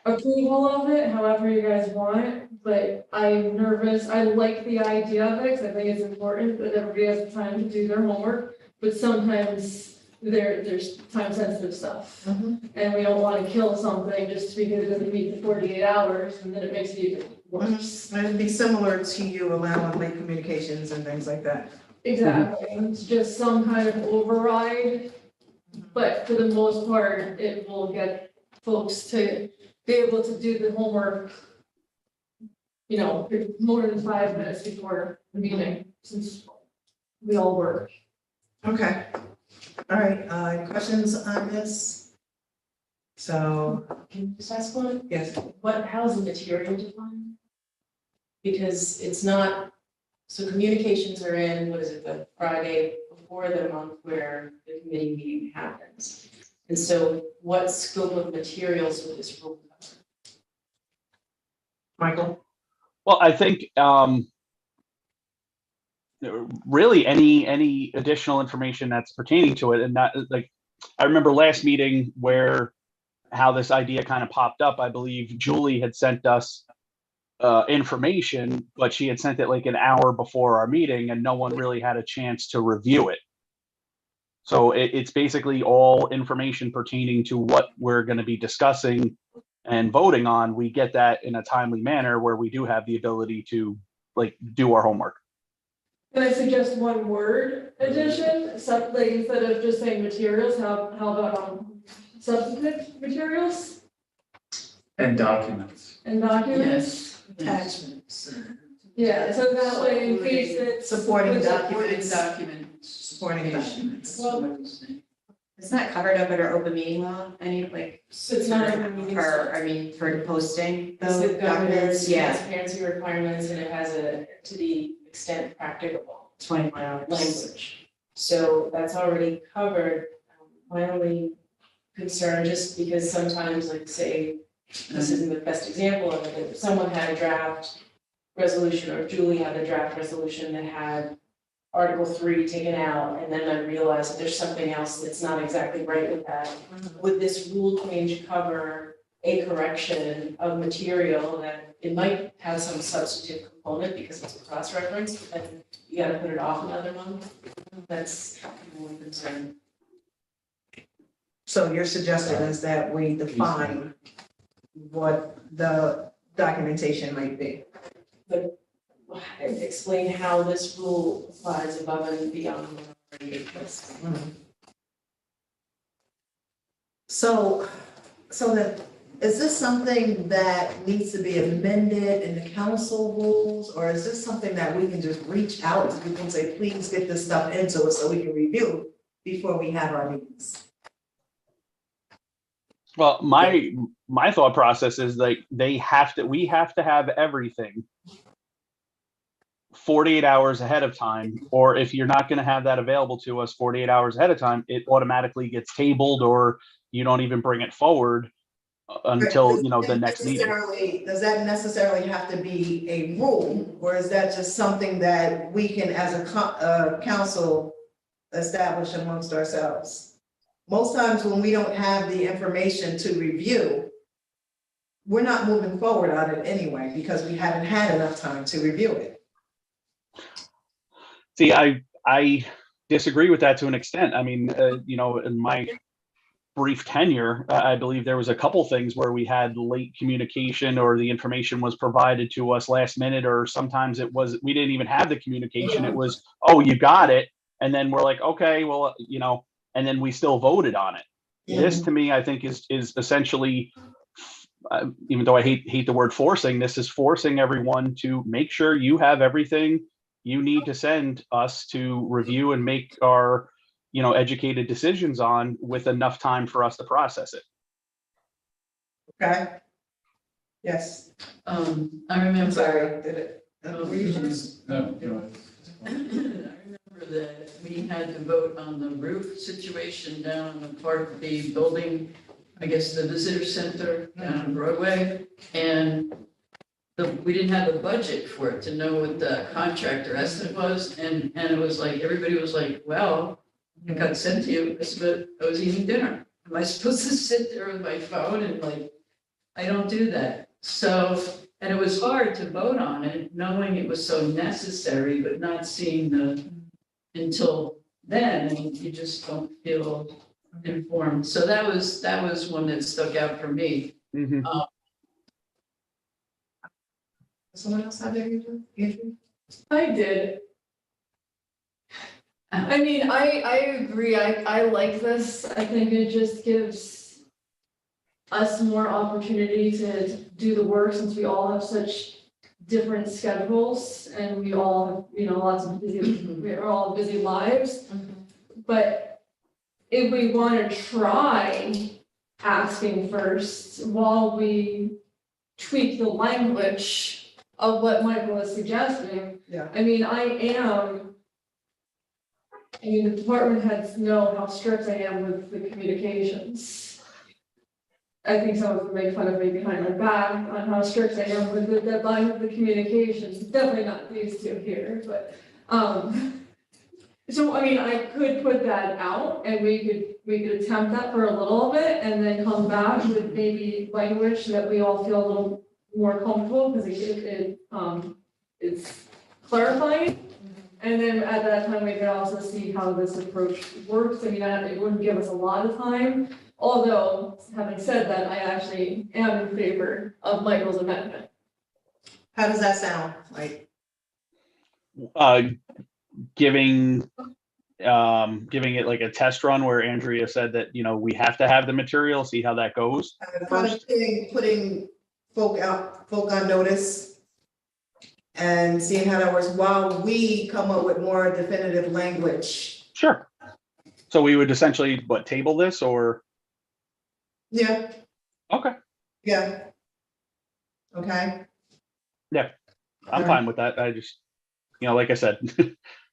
approval of it, however you guys want it. But I'm nervous. I like the idea of it because I think it's important that everybody has time to do their homework. But sometimes there's time sensitive stuff. And we don't want to kill something just because it doesn't meet the 48 hours and then it makes it even worse. And it'd be similar to you allowing late communications and things like that. Exactly, it's just some kind of override. But for the most part, it will get folks to be able to do the homework, more than 5 minutes before the meeting, since we all work. Okay. All right, any questions on this? So, Can you just ask one? yes, How's the material defined? Because it's not, so communications are in, the Friday before the month where the committee meeting happens. And so what scope of materials would this rule cover? Michael? Well, I think really any additional information that's pertaining to it, and not like, I remember last meeting where how this idea kind of popped up. I believe Julie had sent us information, but she had sent it like an hour before our meeting and no one really had a chance to review it. So it's basically all information pertaining to what we're going to be discussing and voting on. We get that in a timely manner where we do have the ability to do our homework. Can I suggest one word addition, something instead of just saying materials, how about substantive materials And documents. and documents? Attachments. Yeah, so that way in case it's. Supporting Supporting documents. documents. Supporting documents. Is that covered up under open meeting law? So it's not open meetings. For posting It's the those governor's documents? Yeah. transparency requirements, and it has to the extent practicable 24 hours. language. So that's already covered. My only concern, just because sometimes, say, this isn't the best example of it, if someone had a draft resolution, or Julie had a draft resolution that had Article 3 taken out, and then I realized that there's something else that's not exactly right with that. Would this rule change cover a correction of material that it might have some substantive component because it's a cross-reference, but then you gotta put it off another month? That's my only concern. So your suggestion is that we define what the documentation might be. Explain how this rule applies above and beyond what already exists. So then, is this something that needs to be amended in the council rules? Or is this something that we can just reach out to people and say, please get this stuff into us so we can review before we have our meetings? Well, my thought process is we have to have everything 48 hours ahead of time, or if you're not going to have that available to us 48 hours ahead of time, it automatically gets tabled, or you don't even bring it forward until, Does you know, the that next meeting. Does that necessarily have to be a rule, or is that just something that we can, as a council, establish amongst ourselves? Most times when we don't have the information to review, we're not moving forward on it anyway, because we haven't had enough time to review it. See, I disagree with that to an extent. I mean, you know, in my brief tenure, I believe there was a couple things where we had late communication, or the information was provided to us last minute, or sometimes it was, we didn't even have the communication. It was, oh, you got it. And then we're like, okay, well, you know, and then we still voted on it. This to me, I think is essentially, even though I hate the word forcing, this is forcing everyone to make sure you have everything you need to send us to review and make our, you know, educated decisions on, with enough time for us to process it. Okay? Yes. I I'm remember. sorry, did it? No, you know, I remember that we had to vote on the roof situation down on the part of the building, I guess the visitor center down on Broadway. And we didn't have a budget for it to know what the contractor estimate was. And it was like, everybody was like, well, it got sent to you. I said, but I was eating dinner. Am I supposed to sit there with my phone? And like, I don't do that. So, and it was hard to vote on it, knowing it was so necessary, but not seeing until then, and you just don't feel informed. So that was one that stuck out for me. Mm-hmm. Someone else have their issue? I did. I mean, I agree. I like this. I think it just gives us more opportunity to do the work, since we all have such different schedules and we all have, you know, lots of busy, we're all busy lives. But if we want to try asking first while we tweak the language of what Michael is suggesting. Yeah. I mean, the department heads know how strict I am with the communications. I think someone would make fun of me behind my back on how strict I am with the deadline of the communications. Definitely not these two here, but, so, I mean, I could put that out and we could attempt that for a little bit and then come back with maybe language that we all feel a little more comfortable, because it's clarifying. And then at that time, we could also see how this approach works. I mean, it wouldn't give us a lot of time, although, having said that, I actually am in favor of Michael's amendment. How does that sound? Like, Giving it like a test run, where Andrea said that, you know, we have to have the material, see how that goes kind of putting folk on notice and seeing how that works while we come up with more definitive language. Sure. So we would essentially, table this, or? Yeah. Okay. Yeah. Okay. Yeah, I'm fine with that. I just, you know, like I said,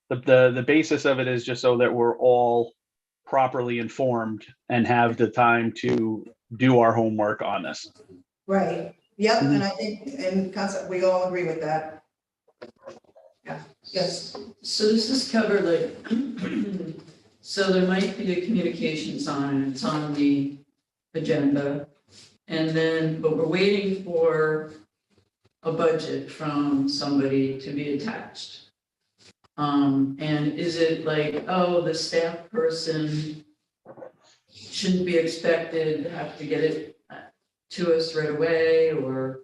the basis of it is just so that we're all properly informed and have the time to do our homework on this. Right. Yep. And I think in concept, we all agree with that. Yeah. Yes. So this is covered like, so there might be a communications on, it's on the agenda. And then, but we're waiting for a budget from somebody to be attached. And is it like, oh, the staff person shouldn't be expected to have to get it to us right away, or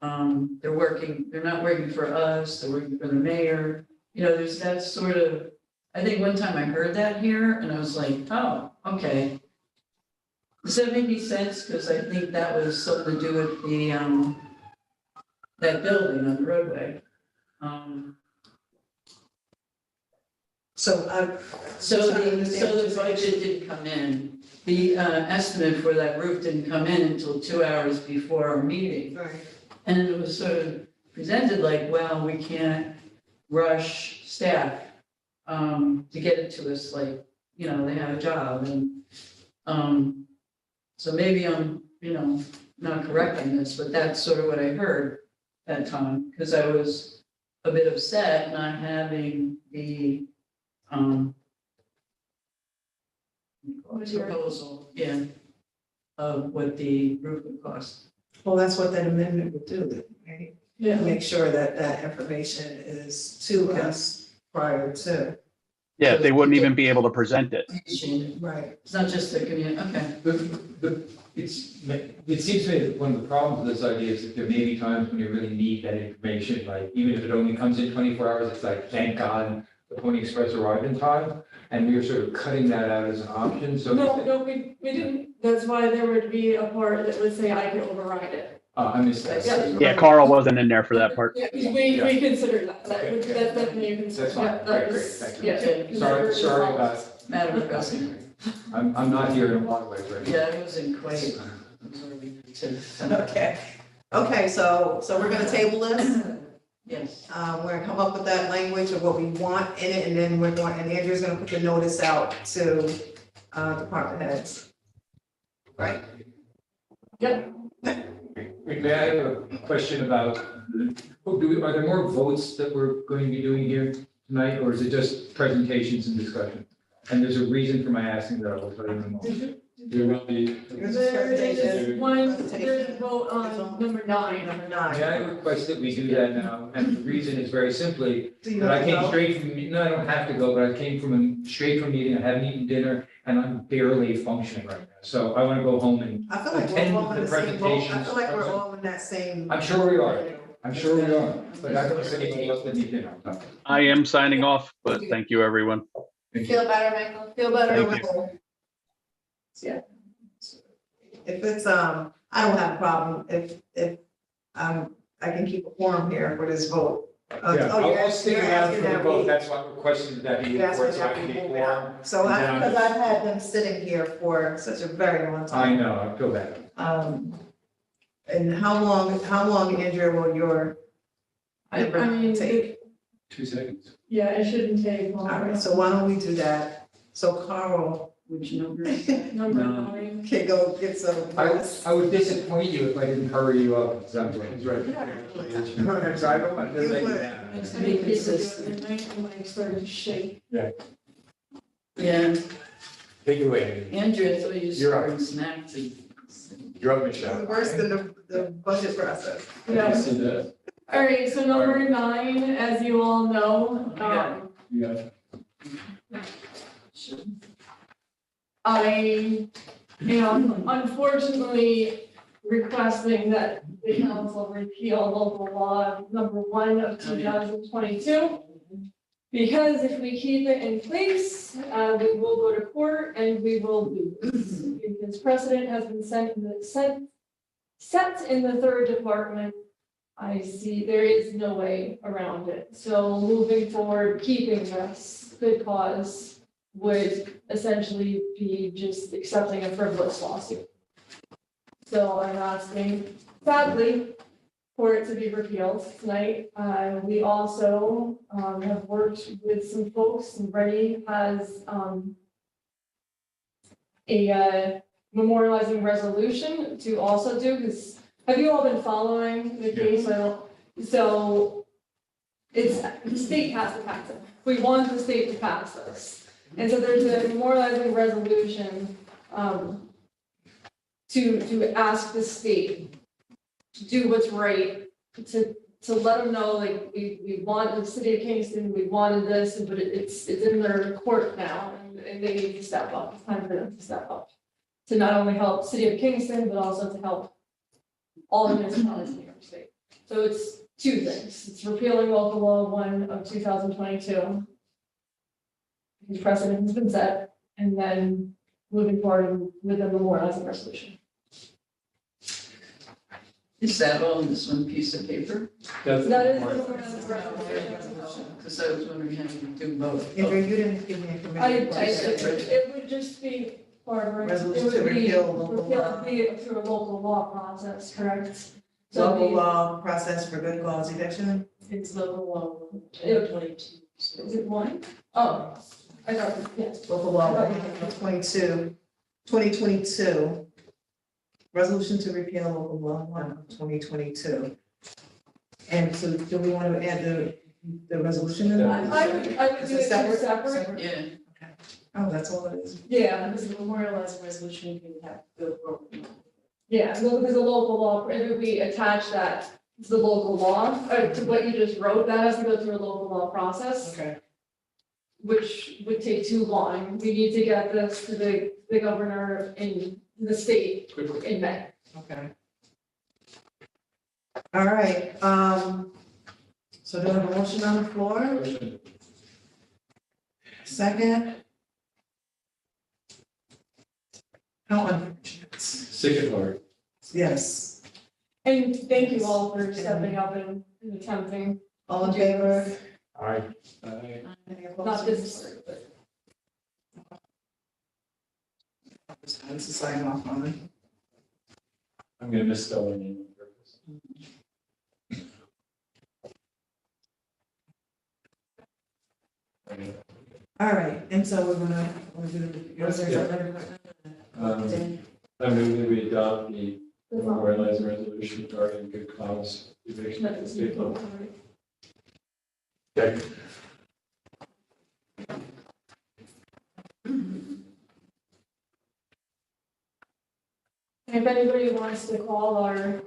they're not working for us, they're working for the mayor. You know, there's that sort of, I think one time I heard that here and I was like, oh, okay. Does that make any sense? Because I think that was something to do with the, that building on the roadway. So the budget didn't come in. The estimate for that roof didn't come in until 2 hours before our meeting. Right. And it was sort of presented like, well, we can't rush staff to get it to us, like, you know, they have a job and so maybe I'm, you know, not correct in this, but that's sort of what I heard that time, because I was a bit upset not having the proposal, yeah, of what the roof would cost. Well, that's what that amendment would do, right? Yeah. Make sure that that information is to us prior to. Yeah, they wouldn't even be able to present it. Right. It's not just the community, okay. It seems to me that one of the problems with this idea is that there may be times when you really need that information, like even if it only comes in 24 hours, it's like, thank God the Pony Express arrived in time. And we were sort of cutting that out as an option, so. No, we didn't, that's why there would be a part that would say I can override it. I missed that. Yeah, Carl wasn't in there for that part. Yeah, we consider that, that's definitely you consider. That's fine, Yeah, great, was- thank you. Yeah. Sorry about, Madam Gussie. I'm not here in a lot of ways, right? Yeah, it was in Kuwait. Okay, so we're gonna table this. Yes. We're gonna come up with that language of what we want in it, and then and Andrew's gonna put the notice out to, department heads. Right? Yep. May I have a question about, are there more votes that we're going to be doing here tonight, or is it just presentations and discussion? And there's a reason for my asking that, I will tell you in a moment. There will be. There's a vote on number 9. Number May I 9. request that we do that now? And the reason is very simply, Do you that I have to came go? straight from, no, I don't have to go, but I came straight from a meeting, I haven't eaten dinner, and I'm barely functioning right now. So I want to go home and I feel like we're attend all in the the same boat. I presentations. feel like we're all in that same. I'm sure we are. I'm sure we are, but I don't see anybody else that needs dinner. I am signing off, but thank you, everyone. Feel better, Michael? Feel better? Thank Yeah. If it's, I don't have a problem if, I can keep a quorum here for this vote. Yeah, Oh, I'll stick around for the that vote, week. that's what requested that be You're asking for, so I that can we be move quorum. it. So because I've had them sitting here for such a very long I time. know, I feel that. And how long, Andrea, will your? I mean, take? 2 seconds. Yeah, it shouldn't take long. All right, so why don't we do that? So Carl Which number? Number No. 9. can go get some. I would disappoint you if I didn't hurry you up, at some point. He's right. So I don't want to make it down. I think this is the night when I started to shake. Yeah, Yeah, take it away. Andrew, I thought you You're up. were snacks and. You're up, Michelle. Worse than the budget process. Yeah. See that? All right, so number 9, as you all know, Yeah. I am unfortunately requesting that the council repeal local law number 1 of 2022. Because if we keep it in place, we will go to court and we will lose. Because precedent has been set in the 3rd department. I see there is no way around it. So moving forward, keeping this good cause would essentially be just accepting a frivolous lawsuit. So I'm asking, sadly, for it to be repealed tonight. We also have worked with some folks, and Rennie has a memorializing resolution to also do, because have you all been following the case? So it's, the state has to pass it. We want the state to pass this. And so there's a memorializing resolution to ask the state to do what's right, to let them know, like, we want the city of Kingston, we wanted this, but it's in their court now, and they need to step up. It's time for them to step up. To not only help city of Kingston, but also to help all the municipalities in New York State. So it's 2 things. It's repealing local law 1 of 2022. The precedent has been set, and then moving forward with a memorializing resolution. Is that all in this one piece of paper? That is the memorializing resolution. Because I was wondering how you do both. Andrew, you didn't give me information. It would just be, Barbara, it Resolution would to be, repeal local law. through a local law process, correct? So Local the- law process for good cause eviction? It's local law, It- 22. Is it one? Oh, I thought, yes. Local law 2022. Resolution to repeal local law 1 of 2022. And so do we want to add the resolution in? I would do it separate. Yeah. Oh, that's all it is. Yeah, Because the memorializing resolution, you can have the program. yeah, well, because the local law, and if we attach that to the local law, or to what you just wrote, that has to go through a local law process, Okay. which would take too long. We need to get this to the governor in the state in May. Okay. All right, so do I have a motion on the floor? Motion. Second? How unfortunate. Signatory. Yes, And thank you all for stepping up and attempting. all in favor? Aye. Any Not opposed? this part, but. This is sign off on it. I'm gonna misspell her name on purpose. All right, and so we're gonna do. I move that we adopt the memorializing resolution regarding good cause eviction at the state level. Okay. If anybody wants to call our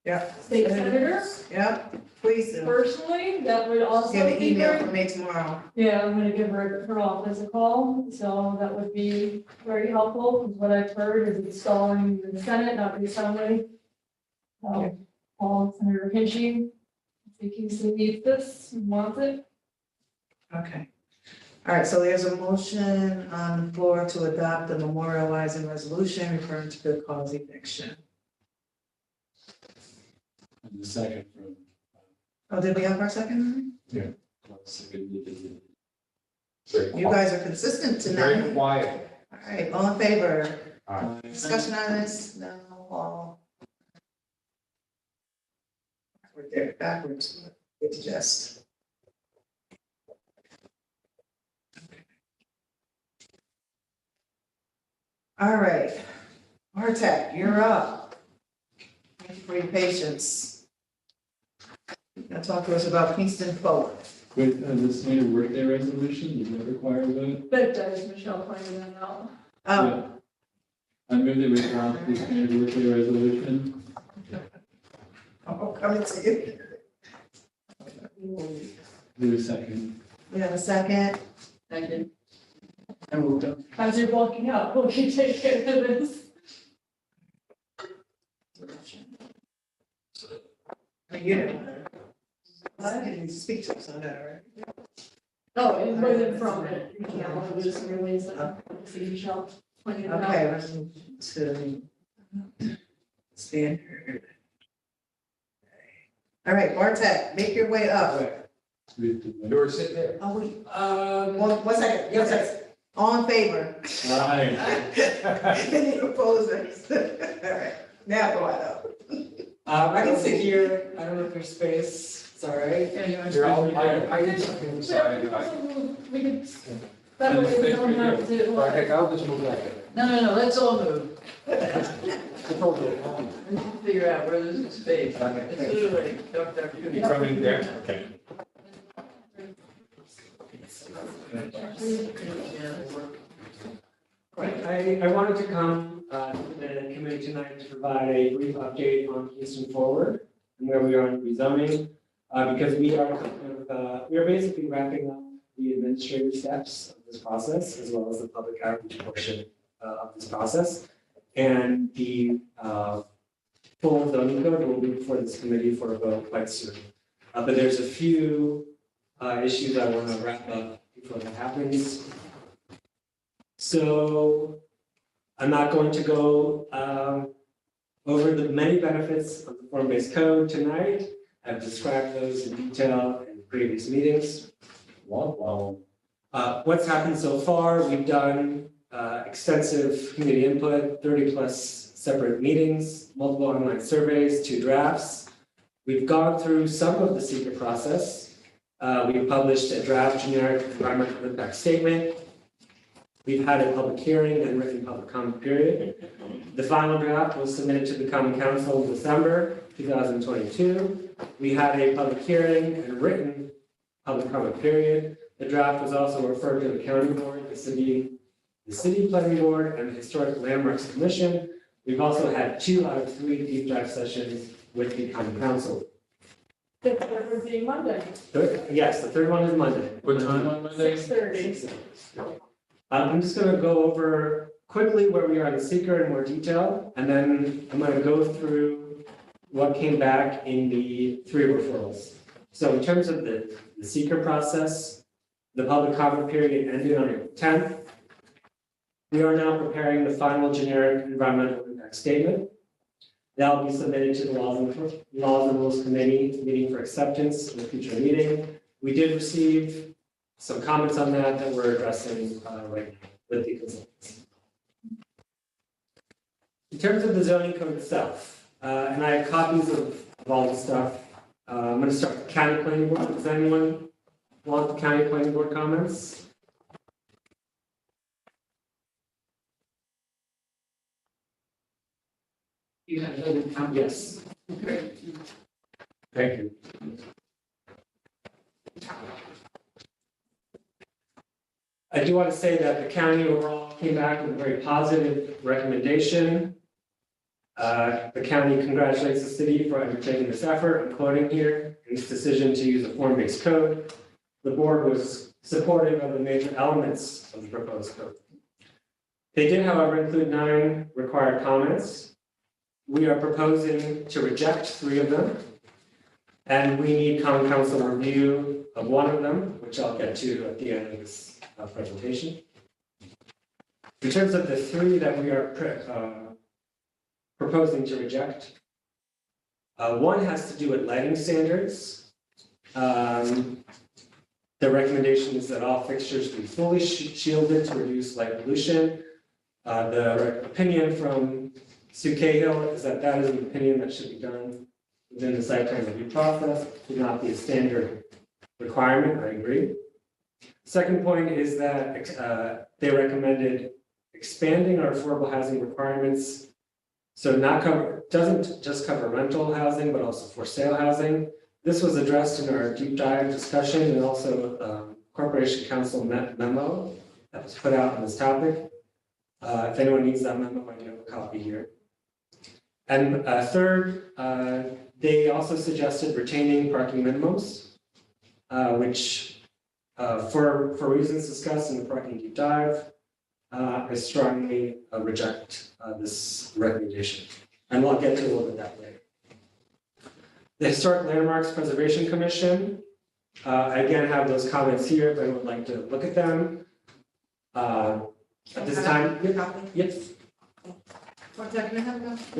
Yeah. state senator Yeah, please do. personally, that would also Get an be email great. from me tomorrow. Yeah, I'm gonna give her office a call, so that would be very helpful, because what I've heard is it's stalling in the Senate, not the Assembly. So, Paul, Senator Hinchy, I think he still needs this, and wants it. Okay. All right, so there's a motion on the floor to adopt the memorializing resolution referring to good cause eviction. And the second from. Oh, did we have our second? You guys are consistent tonight. quiet. All right, all in favor? Aye. Discussion on this? No, all. We're there backwards, it's just. All right, Martek, you're up. Thank you for your patience. Now talk to us about Kingston Forward. With the standard workday resolution, does that require a vote? But does Michelle pointed that out? Yeah. I move that we adopt the standard workday resolution. I'm coming to you. Do a second. We have a second. Second. And we'll go. As you're walking out, will you take care of this? You know. I didn't speak to us on that, right? Oh, it wasn't from it, yeah, it was just released, see Michelle pointed it out. Okay, resolution to standard. All right, Bartek, make your way up. You're sitting there. Oh, wait. One second, one second. All in favor? Aye. Any opposers? All right, now go on up. I can sit here, I don't know if there's space, it's all right. You're all, I need something We inside. could, that way we don't have to. I'll just move back. No, let's all move. It's all good. Figure out where there's space. It's literally, Dr. Cooney. You come in there, okay. Right, I wanted to come to the committee tonight to provide a brief update on Kingston Forward and where we are in rezoning. Because we are we are basically wrapping up the administrative steps of this process as well as the public outreach portion of this process. And the full zoning code will be before this committee for a vote quite soon. But there's a few issues I want to wrap up before that happens. So I'm not going to go over the many benefits of the form-based code tonight. I've described those in detail in previous meetings. What's happened so far, we've done extensive community input, 30+ separate meetings, multiple online surveys, 2 drafts. We've gone through some of the secret process. We've published a draft generic environmental impact statement. We've had a public hearing and written public comment period. The final draft was submitted to the Common Council in December 2022. We had a public hearing and written public comment period. The draft was also referred to the county board, the city planning board, and the Historic Landmarks Commission. We've also had 2 out of 3 deep dive sessions with the Common Council. The third would be Monday, Yes, the third one is Monday. What time on Monday? 6:30. I'm just gonna go over quickly where we are in the seeker in more detail, and then I'm gonna go through what came back in the 3 referrals. So in terms of the seeker process, the public comment period ended on April 10th. We are now preparing the final generic environmental impact statement. That will be submitted to the Laws and Rules Committee, meeting for acceptance in a future meeting. We did receive some comments on that we're addressing right now with the consultants. In terms of the zoning code itself, and I have copies of all the stuff. I'm going to start with the county planning board. Does anyone want the county planning board comments? You have any comments? Yes. Thank you. I do want to say that the county overall came back with a very positive recommendation. The county congratulates the city for undertaking this effort, I'm quoting here, in its decision to use a form-based code. The board was supportive of the major elements of the proposed code. They did, however, include 9 required comments. We are proposing to reject 3 of them. And we need common council review of 1 of them, which I'll get to at the end of this presentation. In terms of the 3 that we are proposing to reject, 1 has to do with lighting standards. The recommendation is that all fixtures be fully shielded to reduce light pollution. The opinion from Sue Cahill is that that is an opinion that should be done within the site plan review process, should not be a standard requirement. I agree. Second point is that they recommended expanding our affordable housing requirements. So doesn't just cover rental housing, but also for sale housing. This was addressed in our deep dive discussion and also Corporation Council memo that was put out on this topic. If anyone needs that memo, I do have a copy here. And third, they also suggested retaining parking minimums, which for reasons discussed in the parking deep dive, I strongly reject this recommendation. And we'll get to a little bit of that later. The Historic Landmarks Preservation Commission, I again have those comments here if anyone would like to look at them. At this time, yes. One second, I have enough.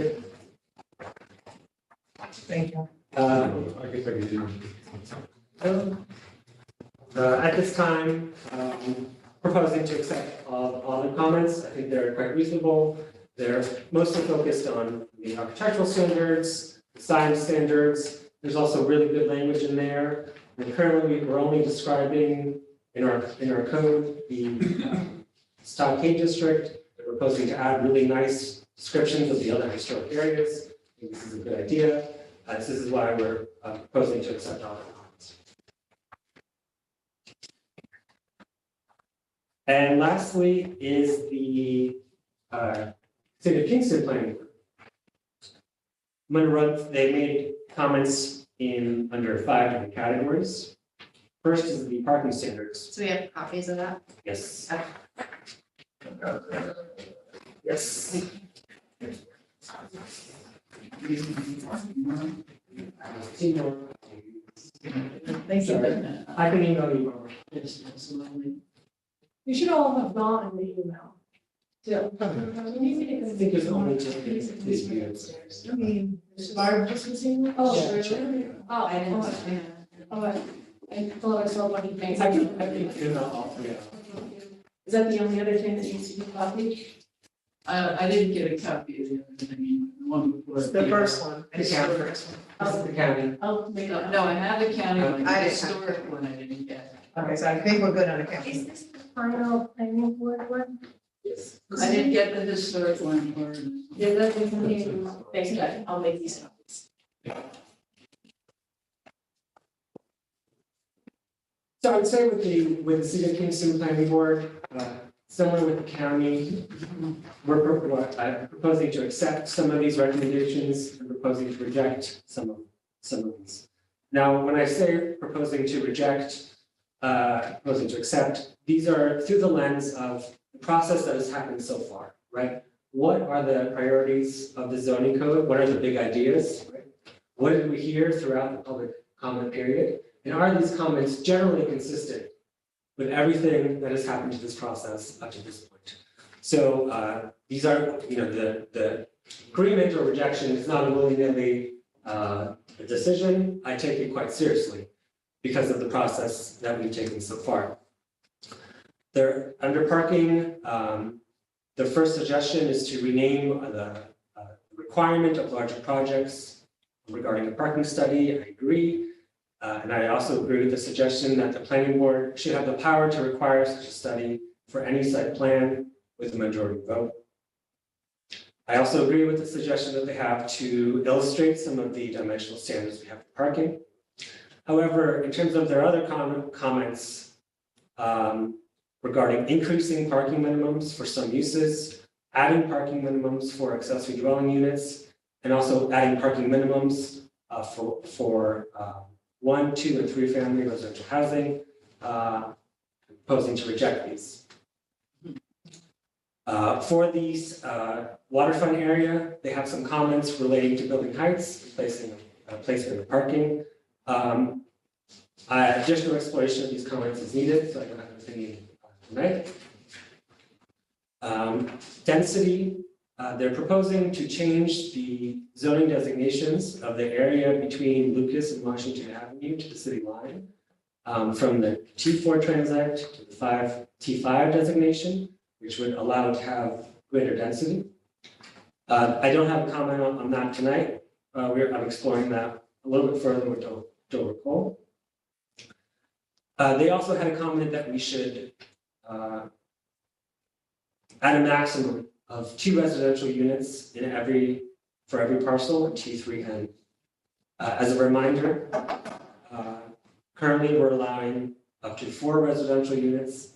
Thank you. I guess I could do. At this time, proposing to accept all the comments. I think they're quite reasonable. They're mostly focused on the architectural standards, design standards. There's also really good language in there. And currently, we're only describing in our code the Stockade District. They're proposing to add really nice descriptions of the other historic areas. I think this is a good idea. This is why we're proposing to accept all the comments. And lastly is the City of Kingston Planning Board. I'm going to run, they made comments in under 5 different categories. First is the parking standards. So we have copies of that? Yes. Yes. Thank you. I can email you more. You should all have gotten the email. Yeah. I think there's only just these views. I mean, Barb just was seeing. Oh, Yeah, really? sure. Oh, I didn't. oh, I thought I saw a bunch of things. I think email all 3 out. Is that the only other thing that needs to be copied? I didn't get a copy of the other thing, the one before. The first one. The county. This is the county. I'll make No, a. no, I have the county one, I the didn't have- historic one I didn't get. Okay, so I think we're good on the count. Is this the final planning board one? Yes. I didn't get the historic one or. Yeah, that is me. Thanks, guys. I'll make these copies. So I would say with the City of Kingston Planning Board, similar with the county, we're proposing to accept some of these recommendations and proposing to reject some of these. Now, when I say proposing to reject, proposing to accept, these are through the lens of the process that has happened so far, right? What are the priorities of the zoning code? What are the big ideas, right? What did we hear throughout the public comment period? And are these comments generally consistent with everything that has happened to this process up to this point? So these are, the agreement or rejection is not a willy-nilly decision. I take it quite seriously because of the process that we've taken so far. There, under parking, the first suggestion is to rename the requirement of larger projects regarding a parking study. I agree. And I also agree with the suggestion that the planning board should have the power to require such a study for any site plan with a majority vote. I also agree with the suggestion that they have to illustrate some of the dimensional standards we have for parking. However, in terms of their other comments regarding increasing parking minimums for some uses, adding parking minimums for accessory dwelling units, and also adding parking minimums for 1, 2, and 3 family residential housing, proposing to reject these. For these waterfront area, they have some comments relating to building heights, placement of parking. Additional exploration of these comments is needed, so I don't have an opinion tonight. Density, they're proposing to change the zoning designations of the area between Lucas and Washington Avenue to the city line, from the T4 transect to the T5 designation, which would allow it to have greater density. I don't have a comment on that tonight. I'm exploring that a little bit further with Dover Cole. They also had a comment that we should add a maximum of 2 residential units for every parcel in T3N. As a reminder, currently we're allowing up to 4 residential units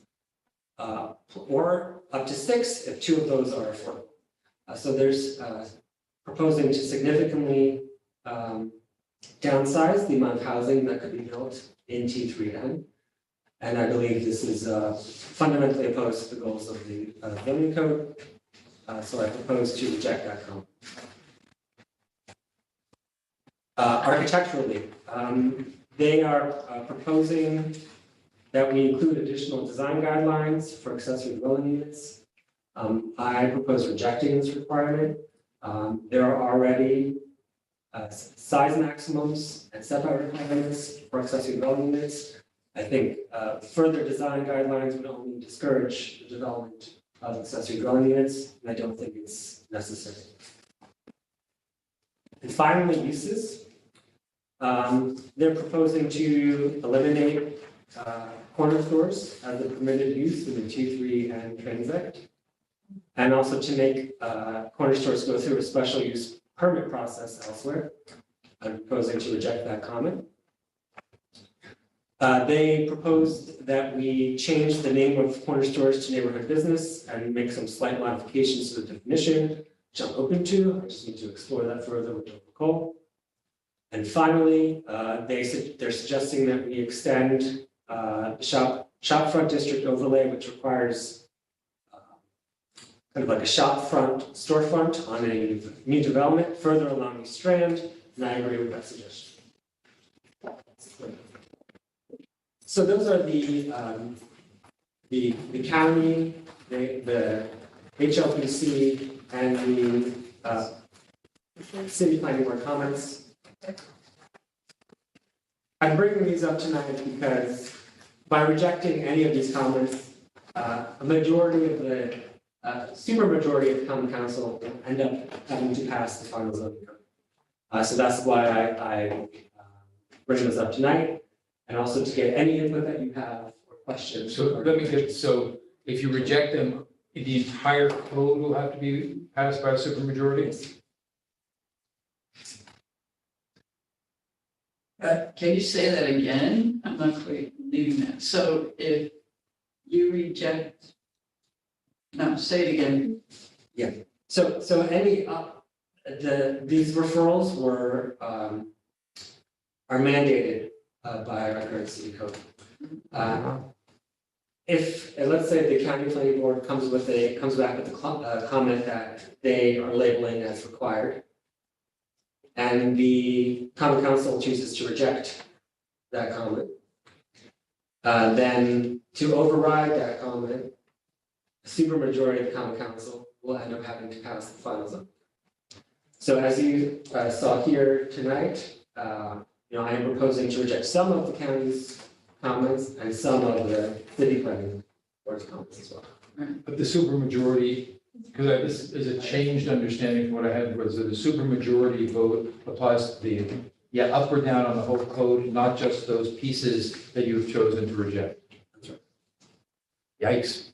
or up to 6 if 2 of those are affordable. So there's proposing to significantly downsize the amount of housing that could be built in T3N. And I believe this is fundamentally opposed to the goals of the zoning code. So I propose to reject that comment. Architecturally, they are proposing that we include additional design guidelines for accessory dwelling units. I propose rejecting this requirement. There are already size maximums and setback requirements for accessory dwelling units. I think further design guidelines would only discourage the development of accessory dwelling units, and I don't think it's necessary. And finally, uses. They're proposing to eliminate corner stores as a permitted use in the T3 and Transact, and also to make corner stores go through a special use permit process elsewhere. I'm proposing to reject that comment. They proposed that we change the name of corner stores to neighborhood business and make some slight modifications to the definition, which I'm open to. I just need to explore that further with Dr. Cole. And finally, they're suggesting that we extend shopfront district overlay, which requires kind of like a shopfront storefront on a new development further along the Strand, and I agree with that suggestion. So those are the county, the HLPC, and the city planning board comments. I'm bringing these up tonight because by rejecting any of these comments, a majority of the supermajority of the common council will end up having to pass the final zoning code. So that's why I bring this up tonight, and also to get any input that you have or questions. So let me get, so if you reject them, the entire code will have to be passed by a supermajority? Can you say that again? I'm not quite leaving that. So if you reject, no, say it again. So any, these referrals were, are mandated by our current city code. If, let's say the county planning board comes back with a comment that they are labeling as required, and the common council chooses to reject that comment, then to override that comment, a supermajority of the common council will end up having to pass the final zone. So as you saw here tonight, I am proposing to reject some of the county's comments and some of the city planning board's comments as well. But the supermajority, because this is a changed understanding from what I had, was that the supermajority vote applies to the, up or down on the whole code, not just those pieces that you've chosen to reject. That's right. Yikes.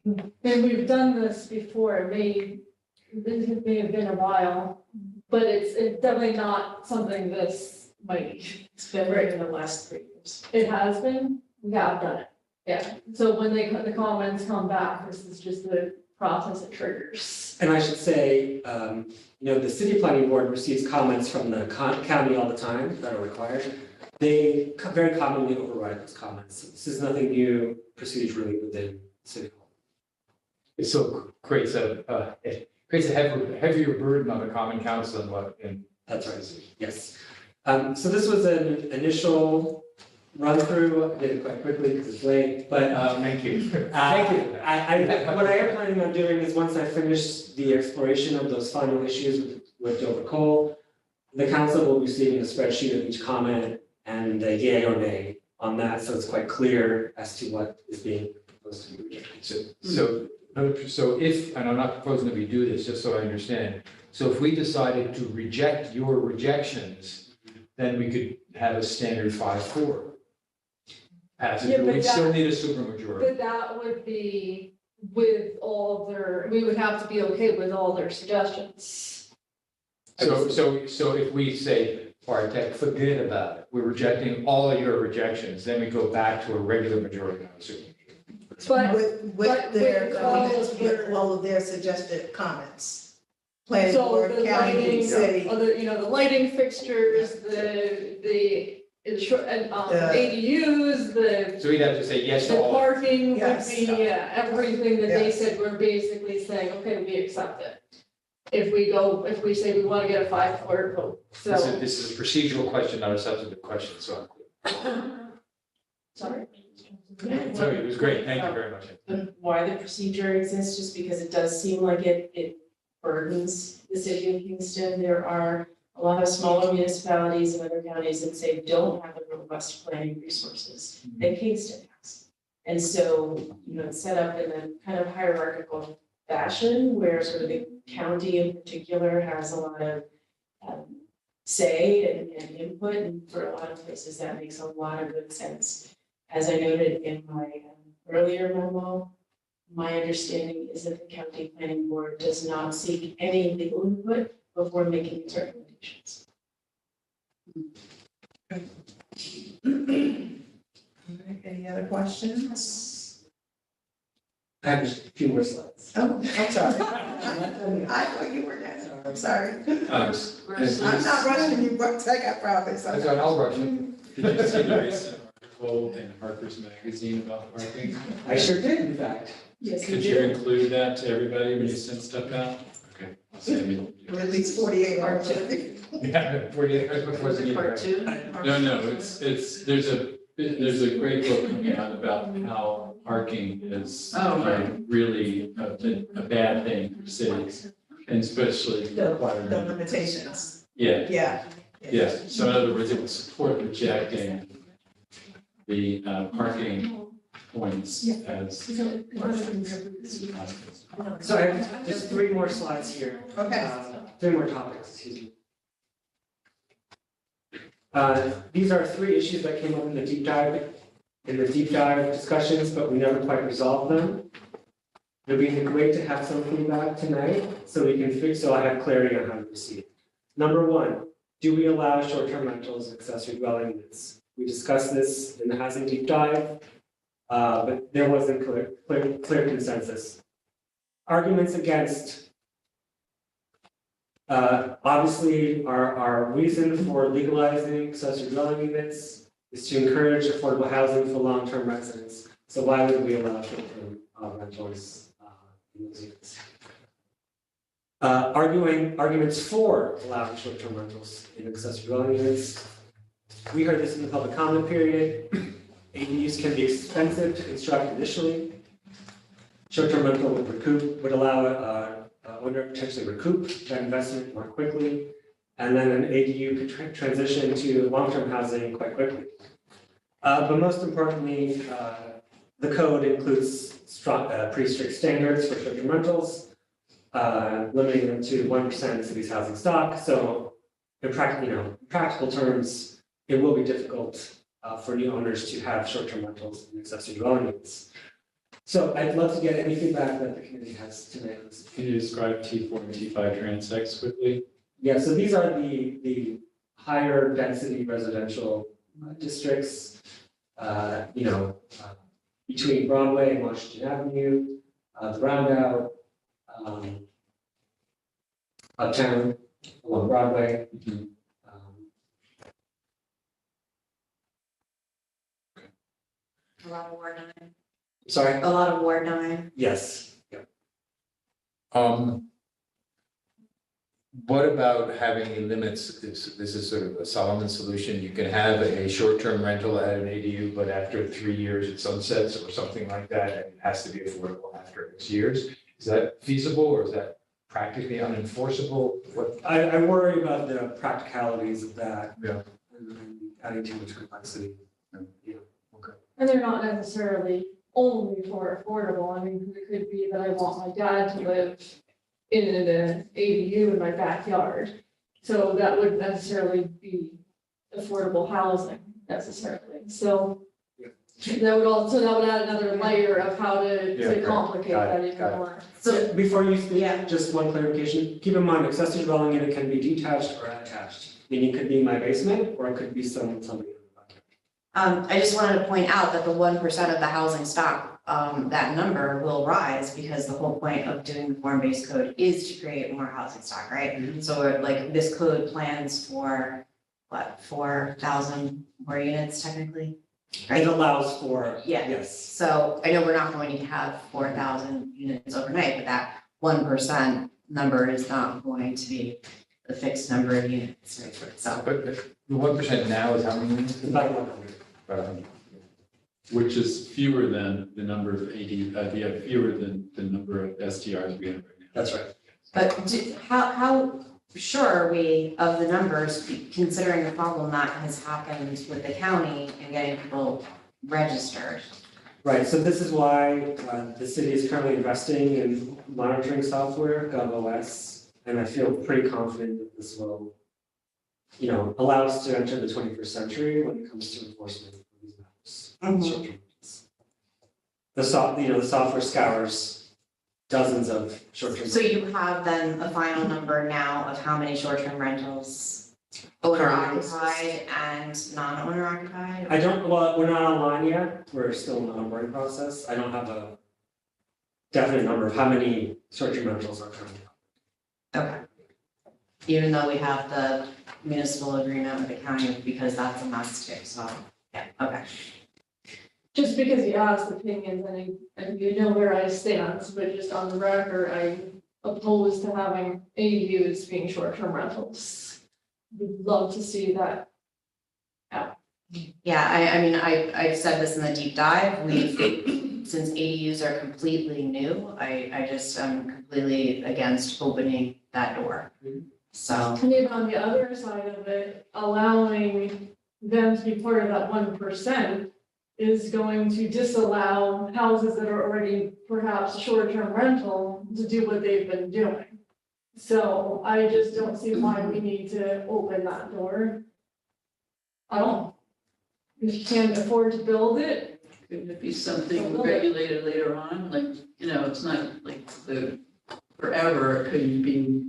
And we've done this before, this may have been a while, but it's definitely not something this mighty. It's been right in the last 3 years. It has been, we have done it, yeah. So when the comments come back, this is just the process it triggers. And I should say, the city planning board receives comments from the county all the time that are required. They very commonly override those comments. This is nothing new procedurally within city hall. It still creates a heavier burden on the common council than what in. That's right, yes. So this was an initial run through. I did it quite quickly because it's late, but. Thank you. Thank you. What I am planning on doing is once I finish the exploration of those final issues with Dover Coal, the council will be receiving a spreadsheet of each comment and the yay or nay on that, so it's quite clear as to what is being proposed to be rejected. So if, and I'm not proposing that we do this, just so I understand. So if we decided to reject your rejections, then we could have a standard 5-4 passage, Yeah, but but we'd still that- need a supermajority. But that would be with all we would have to be okay with all their suggestions. So if we say, Bartek, forget about it, we're rejecting all of your rejections, then we go back to a regular majority, not a supermajority. But, With their with all of comments, their- with all of their suggested comments. Planning so board, the county, lighting, city. the lighting fixtures, the The- ADUs, So we'd have to say yes the to all. parking would Yes. be, everything that they Yes. said, we're basically saying, okay, we accept it. If we say we want to get a 5-4 vote, so. This is a procedural question, not a substantive question, so. Sorry. So it was great, thank you very much. Why the procedure exists, just because it does seem like it burdens the city of Kingston. There are a lot of smaller municipalities and other counties that say don't have the robust planning resources that Kingston has. And so, it's set up in a kind of hierarchical fashion where sort of the county in particular has a lot of say and input, and for a lot of places that makes a lot of good sense. As I noted in my earlier memo, my understanding is that the county planning board does not seek any legal input before making its recommendations. Any other questions? I have a few more slides. Oh, I'm sorry. I thought you were next. I'm sorry. I'm not rushing you, but I got problems. That's all right, I'll rush you. Did you see the recent article in Harper's Magazine about parking? I sure did, in fact. Yes, Could you include that to everybody when you send stuff out? Okay. I'll send you. At least 48 hours. Yeah, 48 hours before the meeting. No, there's a great book coming out about how parking is really a bad thing for cities, and especially. The limitations. Yeah. So in other words, it would support rejecting the parking points as. So I have just 3 more slides here. Okay. 3 more topics, excuse me. These are 3 issues that came up in the deep dive discussions, but we never quite resolved them. It'd be great to have some feedback tonight so we can fix, so I have clarity on how to proceed. Number 1, do we allow short-term rentals and accessory dwelling units? We discussed this in the housing deep dive, but there wasn't clear consensus. Arguments against, obviously, our reason for legalizing accessory dwelling units is to encourage affordable housing for long-term residents. So why would we allow short-term rentals in those units? Arguments for allowing short-term rentals in accessory dwelling units. We heard this in the public comment period. ADUs can be expensive to construct initially. Short-term rental would allow owner to potentially recoup that investment more quickly, and then an ADU could transition to long-term housing quite quickly. But most importantly, the code includes pretty strict standards for short-term rentals, limiting them to 1% of city's housing stock. So, in practical terms, it will be difficult for new owners to have short-term rentals in accessory dwelling units. So I'd love to get any feedback that the community has tonight. Can you describe T4 and T5 transects quickly? Yeah, so these are the higher density residential districts, between Broadway and Washington Avenue, the Roundout, Uptown along Broadway. A lot of Ward 9. Sorry? A lot of Ward 9. Yes. Yeah. What about having limits? This is sort of a Solomon solution. You can have a short-term rental at an ADU, but after 3 years it sunsets or something like that, and it has to be affordable after X years. Is that feasible, or is that practically unenforceable? What? I worry about the practicalities of that. Yeah. And adding too much complexity. Yeah. Okay. And they're not necessarily only for affordable. I mean, it could be that I want my dad to live in an ADU in my backyard. So that wouldn't necessarily be affordable housing necessarily. So that would add another layer of how to complicate that even more. So before you speak, just one clarification. Keep in mind, accessory dwelling unit can be detached or attached. Meaning it could be my basement or it could be somebody. I just wanted to point out that the 1% of the housing stock, that number will rise because the whole point of doing the form-based code is to create more housing stock, right? Mm-hmm. So like this code plans for, what, 4,000 more units technically? Right? It allows for, Yeah. yes. So I know we're not going to have 4,000 units overnight, but that 1% number is not going to be the fixed number of units, right? So. But the 1% now is how many units? About 100. About 100. Which is fewer than the number of fewer than the number of STRs we have right now. That's right. But how sure are we of the numbers, considering the problem that has happened with the county and getting people registered? Right, so this is why the city is currently investing in monitoring software, GovOS, and I feel pretty confident that this will, allow us to enter the 21st century when it comes to enforcement of these matters. The software scours dozens of short-term. So you have then a final number now of how many short-term rentals owner occupied and non-owner occupied? We're not online yet, we're still in the onboarding process. I don't have a definite number of how many short-term rentals are currently. Okay. Even though we have the municipal agreement with the county, because that's a must too, so, yeah, okay. Just because you asked opinions, and you know where I stand, but just on the record, I'm opposed to having ADUs being short-term rentals. Would love to see that. Yeah, I mean, I've said this in the deep dive, since ADUs are completely new, I just am completely against opening that door. So. And even on the other side of it, allowing them to be part of that 1%, is going to disallow houses that are already perhaps short-term rental to do what they've been doing. So I just don't see why we need to open that door at all. If you can't afford to build it, Couldn't it be something regulated later on, like, it's not like the forever, it couldn't be.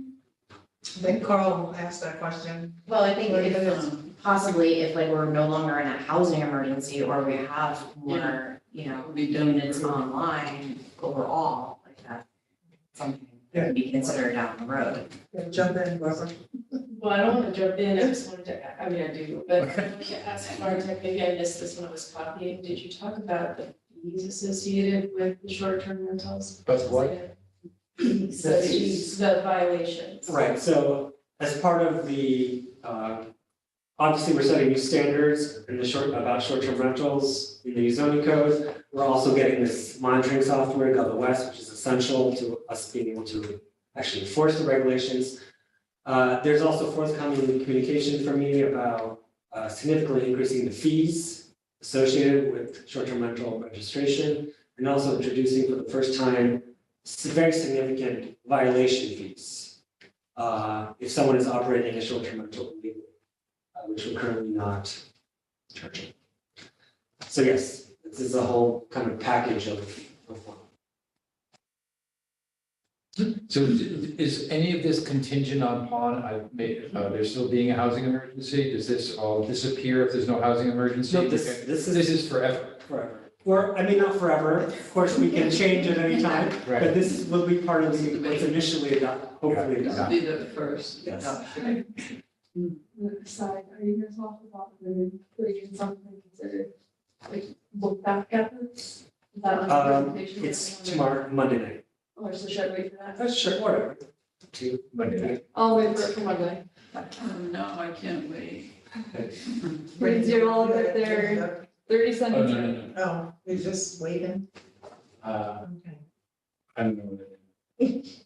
I think Carl asked that question. Well, I think if um, possibly if like we're no longer in a housing emergency or we have more, Be done units online overall, like that. Something that could be considered down the road. Jump in, Barbara. Well, I don't want to jump in, I just wanted to, I mean, I do, but I wanted to ask Bartek, maybe I missed this when I was copying, did you talk about the fees associated with the short-term rentals? But what? The fees, the violations. Right, so as part of the, obviously, we're setting new standards in about short-term rentals in the zoning code. We're also getting this monitoring software, Gullah West, which is essential to us being able to actually enforce the regulations. There's also forthcoming communication from me about significantly increasing the fees associated with short-term rental registration, and also introducing for the first time very significant violation fees if someone is operating a short-term rental illegally, which we're currently not charging. So yes, this is a whole kind of package of one. So is any of this contingent upon there still being a housing emergency? Does this all disappear if there's no housing emergency? No, this is forever. Forever. Or, I mean, not forever, of course, we can change at any time, Right. but this will be part of what's initially adopted, hopefully adopted. Be the first. Yes. side, are you guys off the top of the, putting in something considered, like, look back at this? Is that on the presentation? It's tomorrow, Monday night. Or so should I wait for that? Sure, whatever. To Monday night. I'll wait for it for Monday. No, I can't wait. Brings you all get there, 30 Oh, seconds. no. Oh, you're just waiting? I don't know what it is.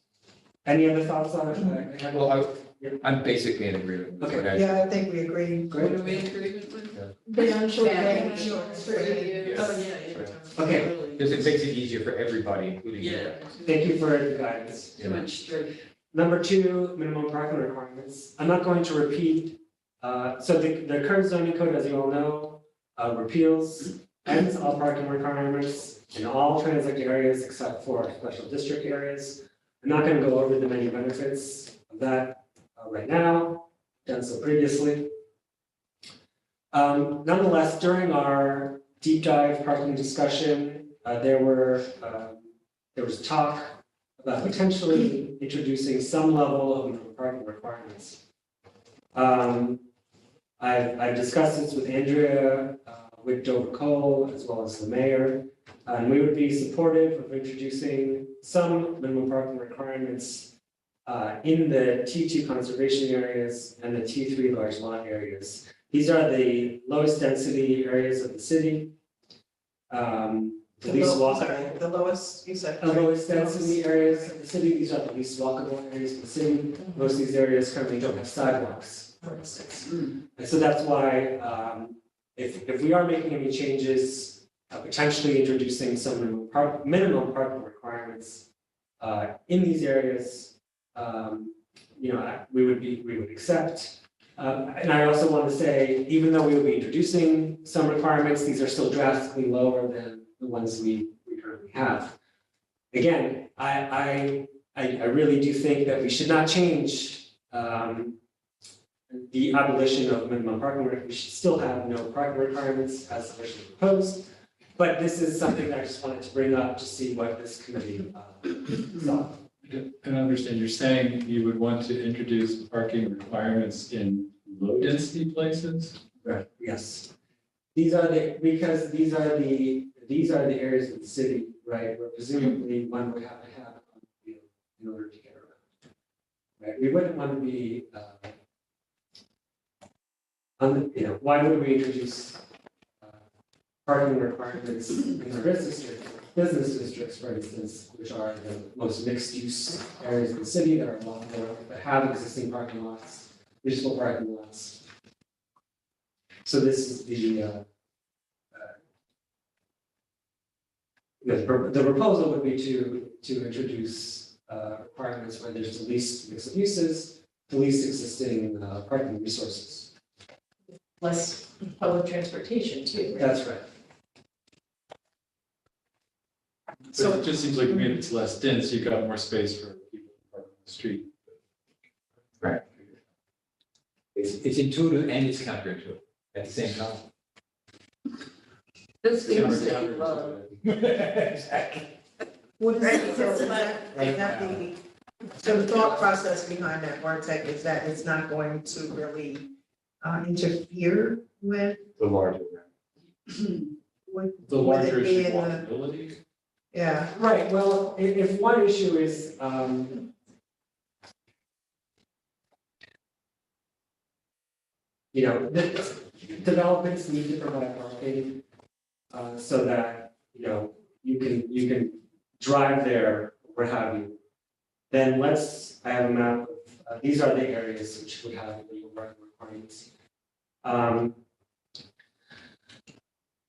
Any other thoughts on it? Well, I'm basically in agreement with what I. Yeah, I think we agree. What are we in agreement with? Ban short Ban range short for ADUs. Oh, yeah. Okay. Because it makes it easier for everybody, including you. Yeah. Thank you for the guidance. Too much strict. Number 2, minimum parking requirements. I'm not going to repeat, so the current zoning code, as you all know, repeals, ends all parking requirements in all transit areas except for special district areas. I'm not going to go over the many benefits of that right now, done so previously. Nonetheless, during our deep dive parking discussion, there was talk about potentially introducing some level of minimum parking requirements. I've discussed this with Andrea, with Dover Cole, as well as the mayor, and we would be supportive of introducing some minimum parking requirements in the T2 conservation areas and the T3 large lot areas. These are the lowest density areas of the city. The least walkable. The lowest, you said. The lowest density areas of the city, these are the least walkable areas of the city. Most of these areas currently don't have sidewalks, for instance. And so that's why, if we are making any changes, potentially introducing some minimum parking requirements in these areas, we would accept. And I also want to say, even though we will be introducing some requirements, these are still drastically lower than the ones we currently have. Again, I really do think that we should not change the abolition of minimum parking requirements. We should still have no parking requirements as originally proposed. But this is something that I just wanted to bring up to see what this committee thought. I don't understand, you're saying you would want to introduce parking requirements in low density places? Right, yes. These are the areas of the city, right, where presumably one would have to have, in order to get around. Right, we wouldn't want to be, why would we introduce parking requirements in our business districts, for instance, which are the most mixed use areas of the city that are along there, that have existing parking lots, useful parking lots. So this is the proposal would be to introduce requirements where there's the least mix of uses, the least existing parking resources. Less public transportation too. Right? That's right. So it just seems like maybe it's less dense, you've got more space for people to park on the street. Right. It's intuitive and it's counterintuitive at the same time. This seems to Counter- be low. Exactly. What is so the thought process behind that, Bartek, is that it's not going to really interfere with The larger. The with larger it issue being, walkability. yeah. Right, well, if one issue is, you know, the developments need to provide parking, so that, you know, you can drive there, what have you. Then I have a map, these are the areas which would have legal parking requirements.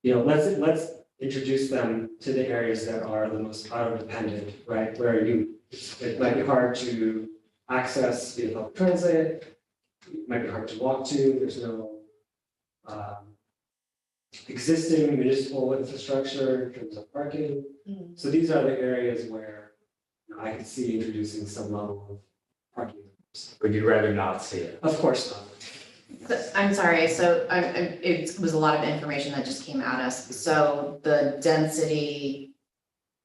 You know, let's introduce them to the areas that are the most auto dependent, right? Where it might be hard to access via public transit, it might be hard to walk to, there's no existing municipal infrastructure in terms of parking. So these are the areas where, you know, I could see introducing some level of parking. But you'd rather not see it. Of course not. I'm sorry, so it was a lot of information that just came at us. So the density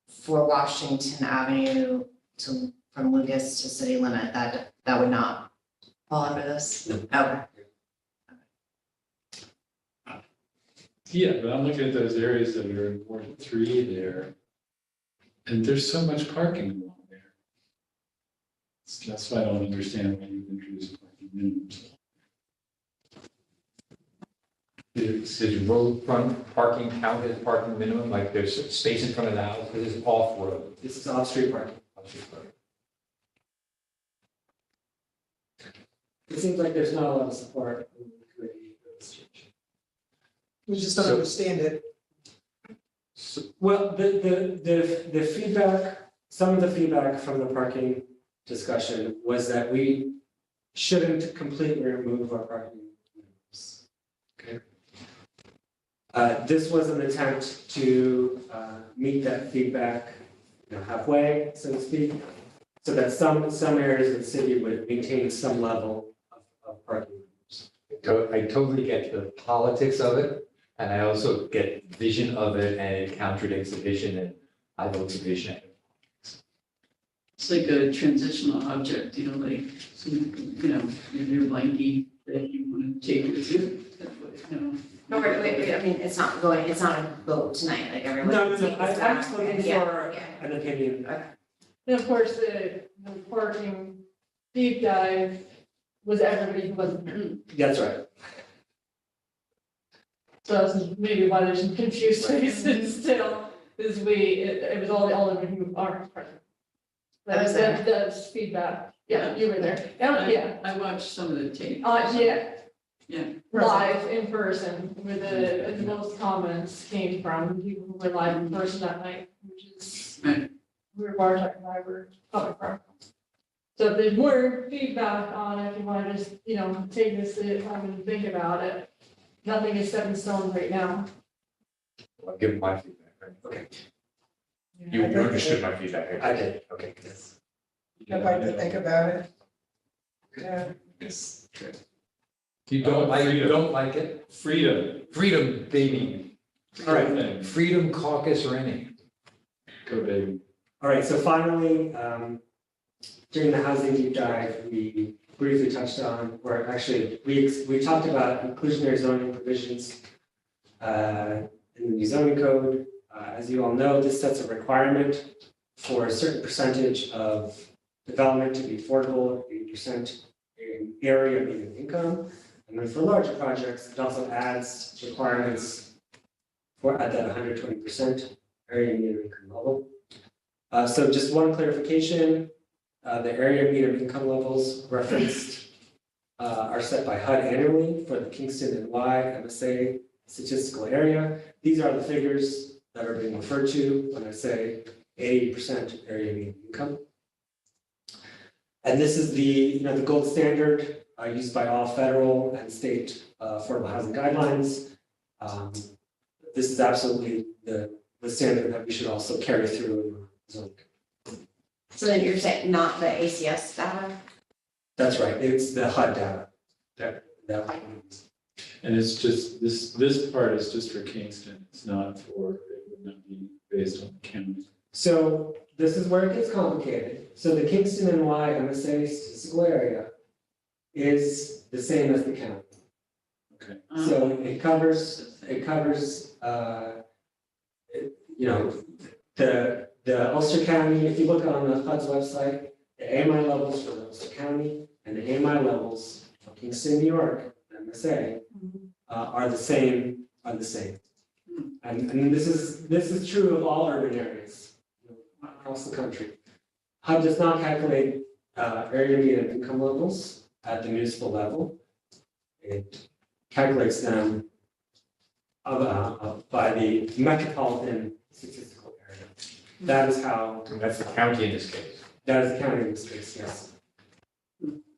for Washington Avenue from Lucas to city limit, that would not fall under this? Okay. Yeah, but I'm looking at those areas that are in Ward 3 there. And there's so much parking along there. That's why I don't understand why you've introduced parking minimums. Does road front parking count as parking minimum, like there's space in front of the house, this is off-road? This is off-street parking. It seems like there's not a lot of support in the community for this change. We just don't understand it. Well, the feedback, some of the feedback from the parking discussion was that we shouldn't completely remove our parking minimums. Okay. This was an attempt to meet that feedback, you know, halfway, so to speak, so that some areas of the city would maintain some level of parking minimums. I totally get the politics of it, and I also get vision of it, and it contradicts the vision, and I vote the vision. It's like a transitional object, you know, like, you know, your blankie that you want to take with you. You know. No, wait, I mean, it's not a vote tonight, like everyone. No, can take this I'm back. just looking Yeah, for yeah. an opinion. And of course, the parking deep dive was everybody who wasn't. That's right. So that's maybe why there's some confused faces still, is it was all the aldermen who aren't present. That's feedback. Yeah, you were there. Yeah. I watched some of the tape. Yeah. Yeah. Live in person, where the most comments came from people who were live in person that night, which is where Bartek and I were coming from. So if there's more feedback on it, if you want to just, you know, take this time and think about it, nothing is set in stone right now. I'll give my feedback, right? Okay. You understood my feedback, right? I did. Okay, yes. I'd like to think about it. Yeah. You don't like it? Freedom. Freedom, baby. All right. Freedom Caucus reigning. Go baby. All right, so finally, during the housing deep dive, we briefly touched on, or actually, we talked about inclusionary zoning provisions in the new zoning code. As you all know, this sets a requirement for a certain percentage of development to be affordable, 80% in area median income. And then for larger projects, it also adds requirements at that 120% area median income level. So just one clarification, the area median income levels referenced are set by HUD annually for the Kingston and Y MSA statistical area. These are the figures that are being referred to when I say 80% area median income. And this is the gold standard used by all federal and state affordable housing guidelines. This is absolutely the standard that we should also carry through in zoning. So then you're saying not the ACS data? That's right, it's the HUD data. And it's just, this part is just for Kingston, it's not for, it would not be based on the county. So this is where it gets complicated. So the Kingston NY MSA statistical area is the same as the county. Okay. So it covers, the Ulster County, if you look on the HUD's website, the AMI levels for Ulster County and the AMI levels for Kingston, New York, MSA, are the same. And this is true of all urban areas across the country. HUD does not calculate area median income levels at the municipal level. It calculates them by the metropolitan statistical area. That is how. That's the county in this case. That is the county in this case, yes.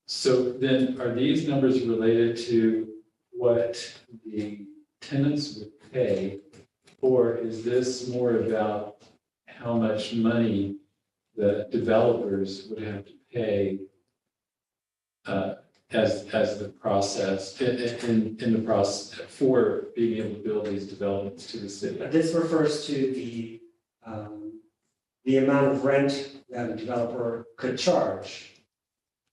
So then are these numbers related to what the tenants would pay? Or is this more about how much money the developers would have to pay as the process, in the process for being able to build these developments to the city? This refers to the amount of rent that a developer could charge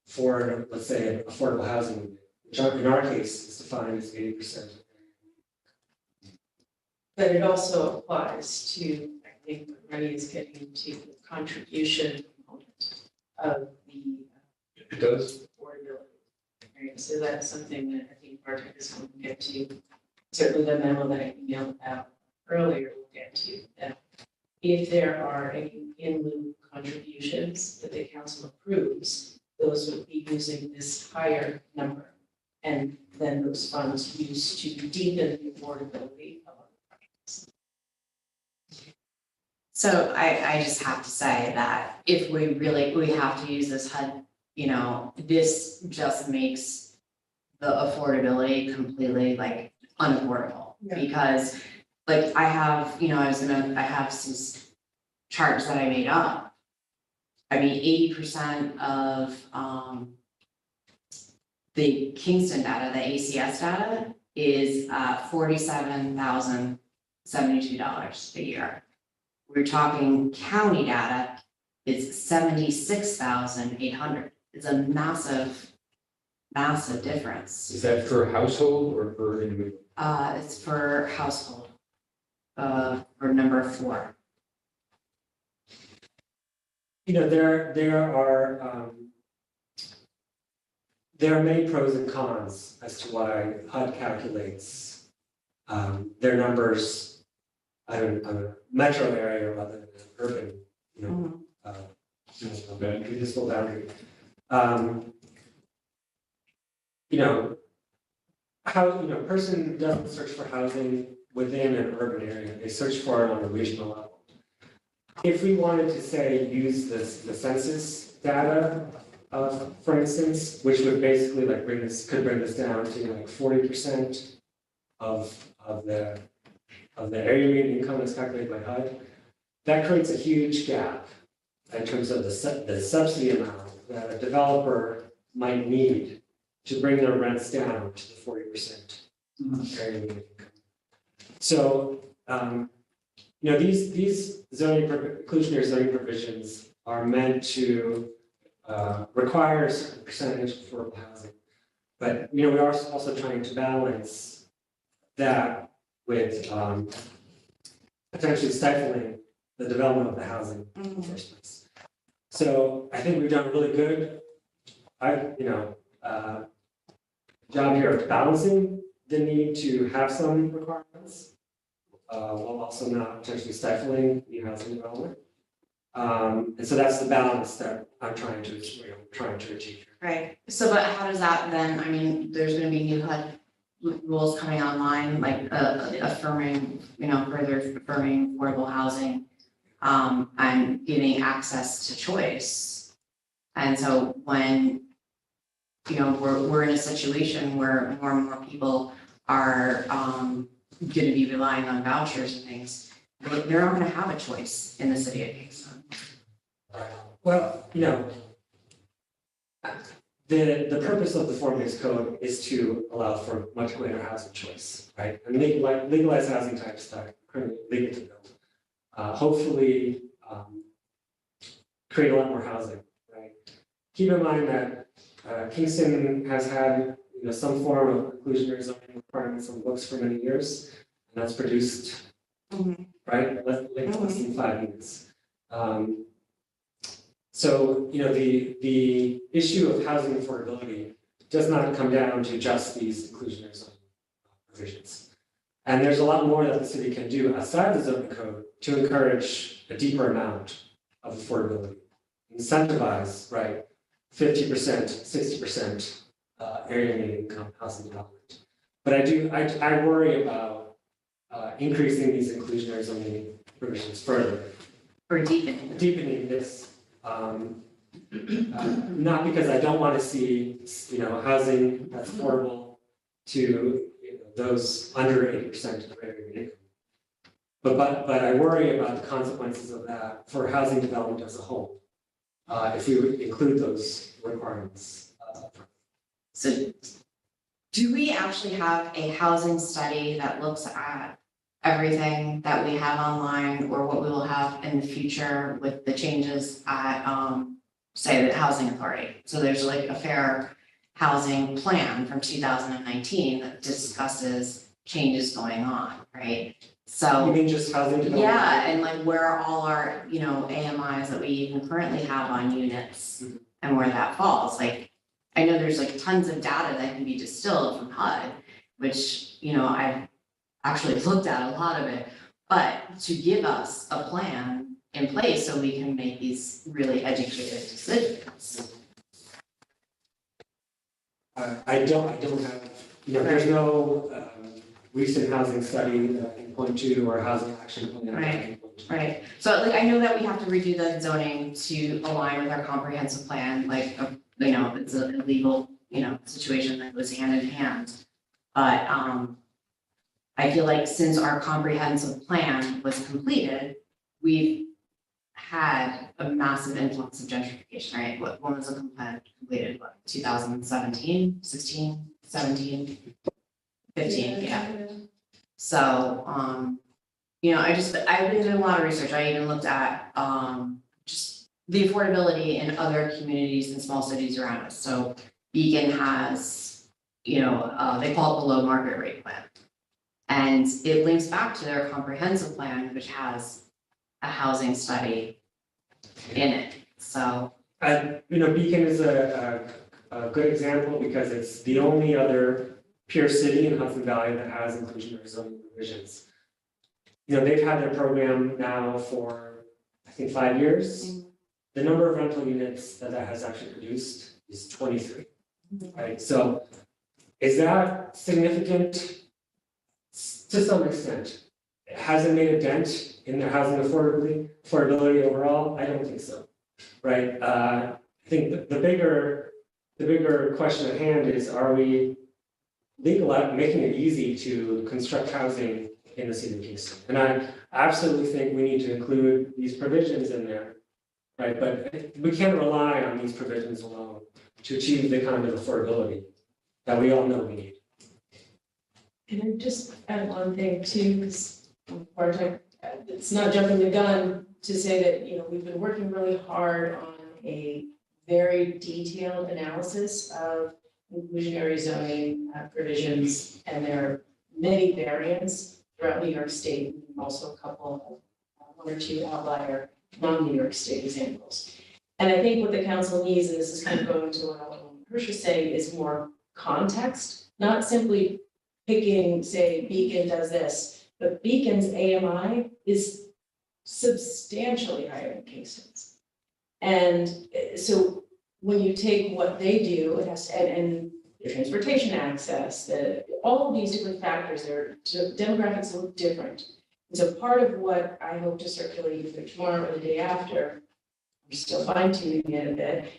for, let's say, affordable housing, which in our case is defined as 80%. But it also applies to, I think, what Rennie is getting to, the contribution component of the It does. affordability. Right, so that's something that I think Bartek is going to get to. Certainly the memo that I emailed out earlier will get to that. If there are any in lieu contributions that the council approves, those would be using this higher number. And then those funds used to deepen the affordability of other projects. So I just have to say that if we have to use this HUD, this just makes the affordability completely like unaffordable. Yeah. Because like I have some charts that I made up. I mean, 80% of the Kingston data, the ACS data, is $47,072 a year. We're talking county data, it's $76,800. It's a massive difference. Is that for household or for individual? It's for household, for number 4. There are many pros and cons as to why HUD calculates their numbers on a metro area rather than an urban, municipal boundary. A person doesn't search for housing within an urban area, they search for it on a regional level. If we wanted to say use the census data, for instance, which would basically bring this down to 40% of the area median income is calculated by HUD, that creates a huge gap in terms of the subsidy amount that a developer might need to bring their rents down to the 40% area median income. So, these inclusionary zoning provisions are meant to require a certain percentage of affordable housing. But, we are also trying to balance that with potentially stifling the development of the housing in the first place. So I think we've done really good, job here of balancing the need to have some requirements, while also not potentially stifling new housing development. And so that's the balance that I'm trying to achieve. Right. So, but how does that then, there's going to be new HUD rules coming online, like affirming, further affirming affordable housing, and giving access to choice. And so when, we're in a situation where more and more people are gonna be relying on vouchers and things, they're not gonna have a choice in the city of Kingston. Well, the purpose of the form-based code is to allow for much greater housing choice, right? And legalize housing types that are currently legal to build. Hopefully, create a lot more housing, right? Keep in mind that Kingston has had, some form of inclusionary zoning requirements on the books for many years, and that's produced, right, less than 5 units. So, the issue of housing affordability does not come down to just these inclusionary zoning provisions. And there's a lot more that the city can do outside the zoning code to encourage a deeper amount of affordability. Incentivize, right, 50%, 60% area median income housing development. But I worry about increasing these inclusionary zoning provisions further. Or deepening this. Not because I don't want to see, housing that's affordable to those under 80% of area median income. But I worry about the consequences of that for housing development as a whole, if we would include those requirements. So do we actually have a housing study that looks at everything that we have online or what we will have in the future with the changes at, say, the housing authority? So there's like a fair housing plan from 2019 that discusses changes going on, right? So. You mean just housing development? Yeah, and like where are all our, AMIs that we even currently have on units and where that falls, like, I know there's like tons of data that can be distilled from HUD, which, I've actually looked at a lot of it, but to give us a plan in place so we can make these really educated decisions. I don't have, there's no recent housing study that I can point to or housing action plan. that I can point to. Right, so like, I know that we have to redo the zoning to align with our comprehensive plan, like, it's a legal, situation that goes hand in hand. But, I feel like since our comprehensive plan was completed, we've had a massive influx of gentrification, right? When was it completed, 2017, 16, 17, 15, yeah. So, I've been doing a lot of research. I even looked at, just the affordability in other communities and small cities around us. So Beacon has, they call it the low market rate plan. And it links back to their comprehensive plan, which has a housing study in it, so. Beacon is a good example because it's the only other pure city in Hudson Valley that has inclusionary zoning provisions. They've had their program now for, I think, 5 years. The number of rental units that has actually produced is 23, right? So is that significant? To some extent. Has it made a dent in their housing affordability overall? I don't think so, right? I think the bigger question at hand is, are we making it easy to construct housing in the city of Kingston? And I absolutely think we need to include these provisions in there, right? But we can't rely on these provisions alone to achieve the kind of affordability that we all know we need. Can I just add one thing too, because it's not jumping the gun to say that, we've been working really hard on a very detailed analysis of inclusionary zoning provisions, and there are many variants throughout New York State, and also a couple of one or two outlier non-New York State examples. And I think what the council needs, and this is kind of going to what Hirsch is saying, is more context, not simply picking, say, Beacon does this, but Beacon's AMI is substantially higher than Kingston's. And so when you take what they do, it has to, and the transportation access, all of these different factors, their demographics look different. And so part of what I hope to circulate either tomorrow or the day after, we're still fine tuning it a bit,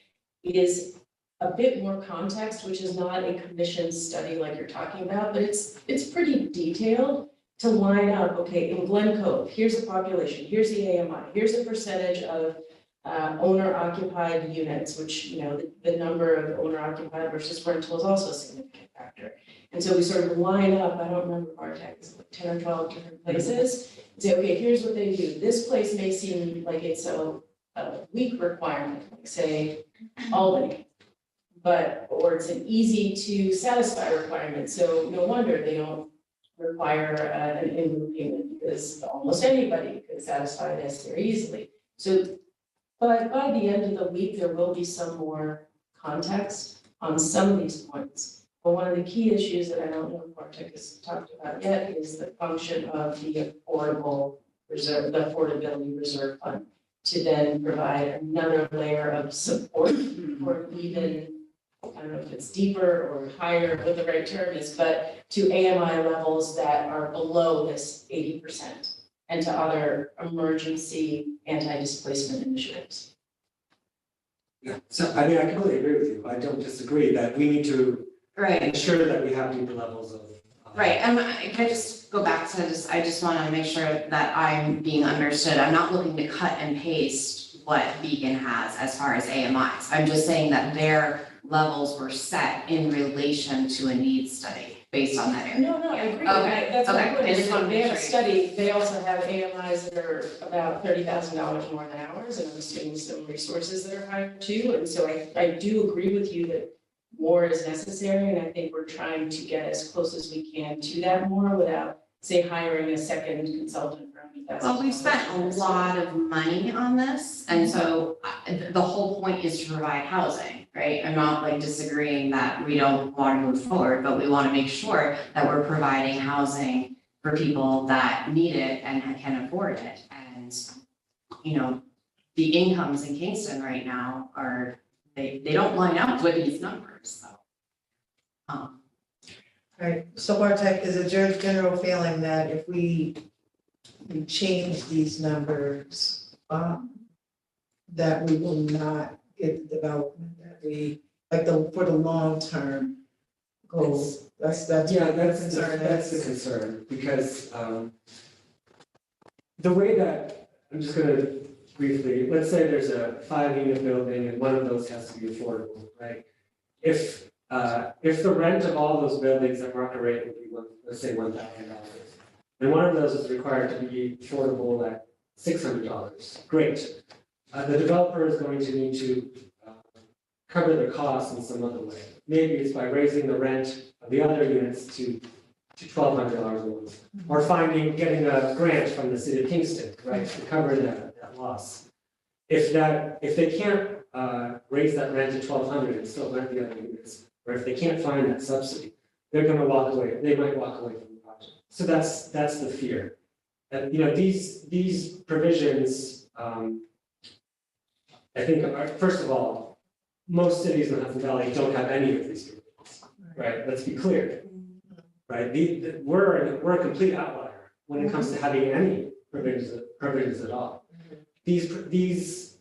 is a bit more context, which is not a commission study like you're talking about, but it's pretty detailed to line up, okay, in Glen Cove, here's the population, here's the AMI, here's the percentage of owner occupied units, which, you know, the number of owner occupied versus rental is also a significant factor. And so we sort of line up, I don't remember Bartek, it's like 10 or 12 different places, and say, okay, here's what they do. This place may seem like it's a weak requirement, like say Albany, or it's an easy to satisfy requirement, so no wonder they don't require an in-lieu payment, because almost anybody could satisfy this very easily. So, but by the end of the week, there will be some more context on some of these points. But one of the key issues that I don't know if Bartek has talked about yet is the function of the affordable reserve, the affordability reserve fund, to then provide another layer of support for even, I don't know if it's deeper or higher, what the right term is, but to AMI levels that are below this 80% and to other emergency anti-displacement initiatives. Yeah, so I mean, I completely agree with you. I don't disagree that we need to Right. ensure that we have deeper levels of. Right, can I just go back to this, I just wanna make sure that I'm being understood, I'm not looking to cut and paste what Beacon has as far as AMIs. I'm just saying that their levels were set in relation to a needs study based on that area. No, I agree. Okay, That's what okay. I'm putting. I just wanted to They make have a sure. study, they also have AMIs that are about $30,000 more than ours, and I'm assuming some resources that are higher too. And so I do agree with you that more is necessary, and I think we're trying to get as close as we can to that more without, say, hiring a second consultant for $100,000. Well, we've spent a lot of money on this, and so the whole point is to provide housing, right? I'm not like disagreeing that we don't want to move forward, but we want to make sure that we're providing housing for people that need it and can afford it. And, you know, the incomes in Kingston right now are, they don't line up with these numbers, so. Right, so Bartek, is it your general feeling that if we change these numbers, that we will not get the development that we, like for the long term goals? That's Yeah, what the that's concern the is. concern, because the way that, I'm just gonna briefly, let's say there's a 5-unit building and one of those has to be affordable, right? If the rent of all those buildings at market rate would be, let's say $1,000, and one of those is required to be affordable at $600, great. The developer is going to need to cover the costs in some other way. Maybe it's by raising the rent of the other units to $1,200 a month, or getting a grant from the city of Kingston, right, to cover that loss. If they can't raise that rent to $1,200 and still rent the other units, or if they can't find that subsidy, they're going to walk away. They might walk away from the project. So that's the fear. And you know, these provisions, I think, first of all, most cities in Hudson Valley don't have any of these provisions, right? Let's be clear, right? We're a complete outlier when it comes to having any provisions at all. These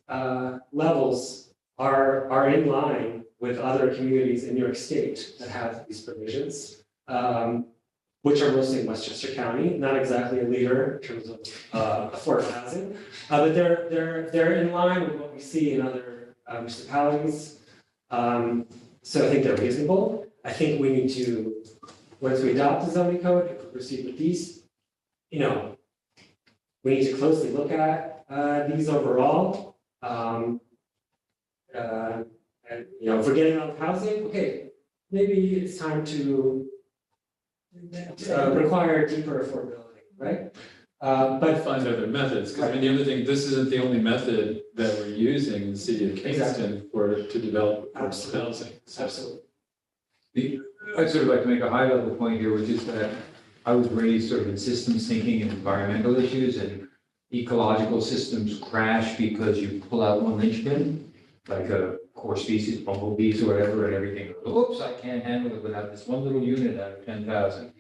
levels are in line with other communities in New York State that have these provisions, which are mostly in Westchester County, not exactly a leader in terms of affordable housing, but they're in line with what we see in other municipalities. So I think they're reasonable. I think we need to, once we adopt the zoning code, if we proceed with these, you know, we need to closely look at these overall. And, you know, if we're getting out of housing, okay, maybe it's time to require deeper affordability, right? But find other methods, because I mean, the other thing, this isn't the only method that we're using in the city of Kingston to develop affordable housing. Absolutely. I'd sort of like to make a high level point here, which is that I was raised sort of in systems thinking and environmental issues, and ecological systems crash because you pull out one linchpin, like a core species, bumblebees or whatever, and everything. Oops, I can't handle it without this one little unit out of 10,000.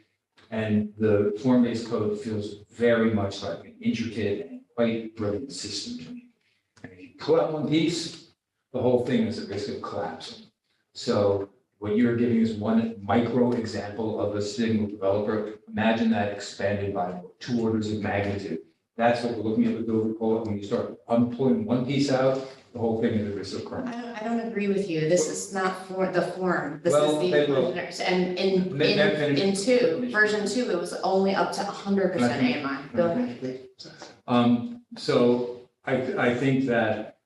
And the form-based code feels very much like an intricate and quite brilliant system to me. And if you pull out one piece, the whole thing is at risk of collapsing. So what you're giving is one micro example of a single developer. Imagine that expanded by 2 orders of magnitude. That's what we're looking at with Dover Court. When you start pulling one piece out, the whole thing is at risk of crumble. I don't agree with you. This is not for the form. This Well, is they the will. engineers. And in Finish. version 2, it was only up to 100% AMI. Go ahead, please. So I think that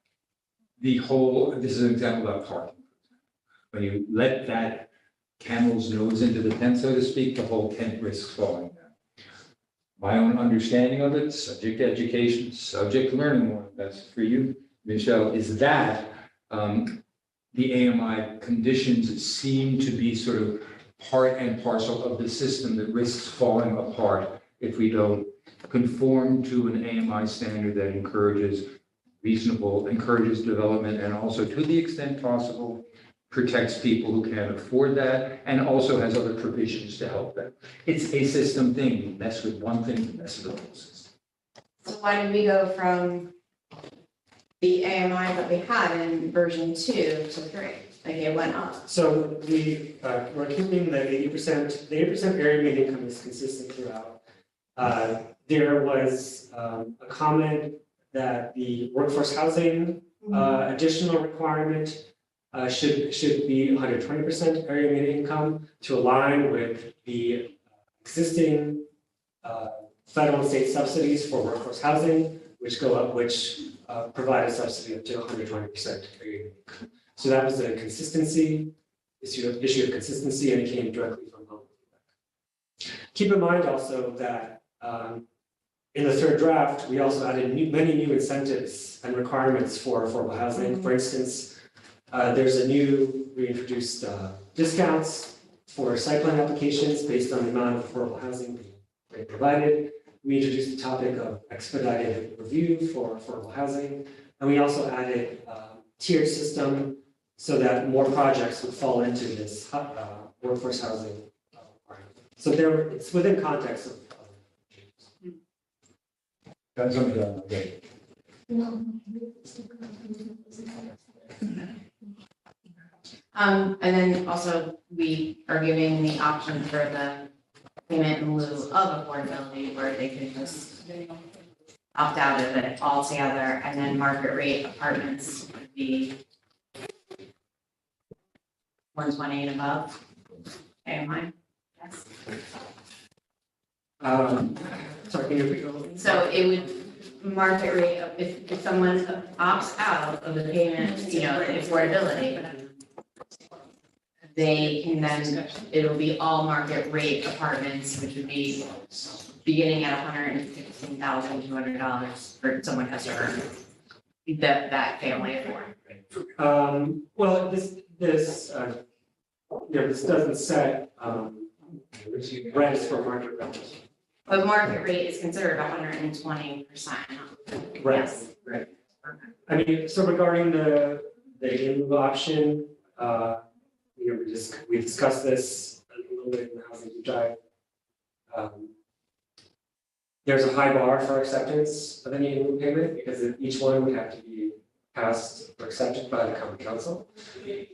this is an example of parking. When you let that camel's nose into the tent, so to speak, the whole tent risks falling down. My own understanding of it, subject to education, subject to learning more, that's for you, Michelle, is that the AMI conditions seem to be sort of part and parcel of the system that risks falling apart if we don't conform to an AMI standard that encourages development and also, to the extent possible, protects people who can't afford that and also has other provisions to help them. It's a system thing. You mess with one thing, you mess with the whole system. So why did we go from the AMI that we had in version 2 to 3? Like it went up. So we're keeping the 80%, the 80% area median income is consistent throughout. There was a comment that the workforce housing additional requirement should be 120% area median income to align with the existing federal and state subsidies for workforce housing, which go up, which provide a subsidy up to 120% area median income. So that was a consistency issue of consistency, and it came directly from home. Keep in mind also that in the third draft, we also added many new incentives and requirements for affordable housing. For instance, we introduced discounts for site plan applications based on the amount of affordable housing being provided. We introduced the topic of expedited review for affordable housing. And we also added a tiered system so that more projects would fall into this workforce housing requirement. So it's within context of changes. That's something okay. And then also we are giving the option for the payment in lieu of affordability where they can just opt out of it altogether, and then market rate apartments would be 120 and above. AMI, yes. Sorry, can you repeat that? So it would market rate, if someone opts out of the payment, the affordability, they can then, it'll be all market rate apartments, which would be beginning at $116,200 for someone who has to earn that family afford. Well, this doesn't set rents for market rent. But market rate is considered 120%. Right, Yes. right. I mean, so regarding the in-lieu option, we discussed this a little bit in the housing deep dive. There's a high bar for acceptance of any in-lieu payment because each one would have to be passed or accepted by the common council.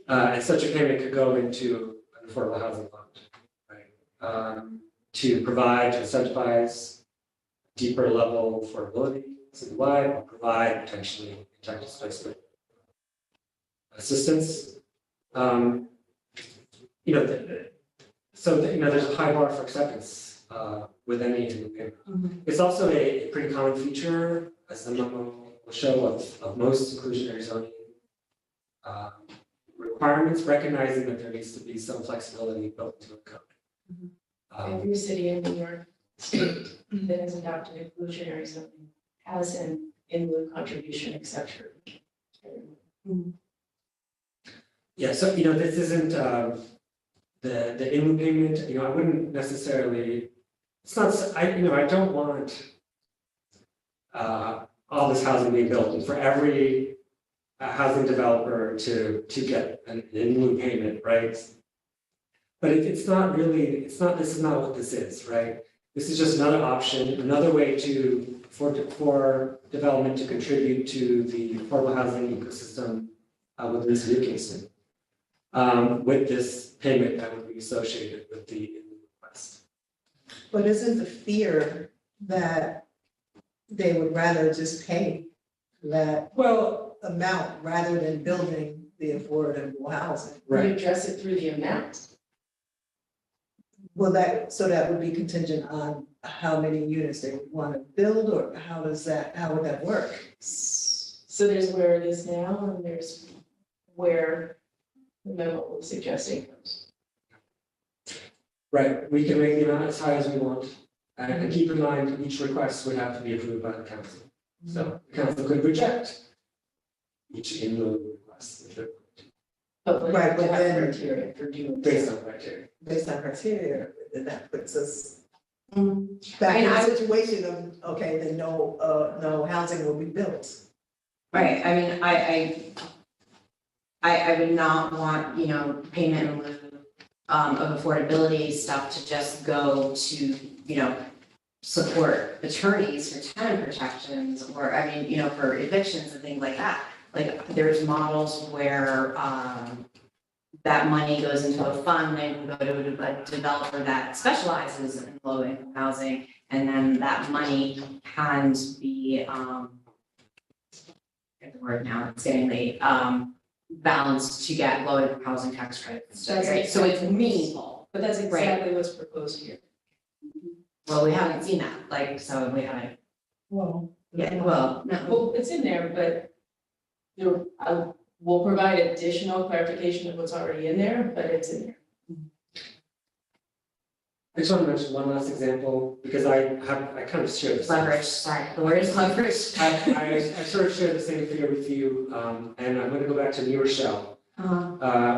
And such a payment could go into an affordable housing fund, right? To provide, to incentivize deeper level affordability citywide, or provide potentially inject displacement assistance. There's a high bar for acceptance with any in-lieu payment. It's also a pretty common feature, as the memo will show, of most inclusionary zoning requirements, recognizing that there needs to be some flexibility built into the code. Every city in New York State that has adopted inclusionary zoning has an in-lieu contribution exception. Yeah, so this isn't the in-lieu payment. I wouldn't necessarily. It's not. I don't want all this housing being built, and for every a housing developer to get an in lieu payment, right? But it's not really, this is not what this is, right? This is just another option, another way for development to contribute to the affordable housing ecosystem within the city of Kingston. With this payment that would be associated with the request. But isn't the fear that they would rather just pay that amount rather than building the affordable housing? We address it through the amount. Well, that would be contingent on how many units they would want to build, or how would that work? So there's where it is now, and there's where the memo was suggesting goes. Right, we can make the amount as high as we want, and keep in mind, each request would have to be approved by the council. So the council could reject each in lieu request if they're But we Right, have to but have then- criteria for doing. based on criteria. Based on criteria, then that puts us I back mean, in I a would- situation of, okay, then no housing will be built. Right, I mean, I would not want, you know, payment in lieu of affordability stuff to just go to, you know, support attorneys for tenant protections, or, I mean, you know, for evictions and things like that. Like, there's models where, that money goes into a fund and go to a developer that specializes in low income housing, and then that money can be, get the word now, it's getting late, balanced to get low income housing tax credits, right? So it's meaningful. But that's exactly what's proposed here. Well, we haven't seen that, like, so we haven't, Well. yeah, well, no. Well, it's in there, but there, I will provide additional clarification of what's already in there, but it's in there. I just want to mention one last example, because I kind of share this. Leverage, sorry, the word is leverage. I sort of share the same fear with you, and I'm gonna go back to New Rochelle,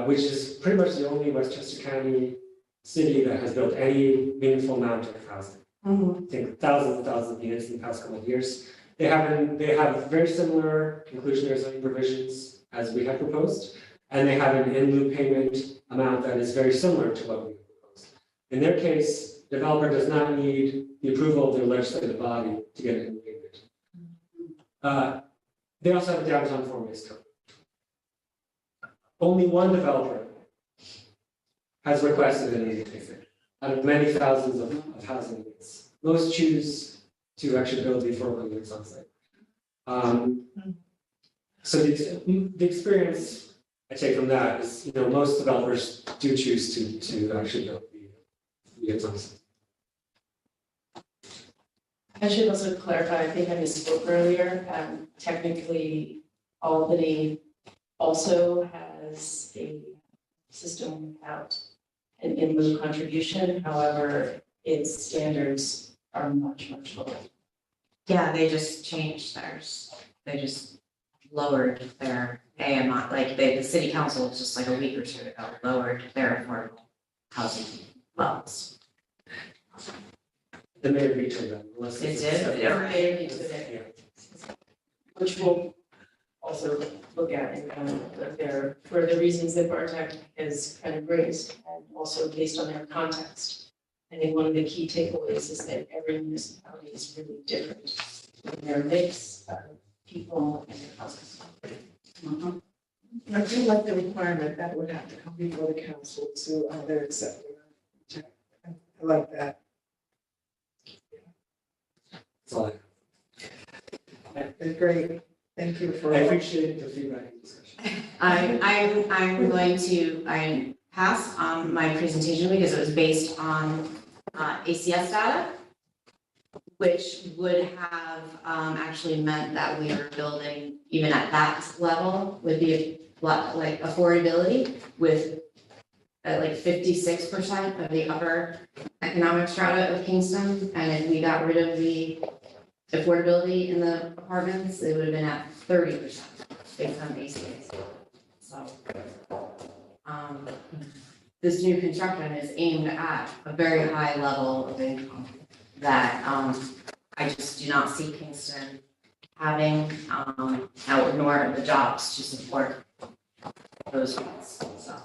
which is pretty much the only Westchester County city that has built any meaningful amount of housing. I think thousands and thousands of units in the past couple of years. They have very similar inclusionary zoning provisions as we have proposed, and they have an in lieu payment amount that is very similar to what we have proposed. In their case, developer does not need the approval of their legislative body to get an in lieu payment. They also have a downtown form-based code. Only one developer has requested an in lieu payment out of many thousands of housing units. Most choose to actually build the affordable units on site. So the experience I take from that is, you know, most developers do choose to actually build the units on site. I should also clarify, I think I misspoke earlier, technically Albany also has a system without an in lieu contribution, however, its standards are much, much lower. Yeah, they just changed theirs. They just lowered their AMI, like the city council just like a week or two ago, lowered their affordable housing levels. The mayor vetoed that. unless It it's did? accepted. They vetoed it. Which we'll also look at in there, for the reasons that Bartek has kind of raised, and also based on their context. I think one of the key takeaways is that every municipality is really different in their mix of people and their houses. I do like the requirement that would have to come before the council to either accept or reject. I like that. That's all It's great. Thank you for. I appreciate the feedback and discussion. I'm going to pass on my presentation because it was based on ACS data, which would have actually meant that we were building, even at that level, would be like affordability with like 56% of the upper economic strata of Kingston. And if we got rid of the affordability in the apartments, it would have been at 30% based on ACS. So this new construction is aimed at a very high level of income that I just do not see Kingston having, I will ignore the jobs to support those ones, so.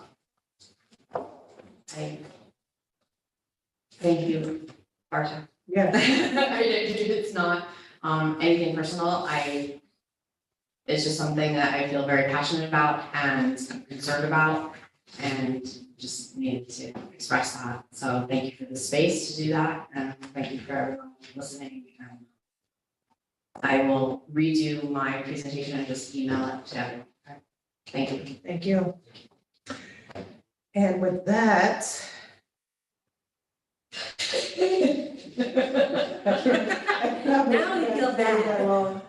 Thank you, Bartek. Yeah. It's not, anything personal, it's just something that I feel very passionate about and concerned about, and just needed to express that. So thank you for the space to do that, and thank you for everyone listening. And I will redo my presentation and just email it to everyone. Thank you. Thank you. And with that. Now you feel bad.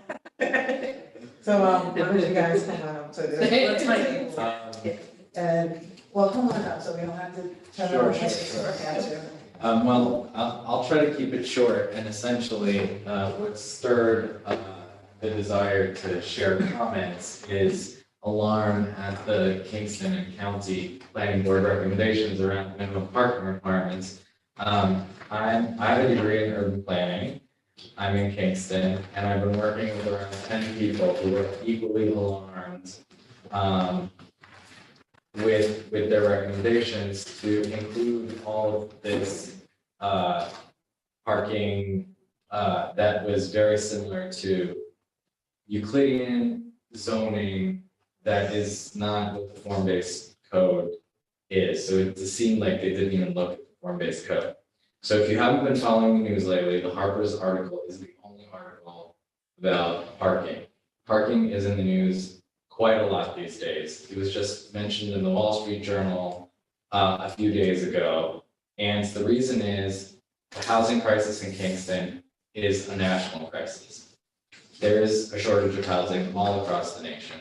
So, why don't you guys come on up to That's the fine. table? And, well, come on up, so we don't have to turn Sure. our heads at you. Well, I'll try to keep it short, and essentially, what stirred the desire to share comments is alarm at the Kingston and County Planning Board recommendations around minimum parking requirements. I have a degree in urban planning. I'm in Kingston, and I've been working with around 10 people who are equally alarmed with their recommendations to include all of this parking that was very similar to Euclidean zoning that is not what the form-based code is. So it seemed like they didn't even look at the form-based code. So if you haven't been following the news lately, the Harper's article is the only article about parking. Parking is in the news quite a lot these days. It was just mentioned in the Wall Street Journal a few days ago. And the reason is the housing crisis in Kingston is a national crisis. There is a shortage of housing all across the nation.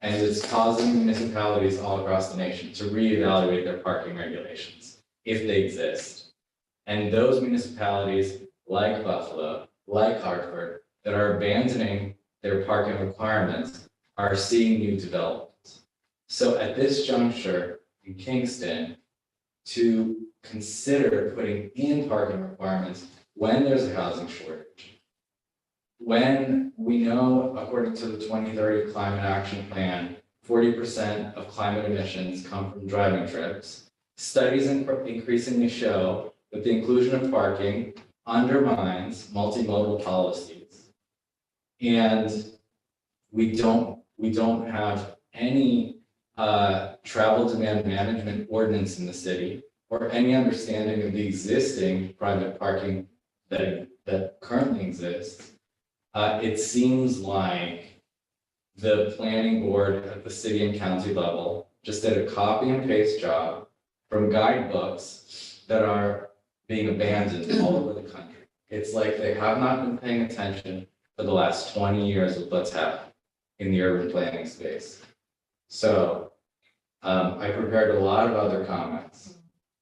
And it's causing municipalities all across the nation to reevaluate their parking regulations, if they exist. And those municipalities, like Buffalo, like Hartford, that are abandoning their parking requirements are seeing new developments. So at this juncture in Kingston, to consider putting in parking requirements when there's a housing shortage, when we know, according to the 2030 Climate Action Plan, 40% of climate emissions come from driving trips. Studies increasingly show that the inclusion of parking undermines multimodal policies. And we don't have any travel demand management ordinance in the city or any understanding of the existing private parking that currently exists. It seems like the planning board at the city and county level just did a copy and paste job from guidebooks that are being abandoned all over the country. It's like they have not been paying attention for the last 20 years of what's happened in the urban planning space. So I prepared a lot of other comments,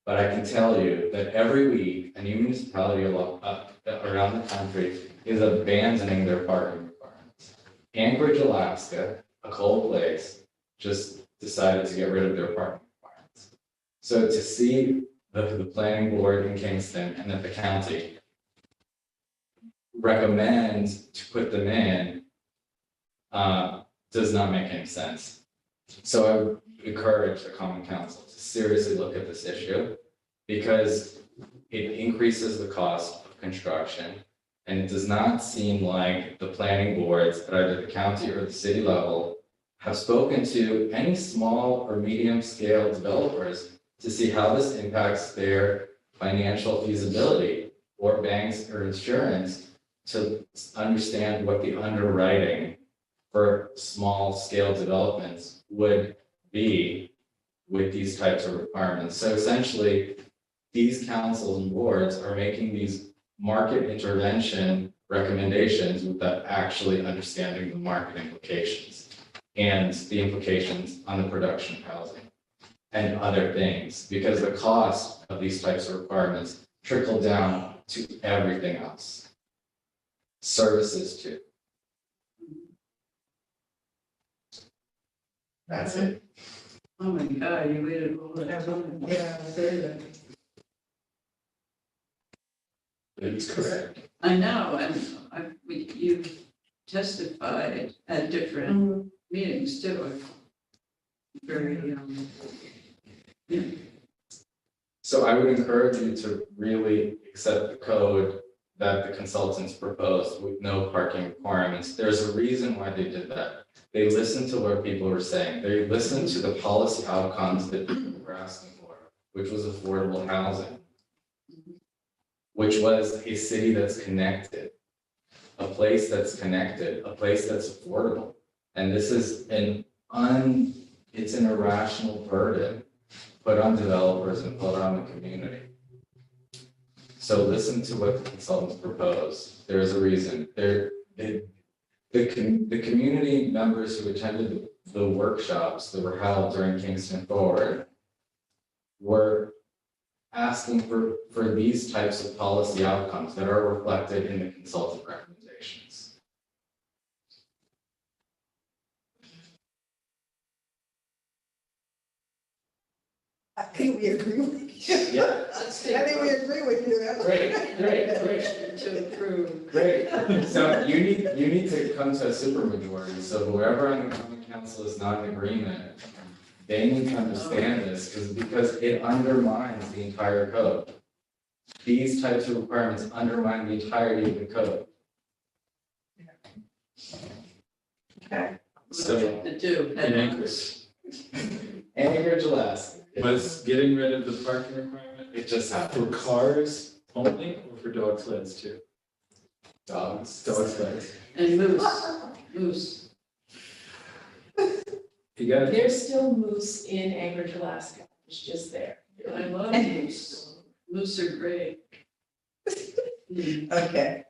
but I can tell you that every week, a new municipality around the country is abandoning their parking requirements. Anchorage, Alaska, a cold place, just decided to get rid of their parking requirements. So to see the planning board in Kingston and that the county recommend to put them in does not make any sense. So I would encourage the Common Council to seriously look at this issue because it increases the cost of construction. And it does not seem like the planning boards at either the county or the city level have spoken to any small or medium scale developers to see how this impacts their financial feasibility or banks or insurance to understand what the underwriting for small scale developments would be with these types of requirements. So essentially, these councils and boards are making these market intervention recommendations without actually understanding the market implications and the implications on the production of housing and other things, because the cost of these types of requirements trickle down to everything else. Services too. That's it. Oh my God, you waited all that time. Yeah, very good. It's correct. I know, and you testified at different meetings too. Very, yeah. So I would encourage you to really accept the code that the consultants proposed with no parking requirements. There's a reason why they did that. They listened to what people were saying. They listened to the policy outcomes that people were asking for, which was affordable housing, which was a city that's connected, a place that's connected, a place that's affordable. And this is it's an irrational burden put on developers and put on the community. So listen to what the consultants propose. There's a reason. The community members who attended the workshops that were held during Kingston Forward were asking for these types of policy outcomes that are reflected in the consultant recommendations. I think we agree with you. Yeah. I think we agree with you. Great. To approve. Great. So you need to come to a supermajority. So whoever on the common council is not in agreement, they need to understand this because it undermines the entire code. These types of requirements undermine the entirety of the code. Okay. So The two. In Anchorage, Anchorage, Alaska. was getting rid of the parking requirement It just for happened. cars only or for dog sleds too? Dogs. Dog sleds. And moose. You got it? There's still moose in Anchorage, Alaska. It's just there. I love moose. Moose are great. Okay.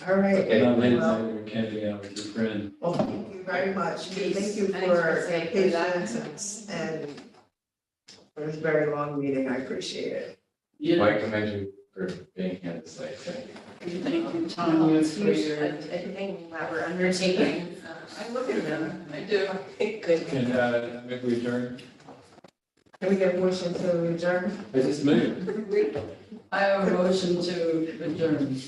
All right. Okay. Not late at Well, night when you're camping out with your friend. well, thank you very much. Thank you Thanks for for your saying that. patience and for this very long meeting. I appreciate it. Yeah. I commend you for being here this late. Thank you. Thank you, Tanya, It's for huge, your. a thing that we're undertaking. I look at them, I do. Good. Can maybe we adjourn? Can we get a motion to adjourn? I just moved. I have a motion to adjourn.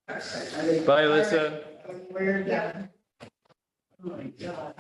Bye, Alyssa. We're done. Oh my God.